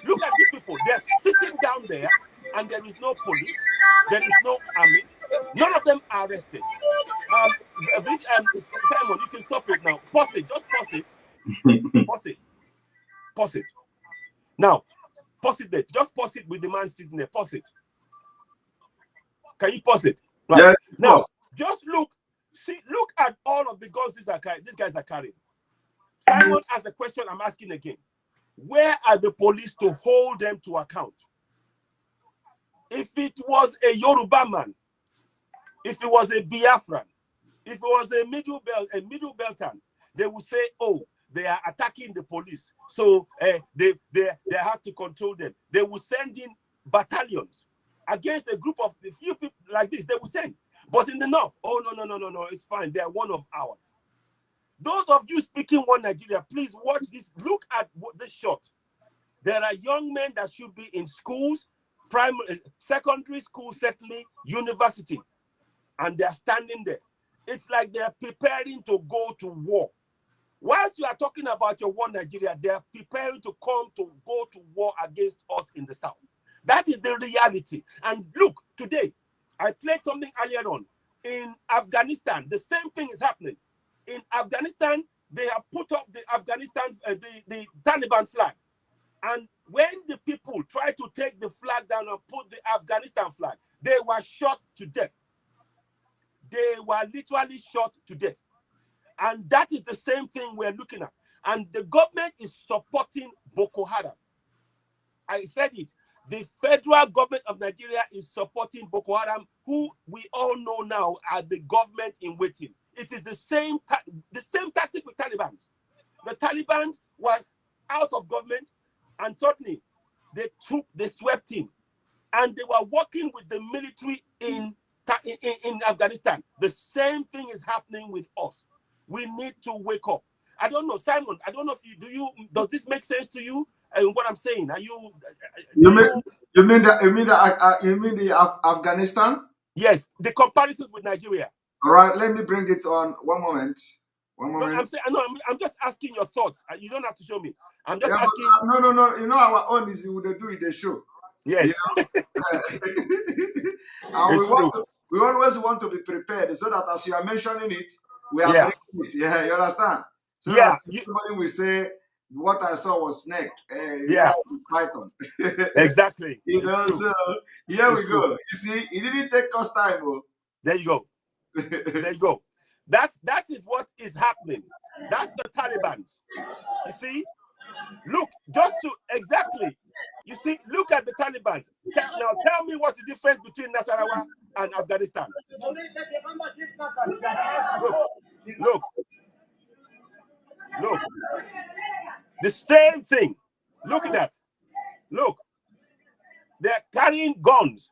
Look at these people. They're sitting down there and there is no police. There is no army. None of them are arrested. Simon, you can stop it now. Pause it. Just pause it. Pause it. Pause it. Now, pause it there. Just pause it with the man sitting there. Pause it. Can you pause it? Right. Yes, now, pause. just look at all of the guns these guys are carrying. Simon asked a question I'm asking again. Where are the police to hold them to account? If it was a Yoruba man, if it was a Biafran, if it was a middle beltan, they would say, oh, they are attacking the police, so they have to control them. They will send in battalions against a group of the few people like this. They will send. But in the north, oh, no, it's fine. They are one of ours. Those of you speaking one Nigeria, please watch this. Look at this shot. There are young men that should be in schools, primary, secondary school, certainly university, and they're standing there. It's like they're preparing to go to war. Whilst you are talking about your one Nigeria, they're preparing to go to war against us in the South. That is the reality. And look, today, I played something earlier on. In Afghanistan, the same thing is happening. In Afghanistan, they have put up the the Taliban flag. And when the people try to take the flag down and put the Afghanistan flag, they were shot to death. They were literally shot to death. And that is the same thing we're looking at. And the government is supporting Boko Haram. I said it. The federal government of Nigeria is supporting Boko Haram, who we all know now are the government in waiting. It is the same tactic with Taliban. The Taliban were out of government, and suddenly they swept in, and they were working with the military in Afghanistan. The same thing is happening with us. We need to wake up. I don't know, Simon. I don't know if you does this make sense to you? What I'm saying? Are you? You mean the Afghanistan? Yes, the comparisons with Nigeria. All right, let me bring it on. One moment. No, I'm saying, no, I'm just asking your thoughts. You don't have to show me. I'm just Yeah, asking. but, no. You know our own is they do it, they show. Yes. You know? And we always want to be prepared so that as you are mentioning it, we are breaking it. Yeah, you understand? So that somebody will say, what I saw was snake. Yeah. Python. Exactly. You know, so here we go. You see, it didn't take us time. Oh. There you go. There you go. That is what is happening. That's the Taliban. You see? Look, just to exactly. You see, look at the Taliban. Now tell me what's the difference between Nasarawa and Afghanistan. Look. The same thing. Look at that. Look. They're carrying guns.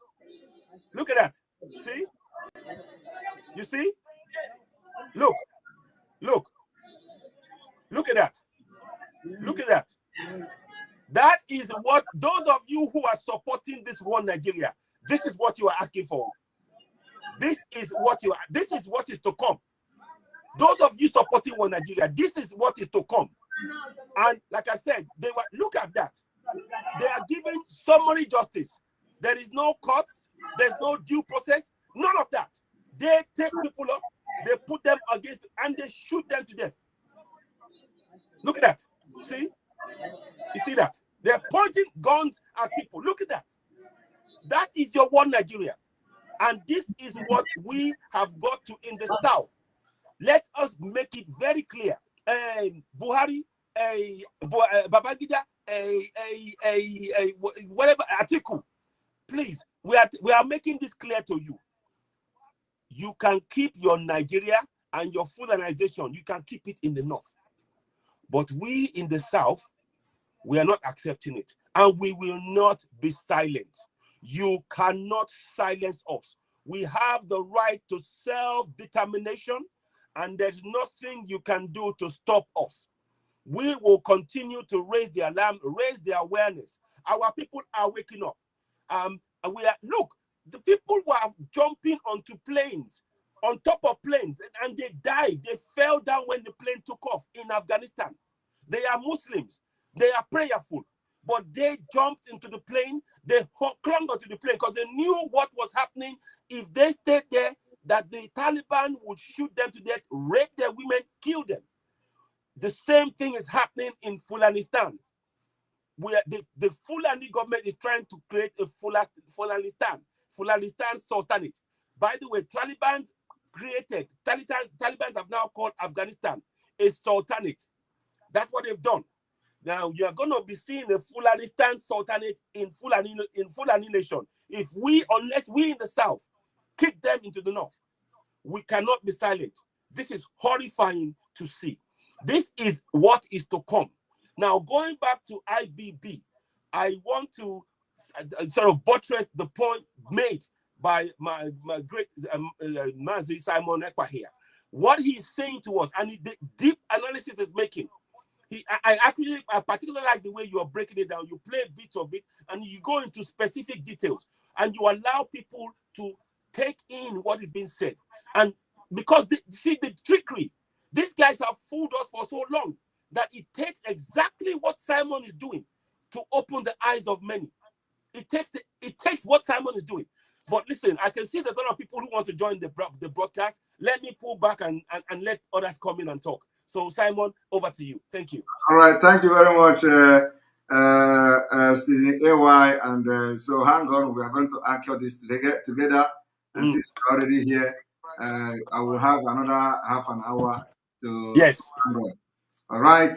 Look at that. See? You see? Look. Look at that. Look at that. That is what those of you who are supporting this one Nigeria, this is what you are asking for. This is what is to come. Those of you supporting one Nigeria, this is what is to come. And like I said, look at that. They are giving summary justice. There is no courts, there's no due process, none of that. They take people up, they put them against, and they shoot them to death. Look at that. See? You see that? They're pointing guns at people. Look at that. That is your one Nigeria. And this is what we have got to in the South. Let us make it very clear. Buhari, Babangida, whatever, Atiku, please, we are making this clear to you. You can keep your Nigeria and your Fulanization. You can keep it in the North. But we in the South, we are not accepting it. And we will not be silent. You cannot silence us. We have the right to self-determination, and there's nothing you can do to stop us. We will continue to raise the alarm, raise the awareness. Our people are waking up. Look, the people who are jumping onto planes, on top of planes, and they died. They fell down when the plane took off in Afghanistan. They are Muslims. They are prayerful. But they jumped into the plane. They clung onto the plane because they knew what was happening. If they stayed there, that the Taliban would shoot them to death, rape their women, kill them. The same thing is happening in Fulanistan, where the Fulani government is trying to create a Fulanistan Sultanate. By the way, Taliban have now called Afghanistan a Sultanate. That's what they've done. Now you're going to be seeing the Fulanistan Sultanate in Fulani nation. Unless we in the South kick them into the North, we cannot be silent. This is horrifying to see. This is what is to come. Now, going back to IBB, I want to sort of buttress the point made by my great Mazi Simon Ekpa here. What he's saying to us, and the deep analysis is making. I particularly like the way you are breaking it down. You play bits of it, and you go into specific details, and you allow people to take in what is being said. And because see the trickery, these guys have fooled us for so long that it takes exactly what Simon is doing to open the eyes of many. It takes what Simon is doing. But listen, I can see that there are people who want to join the broadcast. Let me pull back and let others come in and talk. So Simon, over to you. Thank you. All right, thank you very much, Stephen AY. And so hang on, we are going to anchor this together. And since you're already here, I will have another half an hour to. Yes. All right.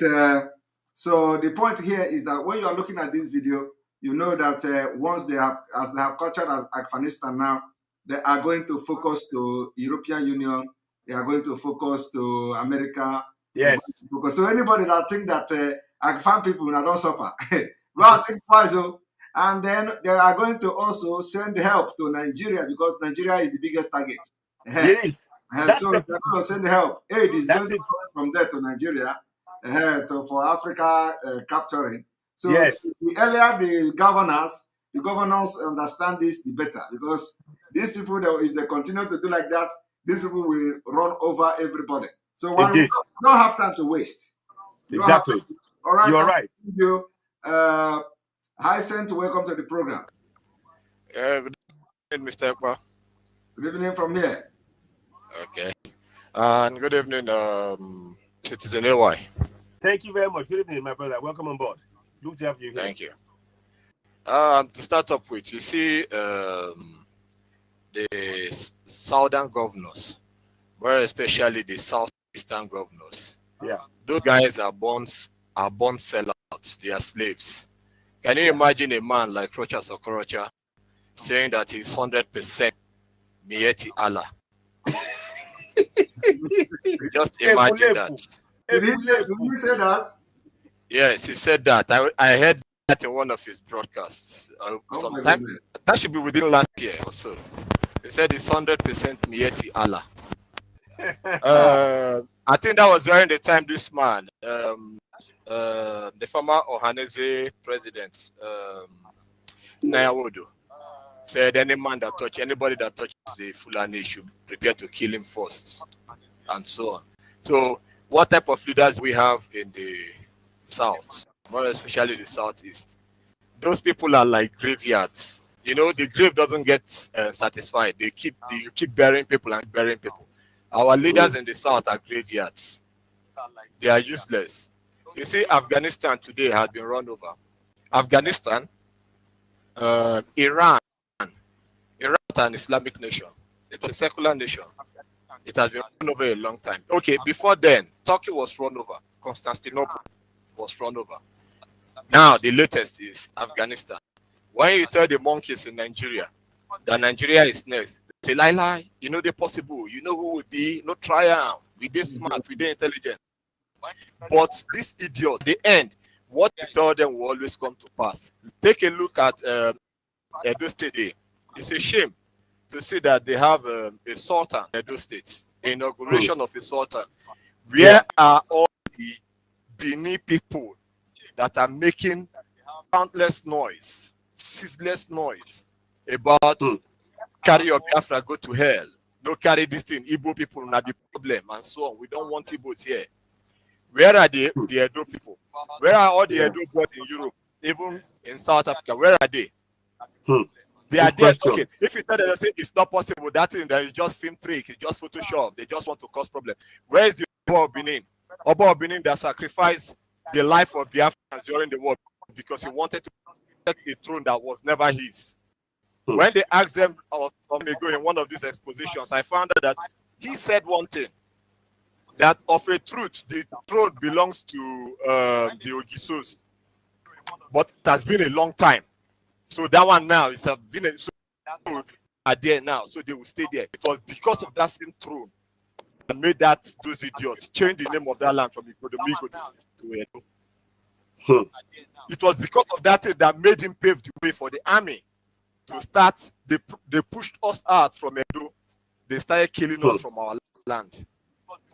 So the point here is that when you are looking at this video, you know that once they have captured Afghanistan now, they are going to focus to European Union. They are going to focus to America. Yes. So anybody that think that Afghan people now don't suffer, well, think twice. And then they are going to also send help to Nigeria because Nigeria is the biggest target. It is. So they're going to send help. Aid is going to come from there to Nigeria. for Africa capturing. So Yes. the earlier the governors understand this, the better, because these people, if they continue to do like that, these people will run over everybody. So we don't have time to waste. Exactly. All right. You're right. Thank you. Hyacinth, welcome to the program. Good evening, Mr. Ekpa. Good evening from here. Okay. And good evening, Citizen AY. Thank you very much. Good evening, my brother. Welcome on board. Good to have you here. Thank you. To start off with, you see the southern governors, more especially the southeastern governors. Yeah. Those guys are born sellouts. They are slaves. Can you imagine a man like Rocha Sokorocha saying that he's 100% Mieti Allah? Just imagine that. Did he say that? Yes, he said that. I heard that in one of his broadcasts. Sometime that should be within last year or so. He said it's 100% Mieti Allah. I think that was during the time this man, the former Ohanese president, Nyawodo, said anybody that touches the Fulani should prepare to kill him first, and so on. So, what type of leaders we have in the south, more especially the southeast? Those people are like graveyards. You know, the grave doesn't get satisfied. You keep burying people and burying people. Our leaders in the south are graveyards. They are useless. You see, Afghanistan today has been run over. Afghanistan, Iran is an Islamic nation. It was a secular nation. It has been run over a long time. Okay, before then, Turkey was run over. Constantinople was run over. Now, the latest is Afghanistan. When you tell the monkeys in Nigeria that Nigeria is next, they say, lie, you know they're possible. You know who would be? No triumph. We did smart, we did intelligent. But this idiot, the end, what you tell them will always come to pass. Take a look at Edo State. It's a shame to see that they have a sultan in Edo State, inauguration of a sultan. Where are all the Bini people that are making countless noise, ceaseless noise about carry your Biafra, go to hell, don't carry this thing, Igbo people not the problem, and so on. We don't want Igbos here. Where are the Edo people? Where are all the Edo boys in Europe, even in South Africa? Where are they? They are there. Okay, if you tell them say it's not possible, that thing that is just film trick, it's just Photoshop, they just want to cause problem. Where is the Oba of Benin? Oba of Benin that sacrificed the life of Biafra during the war because he wanted to take a throne that was never his. When they asked them some ago in one of these expositions, I found out that he said one thing, that of a truth, the throne belongs to the Ogisos, but it has been a long time. So that one now is been so are there now, so they will stay there. It was because of that same throne that made those idiots change the name of that land from Ikodomigo to Edo. It was because of that thing that made him pave the way for the army to start. They pushed us out from Edo. They started killing us from our land.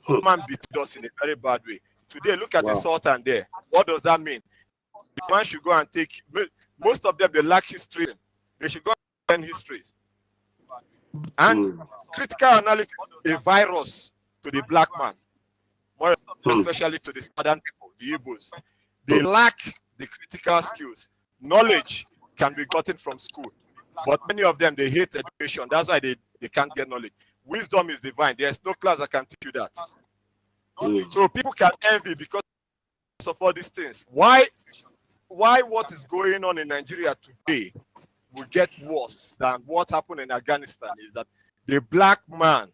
Man beat us in a very bad way. Today, look at the Sultan there. What does that mean? The man should go and take. Most of them, they lack history. They should go and learn history. And critical analysis, a virus to the black man, more especially to the southern people, the Igbos. They lack the critical skills. Knowledge can be gotten from school, but many of them, they hate education. That's why they can't get knowledge. Wisdom is divine. There's no class that can teach you that. So people can envy because of all these things. Why what is going on in Nigeria today will get worse than what happened in Afghanistan is that the black man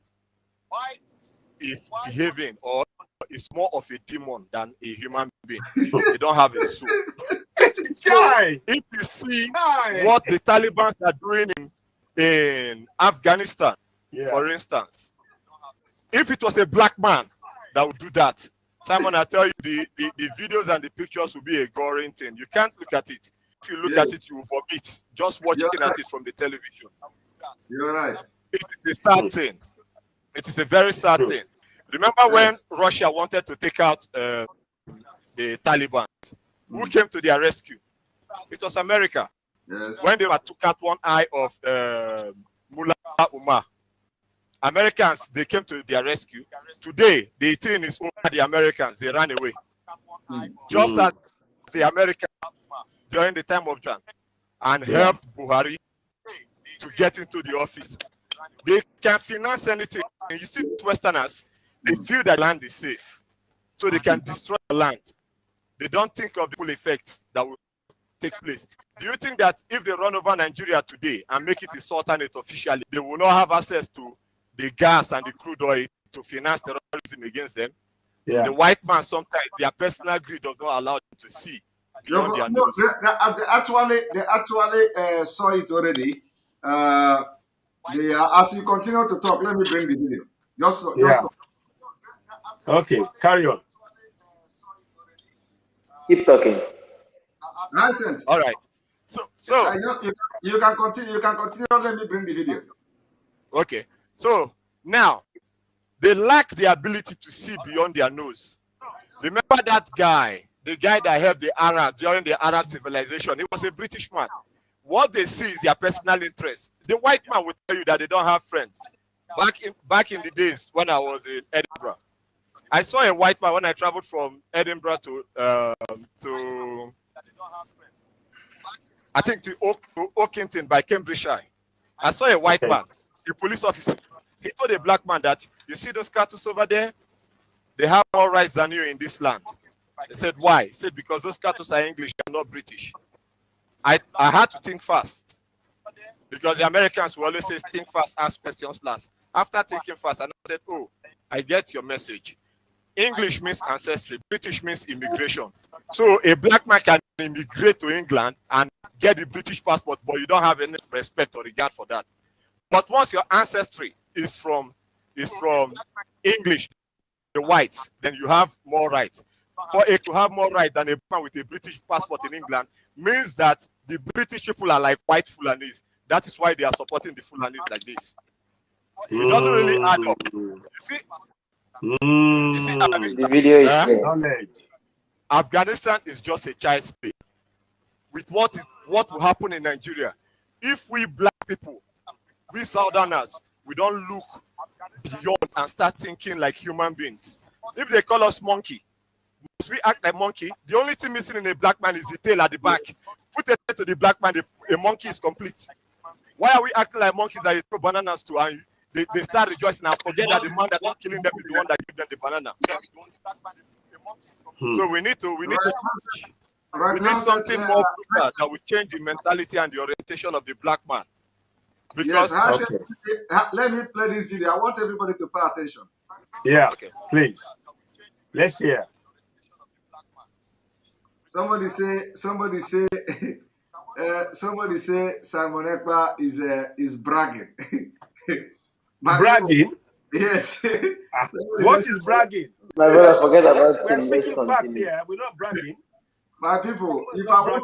is behaving or is more of a demon than a human being. They don't have a soul. So if you see what the Taliban are doing in Afghanistan, for instance, if it was a black man that would do that, Simon, I tell you, the videos and the pictures will be a goring thing. You can't look at it. If you look at it, you will vomit. Just watching at it from the television. You're right. It is a sad thing. It is a very sad thing. Remember when Russia wanted to take out the Taliban. Who came to their rescue? It was America. Yes. When they were took out one eye of Mullah Umar, Americans, they came to their rescue. Today, the thing is over the Americans. They ran away. Just as the Americans during the time of John and helped Buhari to get into the office. They can finance anything. And you see, Westerners, they feel that land is safe. So they can destroy the land. They don't think of the full effects that will take place. Do you think that if they run over Nigeria today and make it a sultanate officially, they will not have access to the gas and the crude oil to finance terrorism against them? Yeah. The white man, sometimes their personal greed does not allow them to see beyond their nose. They actually saw it already. As you continue to talk, let me bring the video. Just talk. Okay, carry on. Keep talking. License. All right. So you can continue. You can continue. Let me bring the video. Okay. So now they lack the ability to see beyond their nose. Remember that guy, the guy that helped the Arabs during the Arab civilization? He was a British man. What they see is their personal interest. The white man will tell you that they don't have friends. Back in the days when I was in Edinburgh, I saw a white man when I traveled from Edinburgh to I think to Oakington by Cambridgeshire. I saw a white man, a police officer. He told a black man that, you see those cattle over there? They have more rights than you in this land. They said, why? He said, because those cattle are English, they're not British. I had to think fast. Because the Americans will always say, think fast, ask questions last. After thinking fast, I said, oh, I get your message. English means ancestry, British means immigration. So a black man can immigrate to England and get the British passport, but you don't have any respect or regard for that. But once your ancestry is from English, the whites, then you have more rights. For it to have more rights than a man with a British passport in England means that the British people are like white Fulanis. That is why they are supporting the Fulanis like this. It doesn't really add up. You see? You see, The video is clear. Afghanistan is just a child's play with what will happen in Nigeria if we black people, we Southerners, we don't look beyond and start thinking like human beings. If they call us monkey, must we act like monkey? The only thing missing in a black man is the tail at the back. Put a tail to the black man, a monkey is complete. Why are we acting like monkeys that you throw bananas to and they start rejoicing and forget that the man that is killing them is the one that gives them the banana? So we need something more brutal that will change the mentality and the orientation of the black man. Because let me play this video. I want everybody to pay attention. Yeah, please. Let's hear. Somebody say Simon Ekpa is bragging. Bragging? Yes. What is bragging? My brother, forget about it. We're speaking facts here. We're not bragging. My people, if I want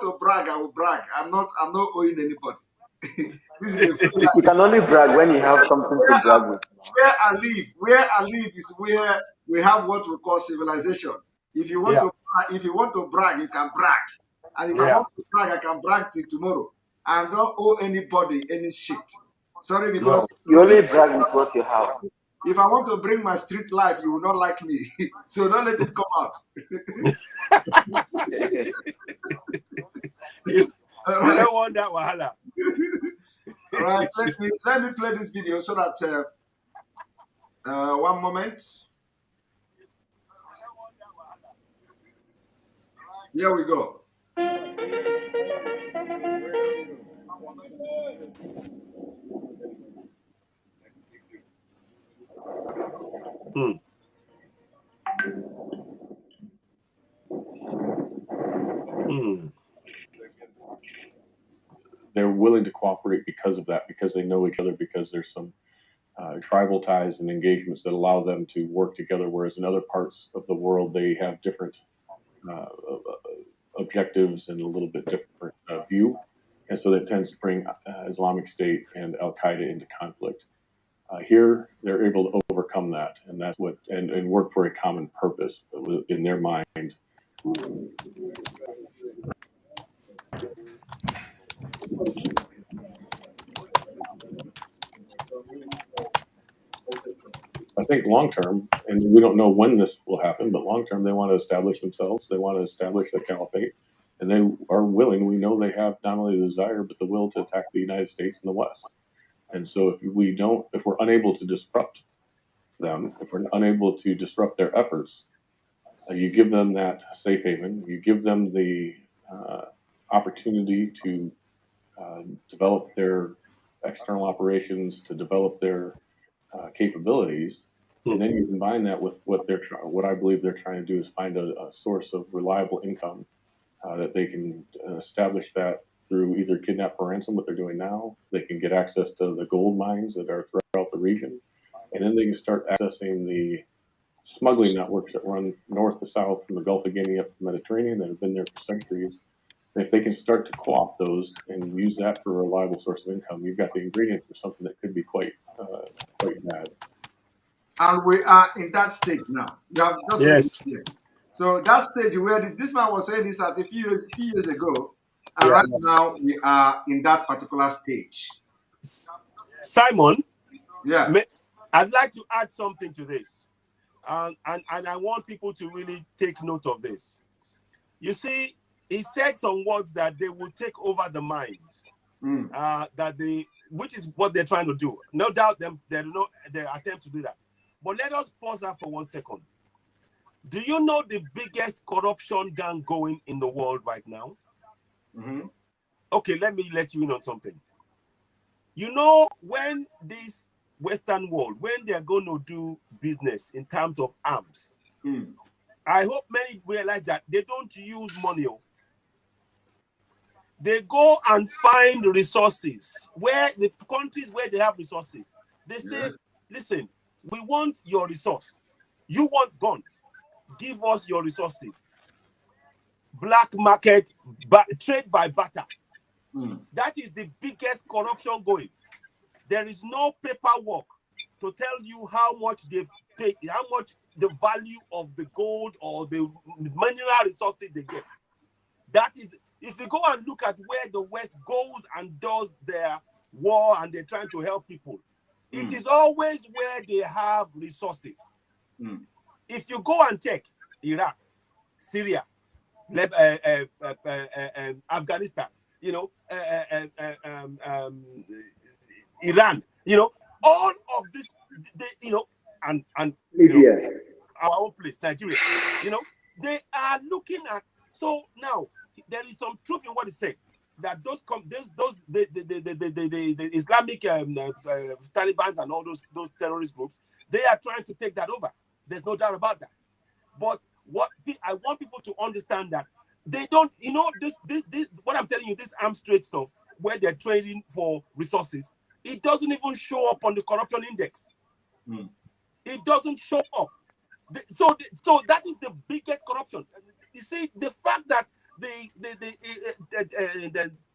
to brag, I will brag. I'm not owing anybody. This is you can only brag when you have something to brag with. Where I live is where we have what we call civilization. If you want to brag, you can brag. And if I want to brag, I can brag till tomorrow. I don't owe anybody any shit. Sorry, because you only brag with what you have. If I want to bring my street life, you will not like me. So don't let it come out. You don't want that wahala. All right, let me play this video so that one moment. Here we go. They're willing to cooperate because of that, because they know each other, because there's some tribal ties and engagements that allow them to work together, whereas in other parts of the world they have different objectives and a little bit different view. And so that tends to bring Islamic State and Al-Qaeda into conflict. Here, they're able to overcome that, and that's what and work for a common purpose in their mind. I think long term, and we don't know when this will happen, but long term, they want to establish themselves. They want to establish a caliphate, and they are willing. We know they have not only the desire but the will to attack the United States and the West. And so, if we're unable to disrupt them, if we're unable to disrupt their efforts, you give them that safe haven. You give them the opportunity to develop their external operations, to develop their capabilities, and then you combine that with what I believe they're trying to do is find a source of reliable income that they can establish that through either kidnap for ransom, what they're doing now. They can get access to the gold mines that are throughout the region, and then they can start accessing the smuggling networks that run north to south from the Gulf of Guinea up to the Mediterranean that have been there for centuries. And if they can start to co-opt those and use that for a reliable source of income, you've got the ingredient for something that could be quite bad. And we are in that stage now. You have just made it clear. So that stage where this man was saying this at a few years ago, and right now we are in that particular stage. Simon, yeah, I'd like to add something to this, and I want people to really take note of this. You see, he said some words that they will take over the minds, which is what they're trying to do. No doubt their attempt to do that. But let us pause that for 1 second. Do you know the biggest corruption gang going in the world right now? Mm-hmm. Okay, let me let you in on something. You know, when this Western world, when they are going to do business in terms of arms, I hope many realize that they don't use money. They go and find resources where the countries where they have resources. They say, listen, we want your resource. You want guns. Give us your resources. Black market, trade by barter. That is the biggest corruption going. There is no paperwork to tell you how much they've paid, how much the value of the gold or the mineral resources they get. That is, if you go and look at where the West goes and does their war and they're trying to help people, it is always where they have resources. If you go and take Iraq, Syria, Afghanistan, Iran, all of this, and Libya, our own place, Nigeria, they are looking at. So now there is some truth in what is said that the Islamic Taliban and all those terrorist groups, they are trying to take that over. There's no doubt about that. But what I want people to understand that they don't, this what I'm telling you, this arms trade stuff where they're trading for resources, it doesn't even show up on the corruption index. It doesn't show up. So that is the biggest corruption. You see, the fact that the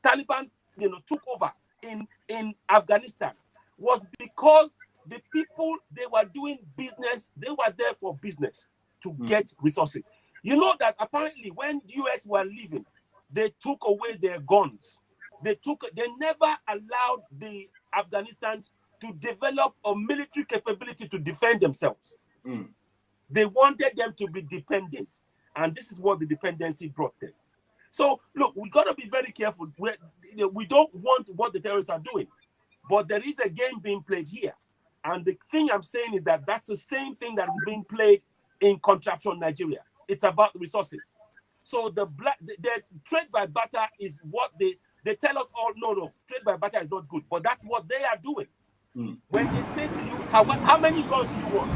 Taliban, took over in Afghanistan was because the people, they were doing business, they were there for business to get resources. You know that apparently when the US were leaving, they took away their guns. They never allowed the Afghanistans to develop a military capability to defend themselves. They wanted them to be dependent. And this is what the dependency brought them. So, look, we got to be very careful. We don't want what the terrorists are doing. But there is a game being played here. And the thing I'm saying is that that's the same thing that is being played in contraption Nigeria. It's about the resources. So the trade by barter is what they tell us all, no, trade by barter is not good. But that's what they are doing. When they say to you, how many guns do you want?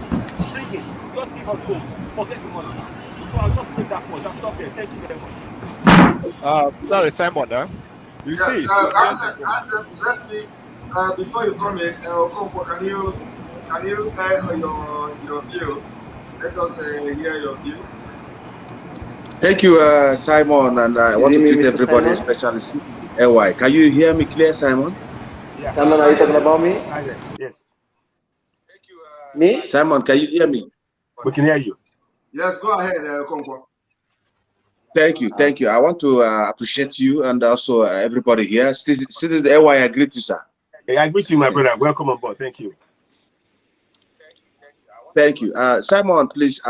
Bring it. Just give us gold. Forget the money. So I'll just take that point. I'll stop there. Thank you very much. Sorry, Simon. You see, Asset, let me before you come in, Okonkwo, can you air your view? Let us hear your view. Thank you, Simon, and I want to greet everybody, especially LY. Can you hear me clear, Simon? Yeah. Simon, are you talking about me? Yes. Thank you, Me? Simon, can you hear me? We can hear you. Yes, go ahead, Konkwa. Thank you, thank you. I want to appreciate you and also everybody here. Citizen AY, I greet you, sir. Hey, I greet you, my brother. Welcome on board. Thank you. Thank you. Simon, please,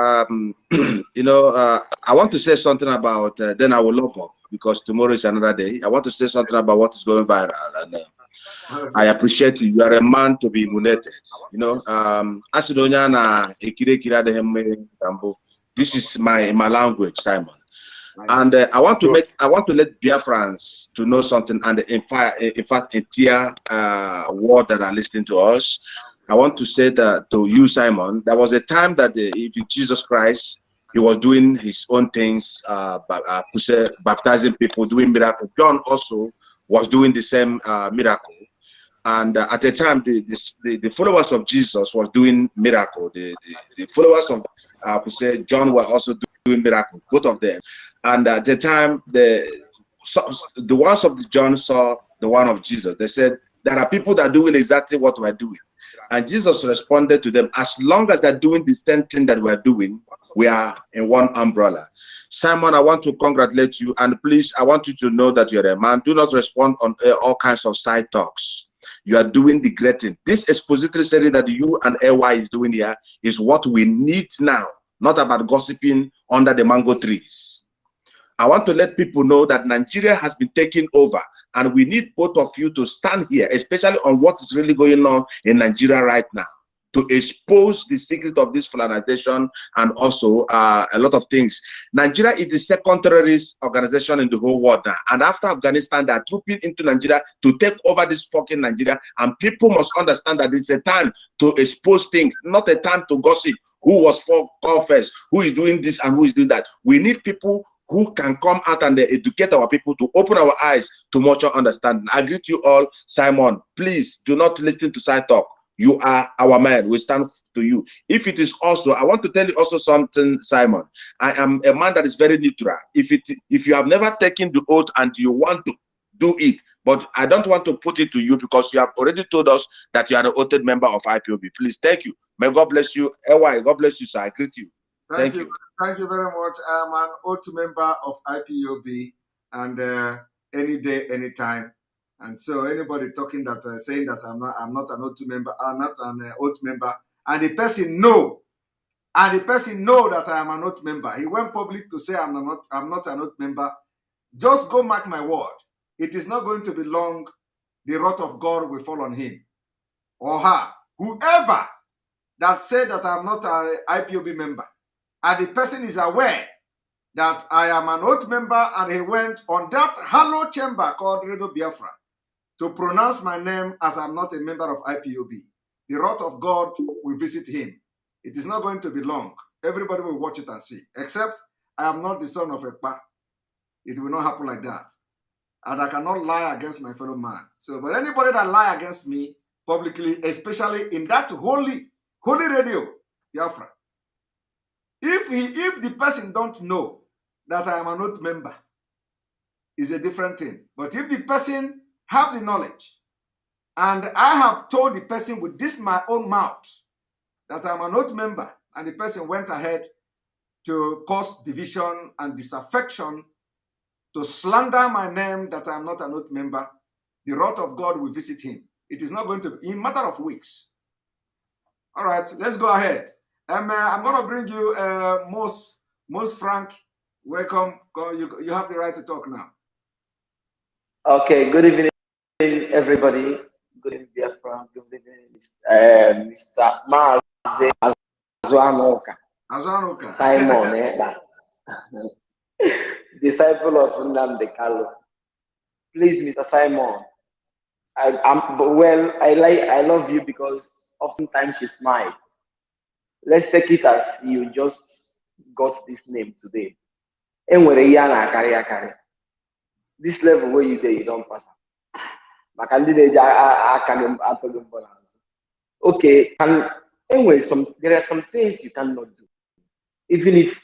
you know, I want to say something about, then I will log off because tomorrow is another day. I want to say something about what is going viral. And I appreciate you. You are a man to be emulated. You know, this is my language, Simon. And I want to let Biafrans to know something, and in fact, entire world that are listening to us. I want to say that to you, Simon, there was a time that even Jesus Christ, he was doing his own things, baptizing people, doing miracles. John also was doing the same miracle. And at the time, the followers of Jesus was doing miracle. The followers of John were also doing miracle, both of them. And at the time, the ones of John saw the one of Jesus. They said, there are people that are doing exactly what we're doing. And Jesus responded to them, as long as they're doing the same thing that we're doing, we are in one umbrella. Simon, I want to congratulate you. And please, I want you to know that you're a man. Do not respond on all kinds of side talks. You are doing the great thing. This expository study that you and AY is doing here is what we need now, not about gossiping under the mango trees. I want to let people know that Nigeria has been taken over, and we need both of you to stand here, especially on what is really going on in Nigeria right now, to expose the secret of this colonization and also a lot of things. Nigeria is the second terrorist organization in the whole world now. And after Afghanistan, they are trooping into Nigeria to take over this fucking Nigeria. And people must understand that it's a time to expose things, not a time to gossip. Who was for call first? Who is doing this and who is doing that? We need people who can come out and educate our people, to open our eyes to much understanding. I greet you all. Simon, please do not listen to side talk. You are our man. We stand to you. If it is also, I want to tell you also something, Simon. I am a man that is very neutral. If you have never taken the oath and you want to do it, but I don't want to put it to you because you have already told us that you are the oath member of IPOB. Please, thank you. May God bless you. AY, God bless you, sir. I greet you. Thank you. Thank you very much. I'm an oath member of IPOB, and any day, anytime. And so anybody talking that saying that I'm not an oath member, I'm not an oath member, and the person know that I am an oath member. He went public to say I'm not an oath member. Just go mark my word. It is not going to be long. The wrath of God will fall on him or her. Whoever that said that I'm not an IPOB member, and the person is aware that I am an oath member, and he went on that hollow chamber called Radio Biafra to pronounce my name as I'm not a member of IPOB, the wrath of God will visit him. It is not going to be long. Everybody will watch it and see. Except I am not the son of a pa. It will not happen like that. And I cannot lie against my fellow man. So, but anybody that lie against me publicly, especially in that holy radio, Biafra, if the person don't know that I am an oath member, is a different thing. But if the person have the knowledge, and I have told the person with this my own mouth that I'm an oath member, and the person went ahead to cause division and disaffection, to slander my name that I'm not an oath member, the wrath of God will visit him. It is not going to be in a matter of weeks. All right, let's go ahead. I'm going to bring you Most Frank. Welcome. You have the right to talk now. Okay, good evening, everybody. Good evening, dear friend. Good evening, Mr. Maze Azuanoka. Simon, disciple of Nnamdi Kanu. Please, Mr. Simon, I love you because oftentimes you smile. Let's take it as you just got this name today. This level where you don't pass. Okay, and anyway, there are some things you cannot do. Even if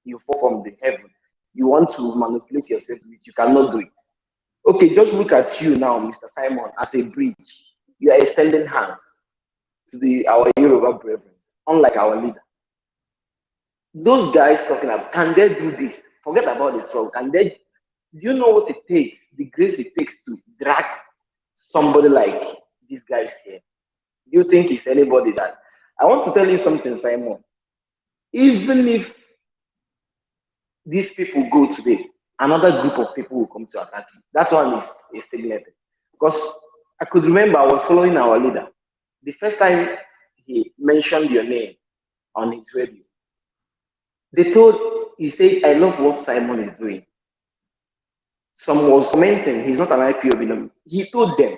you fall from the heaven, you want to manipulate yourself with, you cannot do it. Okay, just look at you now, Mr. Simon, as a bridge. You are extending hands to our Yoruba brethren. unlike our leader. Those guys talking about, can they do this? Forget about the struggle. Can they? Do you know what it takes? The grace it takes to drag somebody like these guys here. Do you think it's anybody that? I want to tell you something, Simon. Even if these people go today, another group of people will come to attack you. That one is significant. Because I could remember I was following our leader. The first time he mentioned your name on his radio, he said, I love what Simon is doing. Some was commenting, he's not an IPOB member. He told them,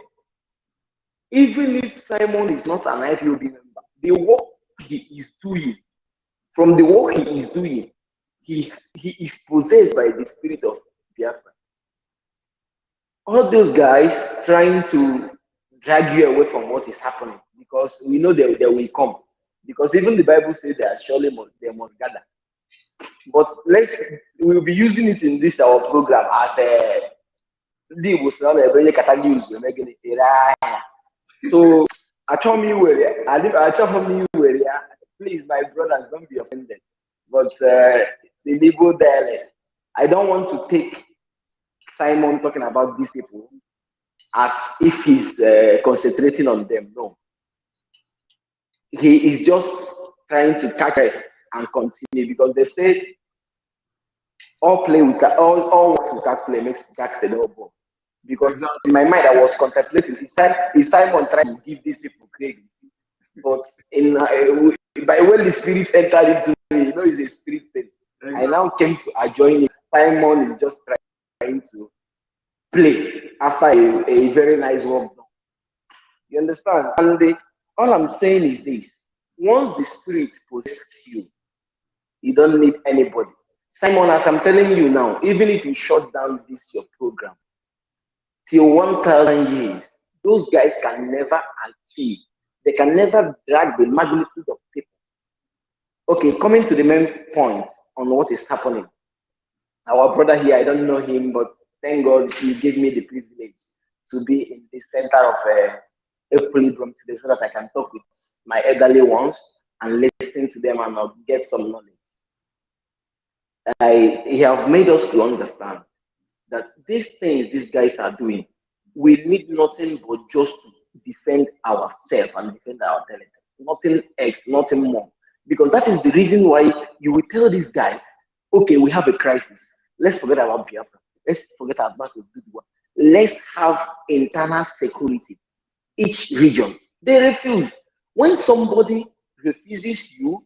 even if Simon is not an IPOB member, the work he is doing, from the work he is doing, he is possessed by the spirit of Biafra. All those guys trying to drag you away from what is happening, because we know they will come. Because even the Bible says that surely they must gather. But we'll be using it in this our program as a so please, my brothers, don't be offended. But the Igbo dialect, I don't want to take Simon talking about these people as if he's concentrating on them. No, he is just trying to catch us and continue, because they say all work without play makes Jack the double. Because exactly. In my mind, I was contemplating, is Simon trying to give these people credit? But by when the spirit entered into me, it's a spirit thing. Exactly. I now came to adjoin it. Simon is just trying to play after a very nice work done. You understand? And all I'm saying is this: once the spirit possesses you, you don't need anybody. Simon, as I'm telling you now, even if you shut down your program till 1,000 years, those guys can never achieve. They can never drag the magnitude of people. Okay, coming to the main point on what is happening. Our brother here, I don't know him, but thank God he gave me the privilege to be in the center of equilibrium today, so that I can talk with my elderly ones and listen to them and get some knowledge. He have made us to understand that these things these guys are doing, we need nothing but just to defend ourselves and defend our territory. Nothing else, nothing more. Because that is the reason why you will tell these guys, okay, we have a crisis. Let's forget about Biafra. Let's forget about Dudua. Let's have internal security. Each region. They refuse. When somebody refuses you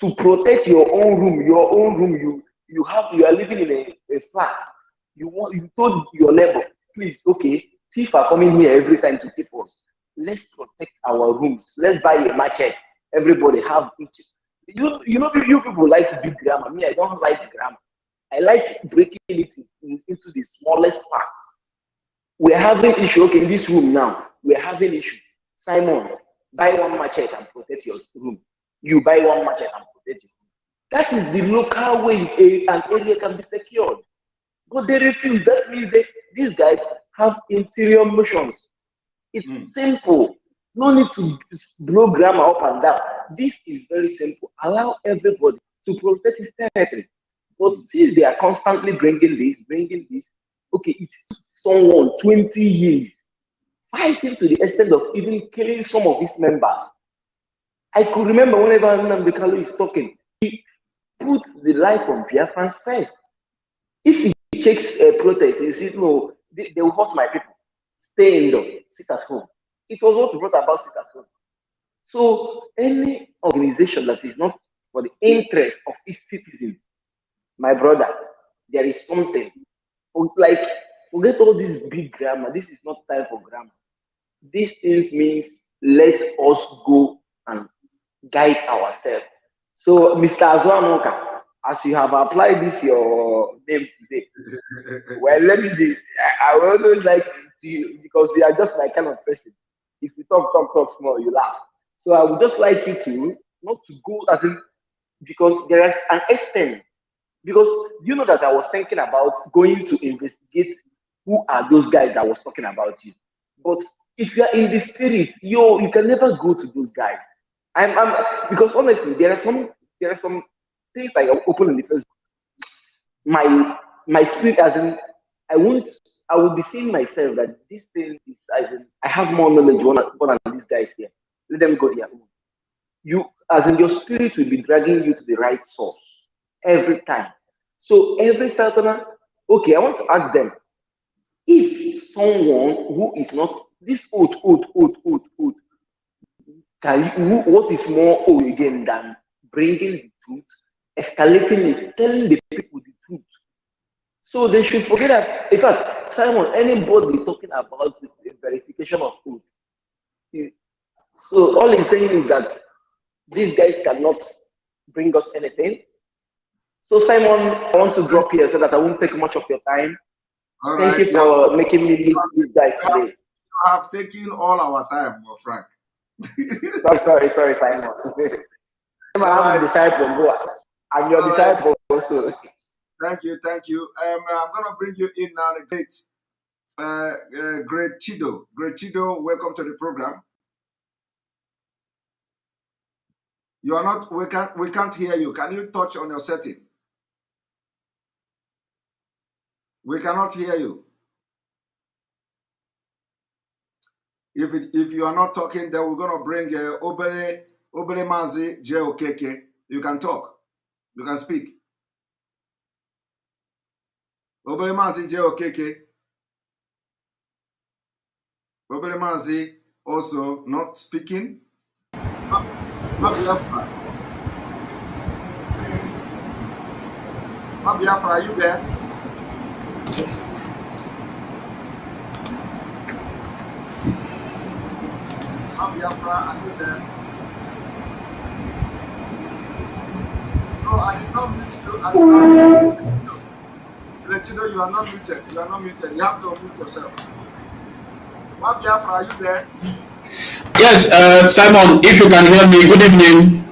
to protect your own room, you are living in a flat. You told your neighbor, please, okay, thief are coming here every time to thief us. Let's protect our rooms. Let's buy a machete. Everybody have each. You people like big grammar. Me, I don't like grammar. I like breaking it into the smallest part. We're having issue. Okay, in this room now, we're having issue. Simon, buy one machete and protect your room. You buy one machete and protect your room. That is the local way an area can be secured. But they refuse. That means these guys have interior missions. It's simple. No need to blow grammar up and down. This is very simple. Allow everybody to protect his territory. But since they are constantly bringing this, okay, it took someone 20 years fighting to the extent of even killing some of his members. I could remember whenever Nnamdi Kanu is talking, he puts the life of Biafrans first. If he checks a protest, he says, no, they will hurt my people. Stay indoor, sit at home. It was what brought about sit at home. So any organization that is not for the interest of its citizens, my brother, there is something. Like, forget all this big grammar. This is not time for grammar. These things means let us go and guide ourselves. So, Mr. Azwamoka, as you have applied this your name today, well, let me be. I always like to you because you are just my kind of person. If you talk small, you laugh. So I would just like you to not to go as in, because there is an extent. Because you know that I was thinking about going to investigate who are those guys that was talking about you. But if you are in the spirit, you can never go to those guys I'm because honestly, there are some things like I open in the first. My spirit as in I won't I will be saying myself that this thing is as in I have more knowledge one than these guys here. Let them go their own. You as in your spirit will be dragging you to the right source every time. So every Saturday, okay, I want to ask them if someone who is not this oath, can you, what is more oath again than bringing the truth, escalating it, telling the people the truth? So they should forget that. In fact, Simon, anybody talking about the verification of oath, so all he's saying is that these guys cannot bring us anything. So Simon, I want to drop here so that I won't take much of your time. All Thank right. you for making me meet these guys today. You have taken all our time, Frank. sorry, Simon. I'm the disciple, bro. I'm your disciple also. Thank you. I'm gonna bring you in now, great Chido. Great Chido, welcome to the program. You are not. We can't hear you. Can you touch on your setting? We cannot hear you. If you are not talking, then we're gonna bring Obere Mazi J.O.K.K. You can talk. You can speak. Obere Mazi J.O.K.K. Obere Mazi also not speaking. Mabiafra, are you there? Mabiafra, are you there? No, I did not mute you. Lechido, you are not muted. You are not muted. You have to unmute yourself. Mabiafra, are you there? Yes, Simon, if you can hear me, good evening.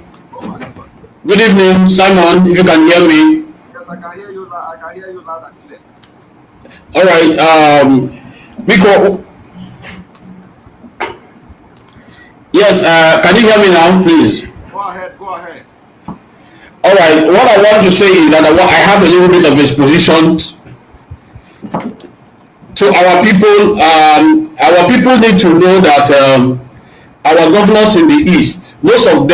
Good evening, Simon, if you can hear me. Yes, I can hear you. I can hear you loud and clear. All right, Miko. Yes, can you hear me now, please? Go ahead. All right, what I want to say is that I have a little bit of exposition to our people. Our people need to know that our governors in the East, most of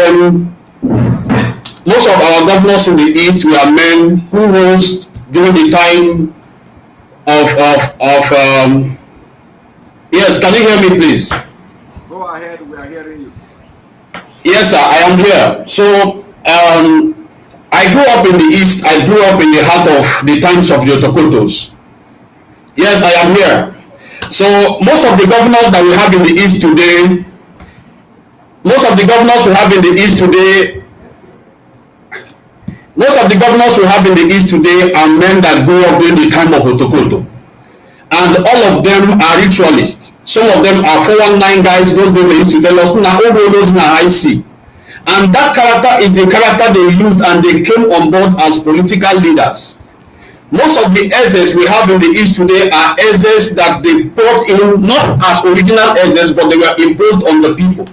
our governors in the East were men who rose during the time of yes, can you hear me, please? Go ahead, we are hearing you. Yes, sir, I am here. So I grew up in the East. I grew up in the heart of the times of the Otokotos. Yes, I am here. So most of the governors that we have in the East today, are men that grew up during the time of Otokoto. And all of them are ritualists. Some of them are 419 guys. Those days they used to tell us, "Nah, those na IC." And that character is the character they used, and they came on board as political leaders. Most of the SS we have in the East today are SS that they brought in not as original SS, but they were imposed on the people.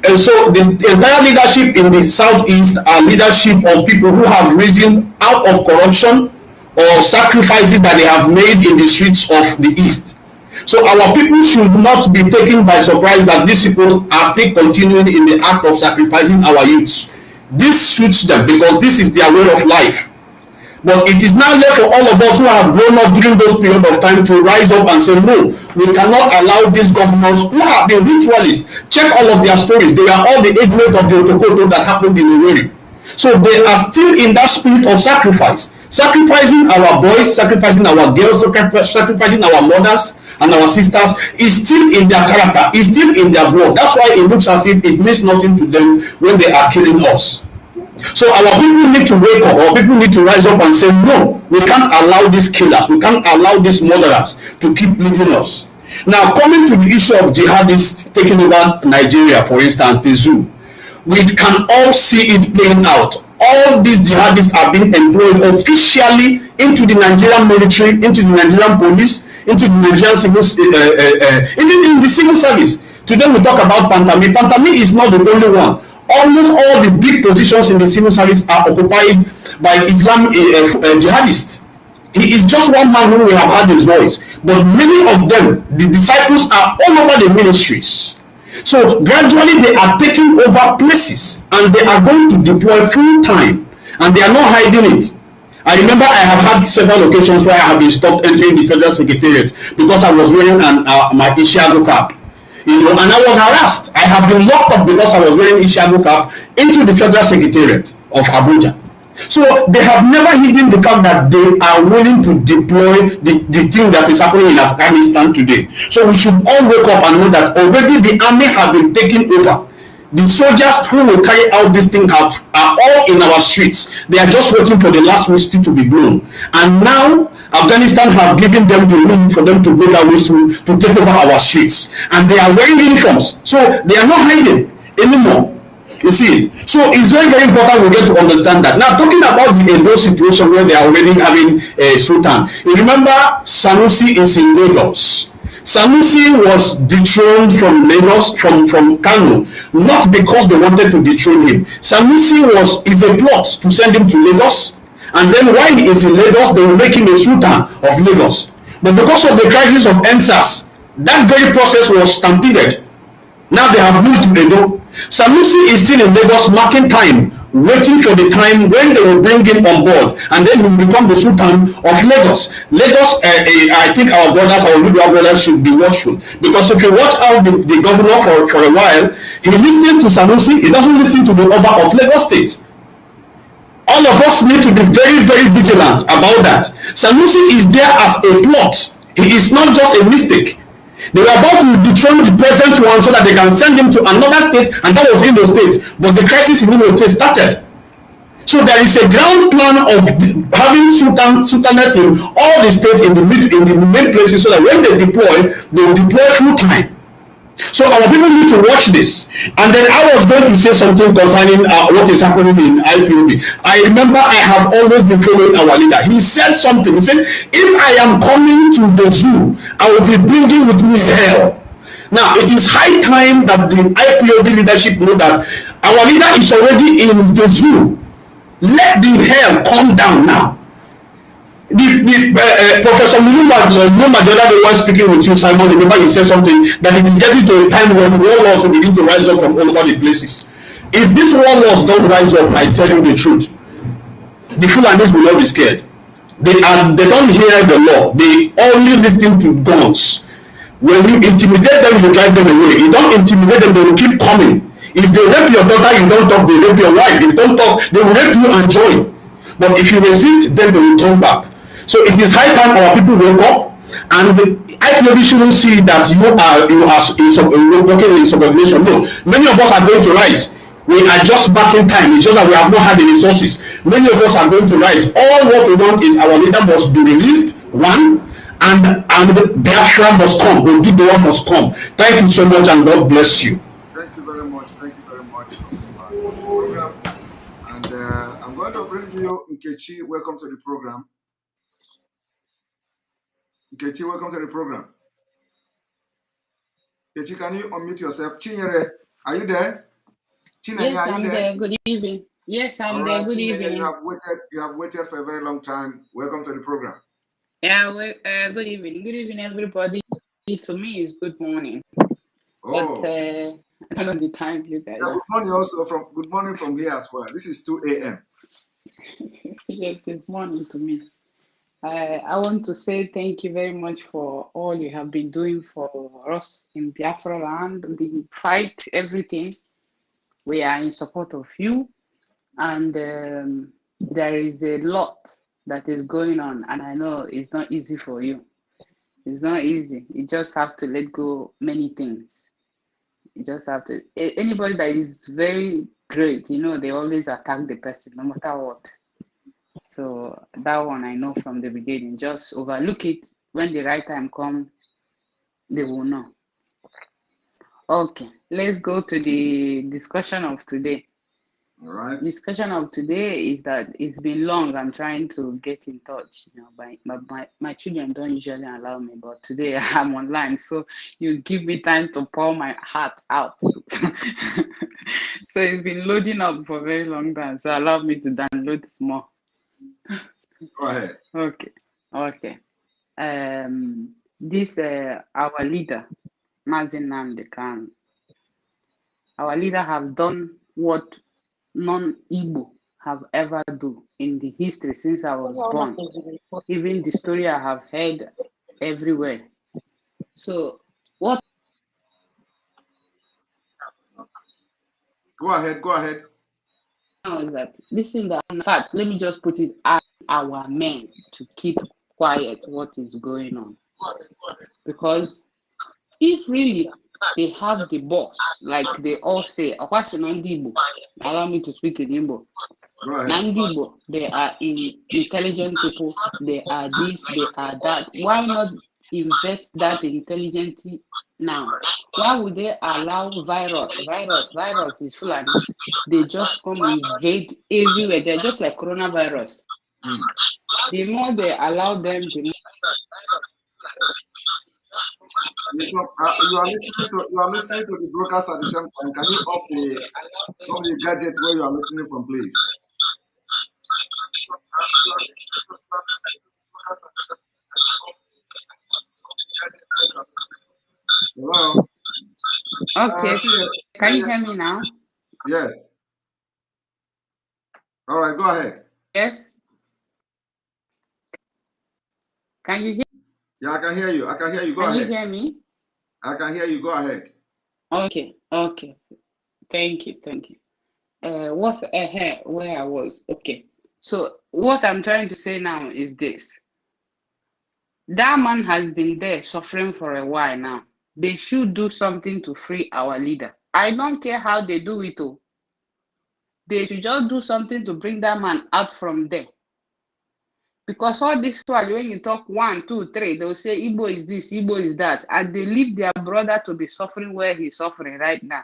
And so the entire leadership in the Southeast are leadership of people who have risen out of corruption or sacrifices that they have made in the streets of the East. So our people should not be taken by surprise that these people are still continuing in the act of sacrificing our youths. This suits them because this is their way of life. But it is now left for all of us who have grown up during those period of time to rise up and say, no, we cannot allow these governors who have been ritualists. Check all of their stories. They are all the age rate of the Otokoto that happened in Owerri. So they are still in that spirit of sacrifice. Sacrificing our boys, sacrificing our girls, sacrificing our mothers and our sisters is still in their character, is still in their blood. That's why it looks as if it means nothing to them when they are killing us. So our people need to wake up, our people need to rise up and say, no, we can't allow these killers, we can't allow these murderers to keep leading us. Now, coming to the issue of jihadists taking over Nigeria, for instance, the zoo, we can all see it playing out. All these jihadists are being employed officially into the Nigerian military, into the Nigerian police, into the Nigerian civil, even in the civil service. Today we talk about Pantami. Pantami is not the only one. almost all the big positions in the civil service are occupied by Islam jihadists. He is just one man who will have heard his voice, but many of them, the disciples, are all over the ministries. So gradually they are taking over places and they are going to deploy full time, and they are not hiding it. I remember I have had several occasions where I have been stopped entering the federal secretariat because I was wearing my Ishiago cap. And I was harassed. I have been locked up because I was wearing Ishiago cap into the federal secretariat of Abuja. So they have never hidden the fact that they are willing to deploy the thing that is happening in Afghanistan today. So we should all wake up and know that already the army have been taken over. The soldiers who will carry out this thing are all in our streets. They are just waiting for the last whistle to be blown. And now Afghanistan have given them the room for them to blow that whistle to take over our streets. And they are wearing uniforms. So they are not hiding anymore. You see, so it's very, very important we get to understand that. Now, talking about the Edo situation where they are already having a sultan, you remember Sanusi is in Lagos. Sanusi was dethroned from Lagos, from Kano, not because they wanted to dethrone him. Sanusi is a plot to send him to Lagos, and then while he is in Lagos, they will make him a sultan of Lagos. But because of the crisis of NSAS, that very process was stampeded. Now they have moved to Edo. Sanusi is still in Lagos marking time, waiting for the time when they will bring him on board, and then he will become the Sultan of Lagos. Lagos, I think our Yoruba brothers should be watchful, because if you watch out the governor for a while, he listens to Sanusi, he doesn't listen to the Oba of Lagos State. All of us need to be very, very vigilant about that. Sanusi is there as a plot. He is not just a mistake. They were about to dethrone the present one so that they can send him to another state, and that was Imo State. But the crisis in Imo State started. So there is a ground plan of having sultanates in all the states in the main places, so that when they will deploy full time. So our people need to watch this. And then I was going to say something concerning what is happening in IPOB. I remember I have always been following our leader. He said something. He said, if I am coming to the zoo, I will be bringing with me hell. Now, it is high time that the IPOB leadership know that our leader is already in the zoo. Let the hell come down now. Professor Mulumba, the other day was speaking with you, Simon, remember he said something that it is getting to a time when warlords will begin to rise up from all over the places. If these warlords don't rise up, I tell you the truth, the Fulanis will not be scared. They don't hear the law. They only listen to guns. When you intimidate them, you drive them away. You don't intimidate them, they will keep coming. If they rape your daughter, you don't talk, they rape your wife. If you don't talk, they will rape you and join. But if you resist, then they will turn back. So it is high time our people wake up, and IPOB shouldn't see that you are working in subordination. No, many of us are going to rise. We are just back in time. It's just that we have not had the resources. Many of us are going to rise. All what we want is our leader must be released, one, and Biafra must come. Oduduwa must come. Thank you so much, and God bless you. Thank you very much. Thank you very much for the program. And I'm going to bring you Nkechi. Welcome to the program. Nkechi, welcome to the program. Nkechi, can you unmute yourself? Chinyere, are you there? Chinenye, yes, are you I'm there? Good evening. Yes, I'm there. Good Chinenye, evening. You have waited for a very long time. Welcome to the program. Yeah, well, good evening. Good evening, everybody. To me, it's good morning. Oh. But I don't know the time you guys good morning also good morning from here as well. This is 2 a.m. Yes, it's morning to me. I want to say thank you very much for all you have been doing for us in Biafra land, the fight, everything. We are in support of you, and there is a lot that is going on, and I know it's not easy for you. It's not easy. You just have to let go many things. You just have to. Anybody that is very great, they always attack the person, no matter what. So that one I know from the beginning. Just overlook it. When the right time comes, they will know. Okay, let's go to the discussion of today. All right. Discussion of today is that it's been long. I'm trying to get in touch. My children don't usually allow me, but today I'm online, so you give me time to pour my heart out. So it's been loading up for a very long time. So allow me to download small. Go ahead. Okay. Okay. This our leader, Mazi Nnamdi Kanu. Our leader have done what non-Igbo have ever do in the history since I was born. Even the story I have heard everywhere. So what? Go ahead. Go ahead. Now is that listen, that in fact, let me just put it at our men to keep quiet what is going on, because if really they have the boss, like they all say, allow me to speak in Igbo. Nandibo, they are intelligent people, they are this, they are that. Why not invest that intelligence now? Why would they allow virus? Virus is full and they just come invade everywhere. They're just like coronavirus. The more they allow them, the more. You are listening to the broadcast at the same time. Can you off the gadget where you are listening from, please? Hello. Okay. Can you hear me now? Yes. All right. Go ahead. Yes. Can you hear? Yeah, I can hear you. I can hear you. Go ahead. Can you hear me? I can hear you. Go ahead. Okay. Okay. Thank you. Thank you. Where I was. Okay. So what I'm trying to say now is this. That man has been there suffering for a while now. They should do something to free our leader. I don't care how they do it. Oh. They should just do something to bring that man out from there. Because all this while, when you talk 1, 2, 3, they'll say Igbo is this, Igbo is that. And they leave their brother to be suffering where he's suffering right now.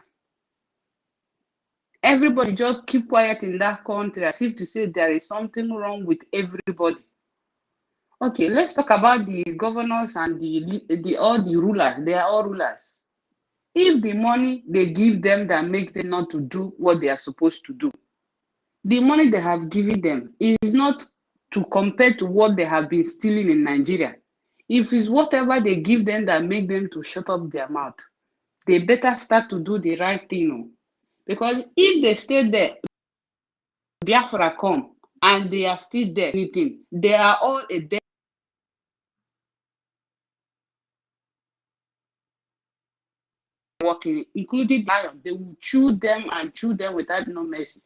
Everybody just keep quiet in that country as if to say there is something wrong with everybody. Okay, let's talk about the governors and all the rulers. They are all rulers. If the money they give them that make them not to do what they are supposed to do, the money they have given them is not to compare to what they have been stealing in Nigeria. If it's whatever they give them that make them to shut up their mouth, they better start to do the right thing. Because if they stay there, Biafra come, and they are still there, they are all a dead. Working, including lion, they will chew them and chew them without no mercy.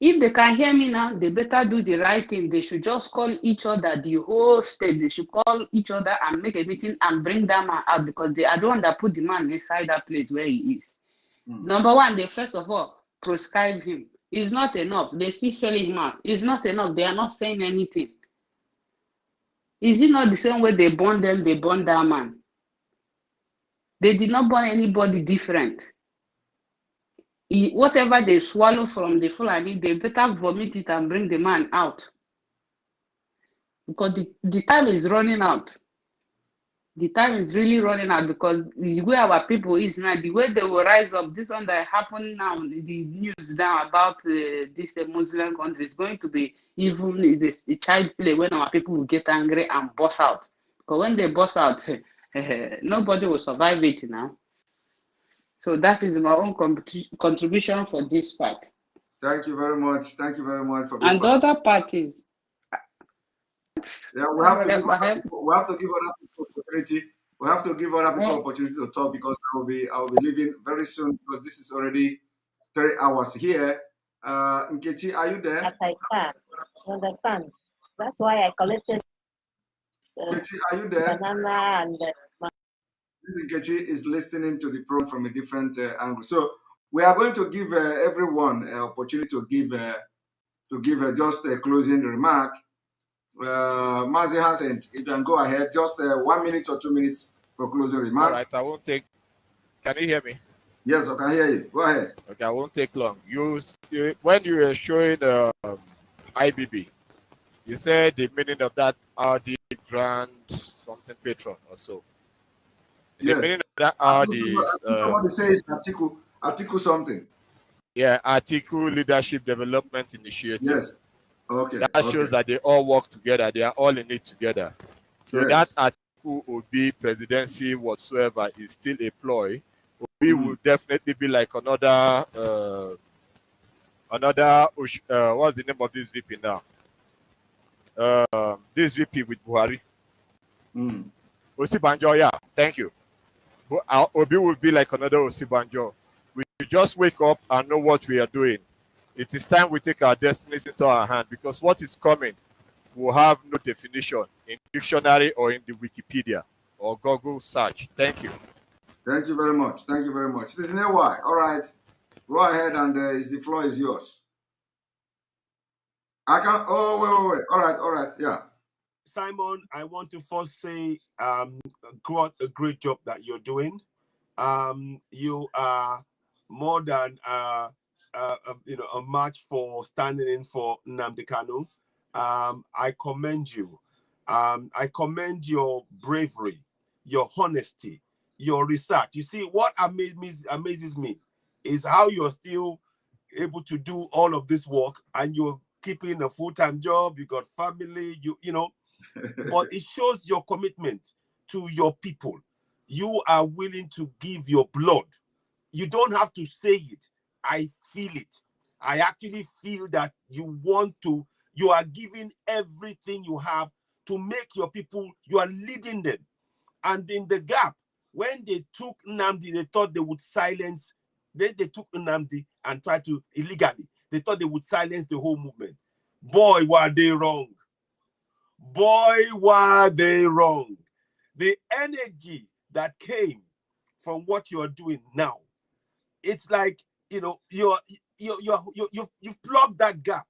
If they can hear me now, they better do the right thing. They should just call each other, the whole state. They should call each other and make a meeting and bring that man out, because they are the one that put the man inside that place where he is. Number one, they first of all proscribe him. It's not enough. They still selling him out. It's not enough. They are not saying anything. Is it not the same way they burn them, they burn that man? They did not burn anybody different. Whatever they swallow from the Fulani, they better vomit it and bring the man out. Because the time is running out. The time is really running out, because the way our people is now, the way they will rise up, this one that happened now, the news now about this Muslim country is going to be even is a child play when our people will get angry and bust out. Because when they bust out, nobody will survive it now. So that is my own contribution for this part. Thank you very much. Thank you very much for being And the other parties. Yeah, we have to give other people opportunity. We have to give other people opportunity to talk, because I will be leaving very soon, because this is already 3 hours here. Nkechi, are you there? As I can. You understand? That's why I collected Nkechi, are you there? banana and Nkechi is listening to the program from a different angle. So we are going to give everyone an opportunity to give just a closing remark. Mazi Hansen, you can go ahead. Just 1 minute or 2 minutes for closing remark. All right, I won't take. Can you hear me? Yes, I can hear you. Go ahead. Okay, I won't take long. When you were showing IBB, you said the meaning of that RD Grand something patron or so. The Yes. meaning of that RD is. Somebody says article. Article something. Yeah, Article Leadership Development Initiative. Yes. Okay. That shows that they all work together. They are all in it together. So Yes. that Article Obi presidency whatsoever is still a ploy. Obi will definitely be like another what's the name of this VP now? This VP with Buhari. Osibanjo, yeah, thank you. But Obi will be like another Osibanjo. We just wake up and know what we are doing. It is time we take our destinies into our hand, because what is coming will have no definition in dictionary or in the Wikipedia or Google search. Thank you. Thank you very much. Thank you very much. Citizen AY, all right. Go ahead and the floor is yours. I can. Oh, wait. All right. Yeah. Simon, I want to first say, what a great job that you're doing. You are more than a match for standing in for Nnamdi Kanu. I commend you. I commend your bravery, your honesty, your research. You see, what amazes me is how you're still able to do all of this work, and you're keeping a full-time job. You got family. You know. But it shows your commitment to your people. You are willing to give your blood. You don't have to say it. I feel it. I actually feel that you are giving everything you have to make your people, you are leading them. And in the gap, when they took Nnamdi, they thought they would silence, then they took Nnamdi and tried to illegally. They thought they would silence the whole movement. Boy, were they wrong. Boy, were they wrong. The energy that came from what you are doing now, it's like, you've plugged that gap.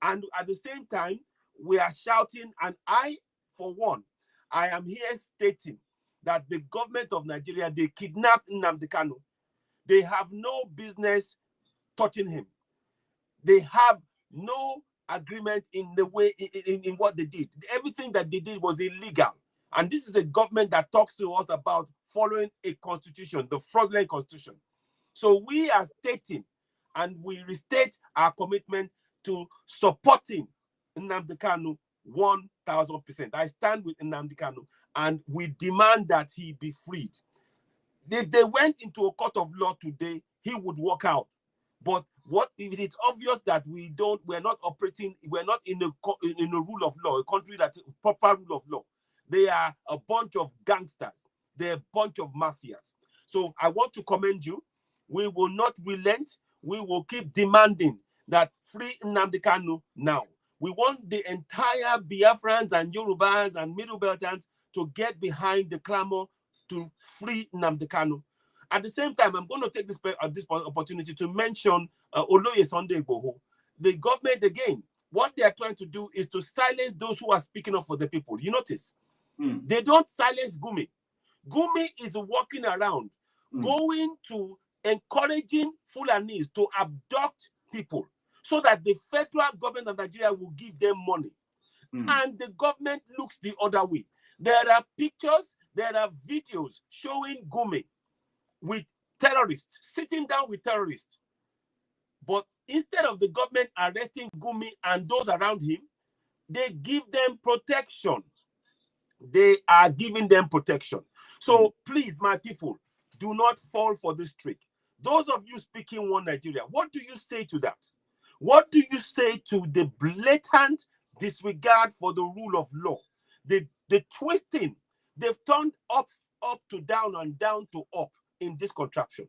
And at the same time, we are shouting, and I, for one, I am here stating that the government of Nigeria, they kidnapped Nnamdi Kanu. They have no business touching him. They have no agreement in the way in what they did. Everything that they did was illegal. And this is a government that talks to us about following a constitution, the fraudulent constitution. So we are stating, and we restate our commitment to supporting Nnamdi Kanu 1,000%. I stand with Nnamdi Kanu, and we demand that he be freed. If they went into a court of law today, he would walk out. But what if it is obvious that we're not operating, we're not in a rule of law, a country that's proper rule of law. They are a bunch of gangsters. They're a bunch of mafias. So I want to commend you. We will not relent. We will keep demanding that free Nnamdi Kanu now. We want the entire Biafrans and Yorubas and Middle Beltans to get behind the clamor to free Nnamdi Kanu. At the same time, I'm going to take this opportunity to mention Oloye Sunday Igboho. The government, again, what they are trying to do is to silence those who are speaking up for the people. You notice? They don't silence Gumi. Gumi is walking around, going to encouraging Fulanis to abduct people so that the federal government of Nigeria will give them money. And the government looks the other way. There are pictures, there are videos showing Gumi with terrorists, sitting down with terrorists. But instead of the government arresting Gumi and those around him, they give them protection. They are giving them protection. So please, my people, do not fall for this trick. Those of you speaking One Nigeria, what do you say to that? What do you say to the blatant disregard for the rule of law? The twisting, they've turned up to down and down to up in this contraption.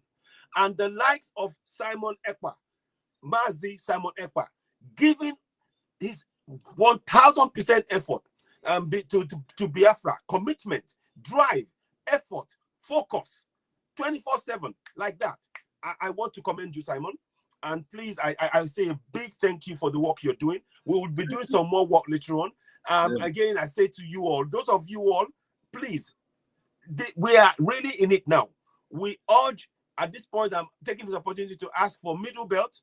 And the likes of Simon Ekpa, Mazi Simon Ekpa, giving his 1,000% effort to Biafra, commitment, drive, effort, focus, 24/7, like that. I want to commend you, Simon. And please, I say a big thank you for the work you're doing. We will be doing some more work later on. Again, I say to you all, those of you all, please, we are really in it now. We urge, at this point, I'm taking this opportunity to ask for Middle Belt,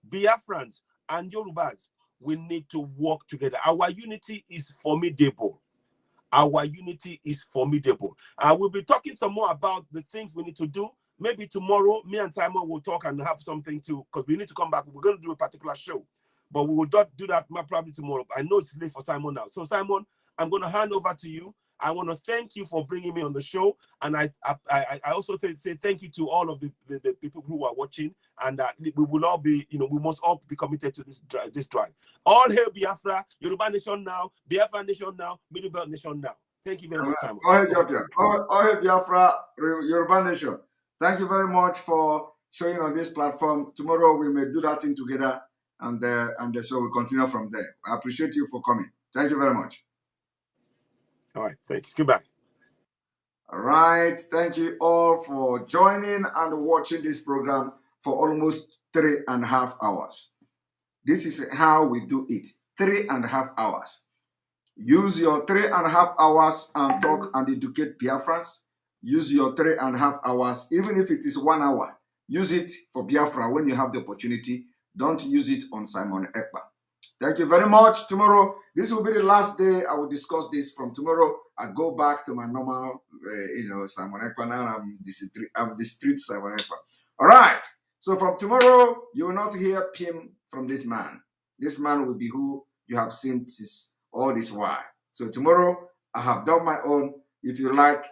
Biafrans, and Yorubas. We need to work together. Our unity is formidable. Our unity is formidable. We'll be talking some more about the things we need to do. maybe tomorrow, me and Simon will talk and have something to, because we need to come back. We're going to do a particular show, but we will not do that probably tomorrow. I know it's late for Simon now. So Simon, I'm going to hand over to you. I want to thank you for bringing me on the show, and I also say thank you to all of the people who are watching, and we will all be, we must all be committed to this drive. All hail Biafra, Yoruba Nation now, Biafra Nation now, Middle Belt Nation now. Thank you very much, Simon. All hail Biafra, Yoruba Nation. Thank you very much for showing on this platform. Tomorrow we may do that thing together, and the show will continue from there. I appreciate you for coming. Thank you very much. All right, thanks. Goodbye. All right, thank you all for joining and watching this program for almost 3.5 hours. This is how we do it, 3.5 hours. Use your 3.5 hours and talk and educate Biafrans. Use your 3.5 hours, even if it is 1 hour. Use it for Biafra when you have the opportunity. Don't use it on Simon Ekpa. Thank you very much. Tomorrow, this will be the last day I will discuss this. From tomorrow, I go back to my normal, Simon Ekpa. Now I'm the street Simon Ekpa. All right. So from tomorrow, you will not hear Pim from this man. This man will be who you have seen all this while. So tomorrow, I have done my own. If you like,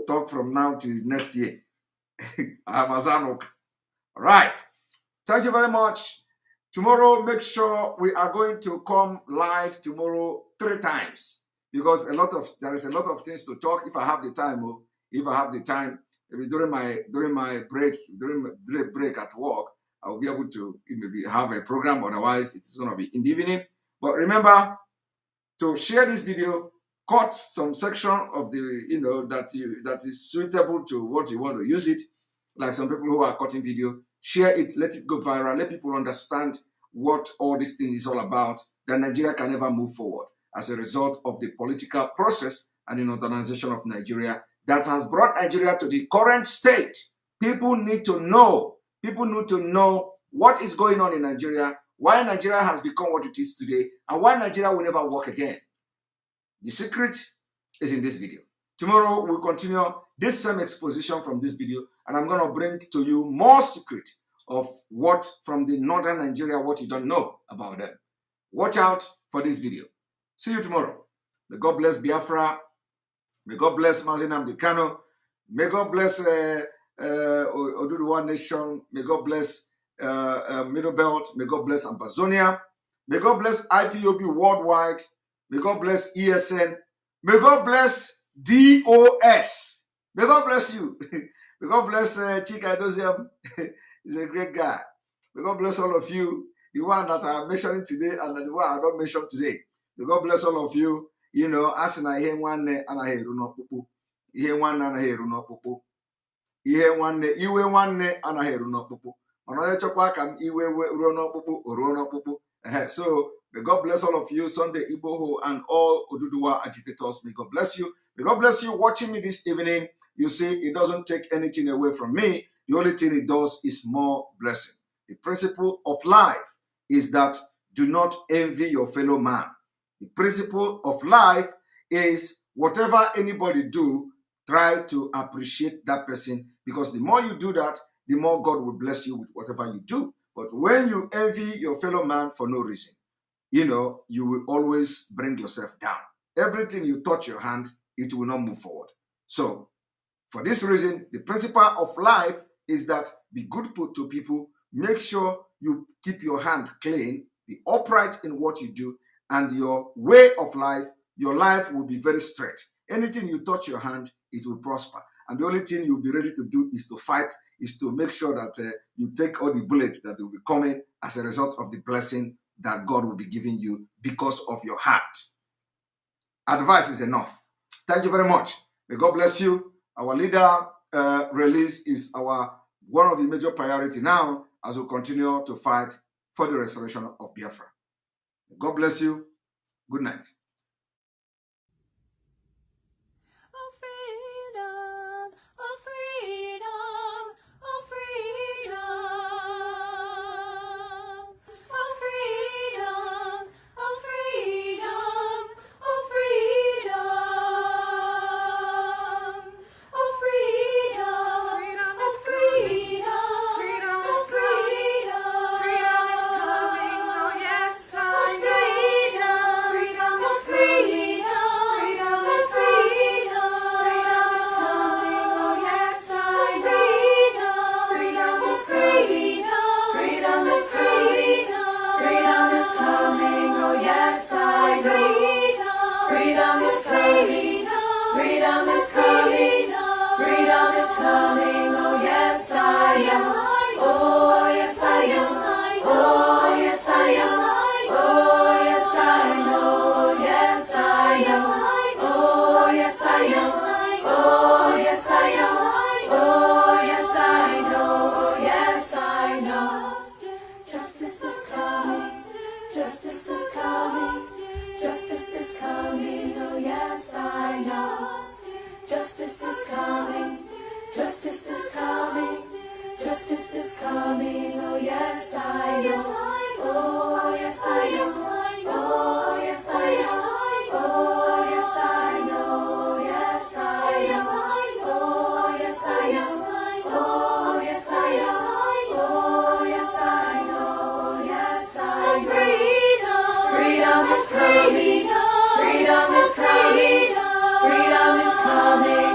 talk from now to next year. I am Azanok. All right. Thank you very much. Tomorrow, make sure we are going to come live tomorrow 3 times, because there is a lot of things to talk. If I have the time, maybe during my break at work, I will be able to maybe have a program. Otherwise, it's going to be in the evening. But remember to share this video, cut some section of the that is suitable to what you want to use it. Like some people who are cutting video, share it, let it go viral, let people understand what all this thing is all about, that Nigeria can never move forward as a result of the political process and the modernization of Nigeria that has brought Nigeria to the current state. People need to know. People need to know what is going on in Nigeria, why Nigeria has become what it is today, and why Nigeria will never work again. The secret is in this video. Tomorrow, we'll continue this same exposition from this video, and I'm going to bring to you more secret of what from the northern Nigeria, what you don't know about them. Watch out for this video. See you tomorrow. May God bless Biafra. May God bless Mazinam Dekano. May God bless Oduduwa Nation. May God bless Middle Belt. May God bless Ambazonia. May God bless IPOB worldwide. May God bless ESN. May God bless DOS. May God bless you. May God bless Chika Dozem. He's a great guy. May God bless all of you. The one that I am mentioning today and the one I don't mention today. May God bless all of you. As I hear one and I hear no pupu. Hear one and I hear no pupu. Hear one iwe one and I hear no pupu. Another chokwa kam iwe no pupu or no pupu. So may God bless all of you, Sunday Iboho and all Oduduwa agitators. May God bless you. May God bless you watching me this evening. You see, it doesn't take anything away from me. The only thing it does is more blessing. The principle of life is that do not envy your fellow man. The principle of life is whatever anybody do, try to appreciate that person, because the more you do that, the more God will bless you with whatever you do. But when you envy your fellow man for no reason, you will always bring yourself down. Everything you touch your hand, it will not move forward. So, for this reason, the principle of life is that be good to people, make sure you keep your hand clean, be upright in what you do, and your way of life, your life will be very straight. Anything you touch your hand, it will prosper. And the only thing you'll be ready to do is to fight, is to make sure that you take all the bullets that will be coming as a result of the blessing that God will be giving you because of your heart. Advice is enough. Thank you very much. May God bless you. Our leader release is one of the major priority now as we continue to fight for the restoration of Biafra. God bless you. Good night. coming. Oh yes, I know. Oh yes, I know. Oh yes, I know. Oh yes, I know. Oh yes, I know. Oh yes, I know. Oh yes, I know. Oh yes, I know. Oh yes, I know. Justice is coming. Justice is coming. Justice is coming. Oh yes, I know. Justice is coming. Justice is coming. Justice is coming. Oh yes, I know. Oh yes, I know. Oh yes, I know. Oh yes, I know. Yes, I know. Oh yes, I know. Oh yes, I know. Oh yes, I know. Yes, I know. Freedom is coming. Freedom is coming. Freedom is coming.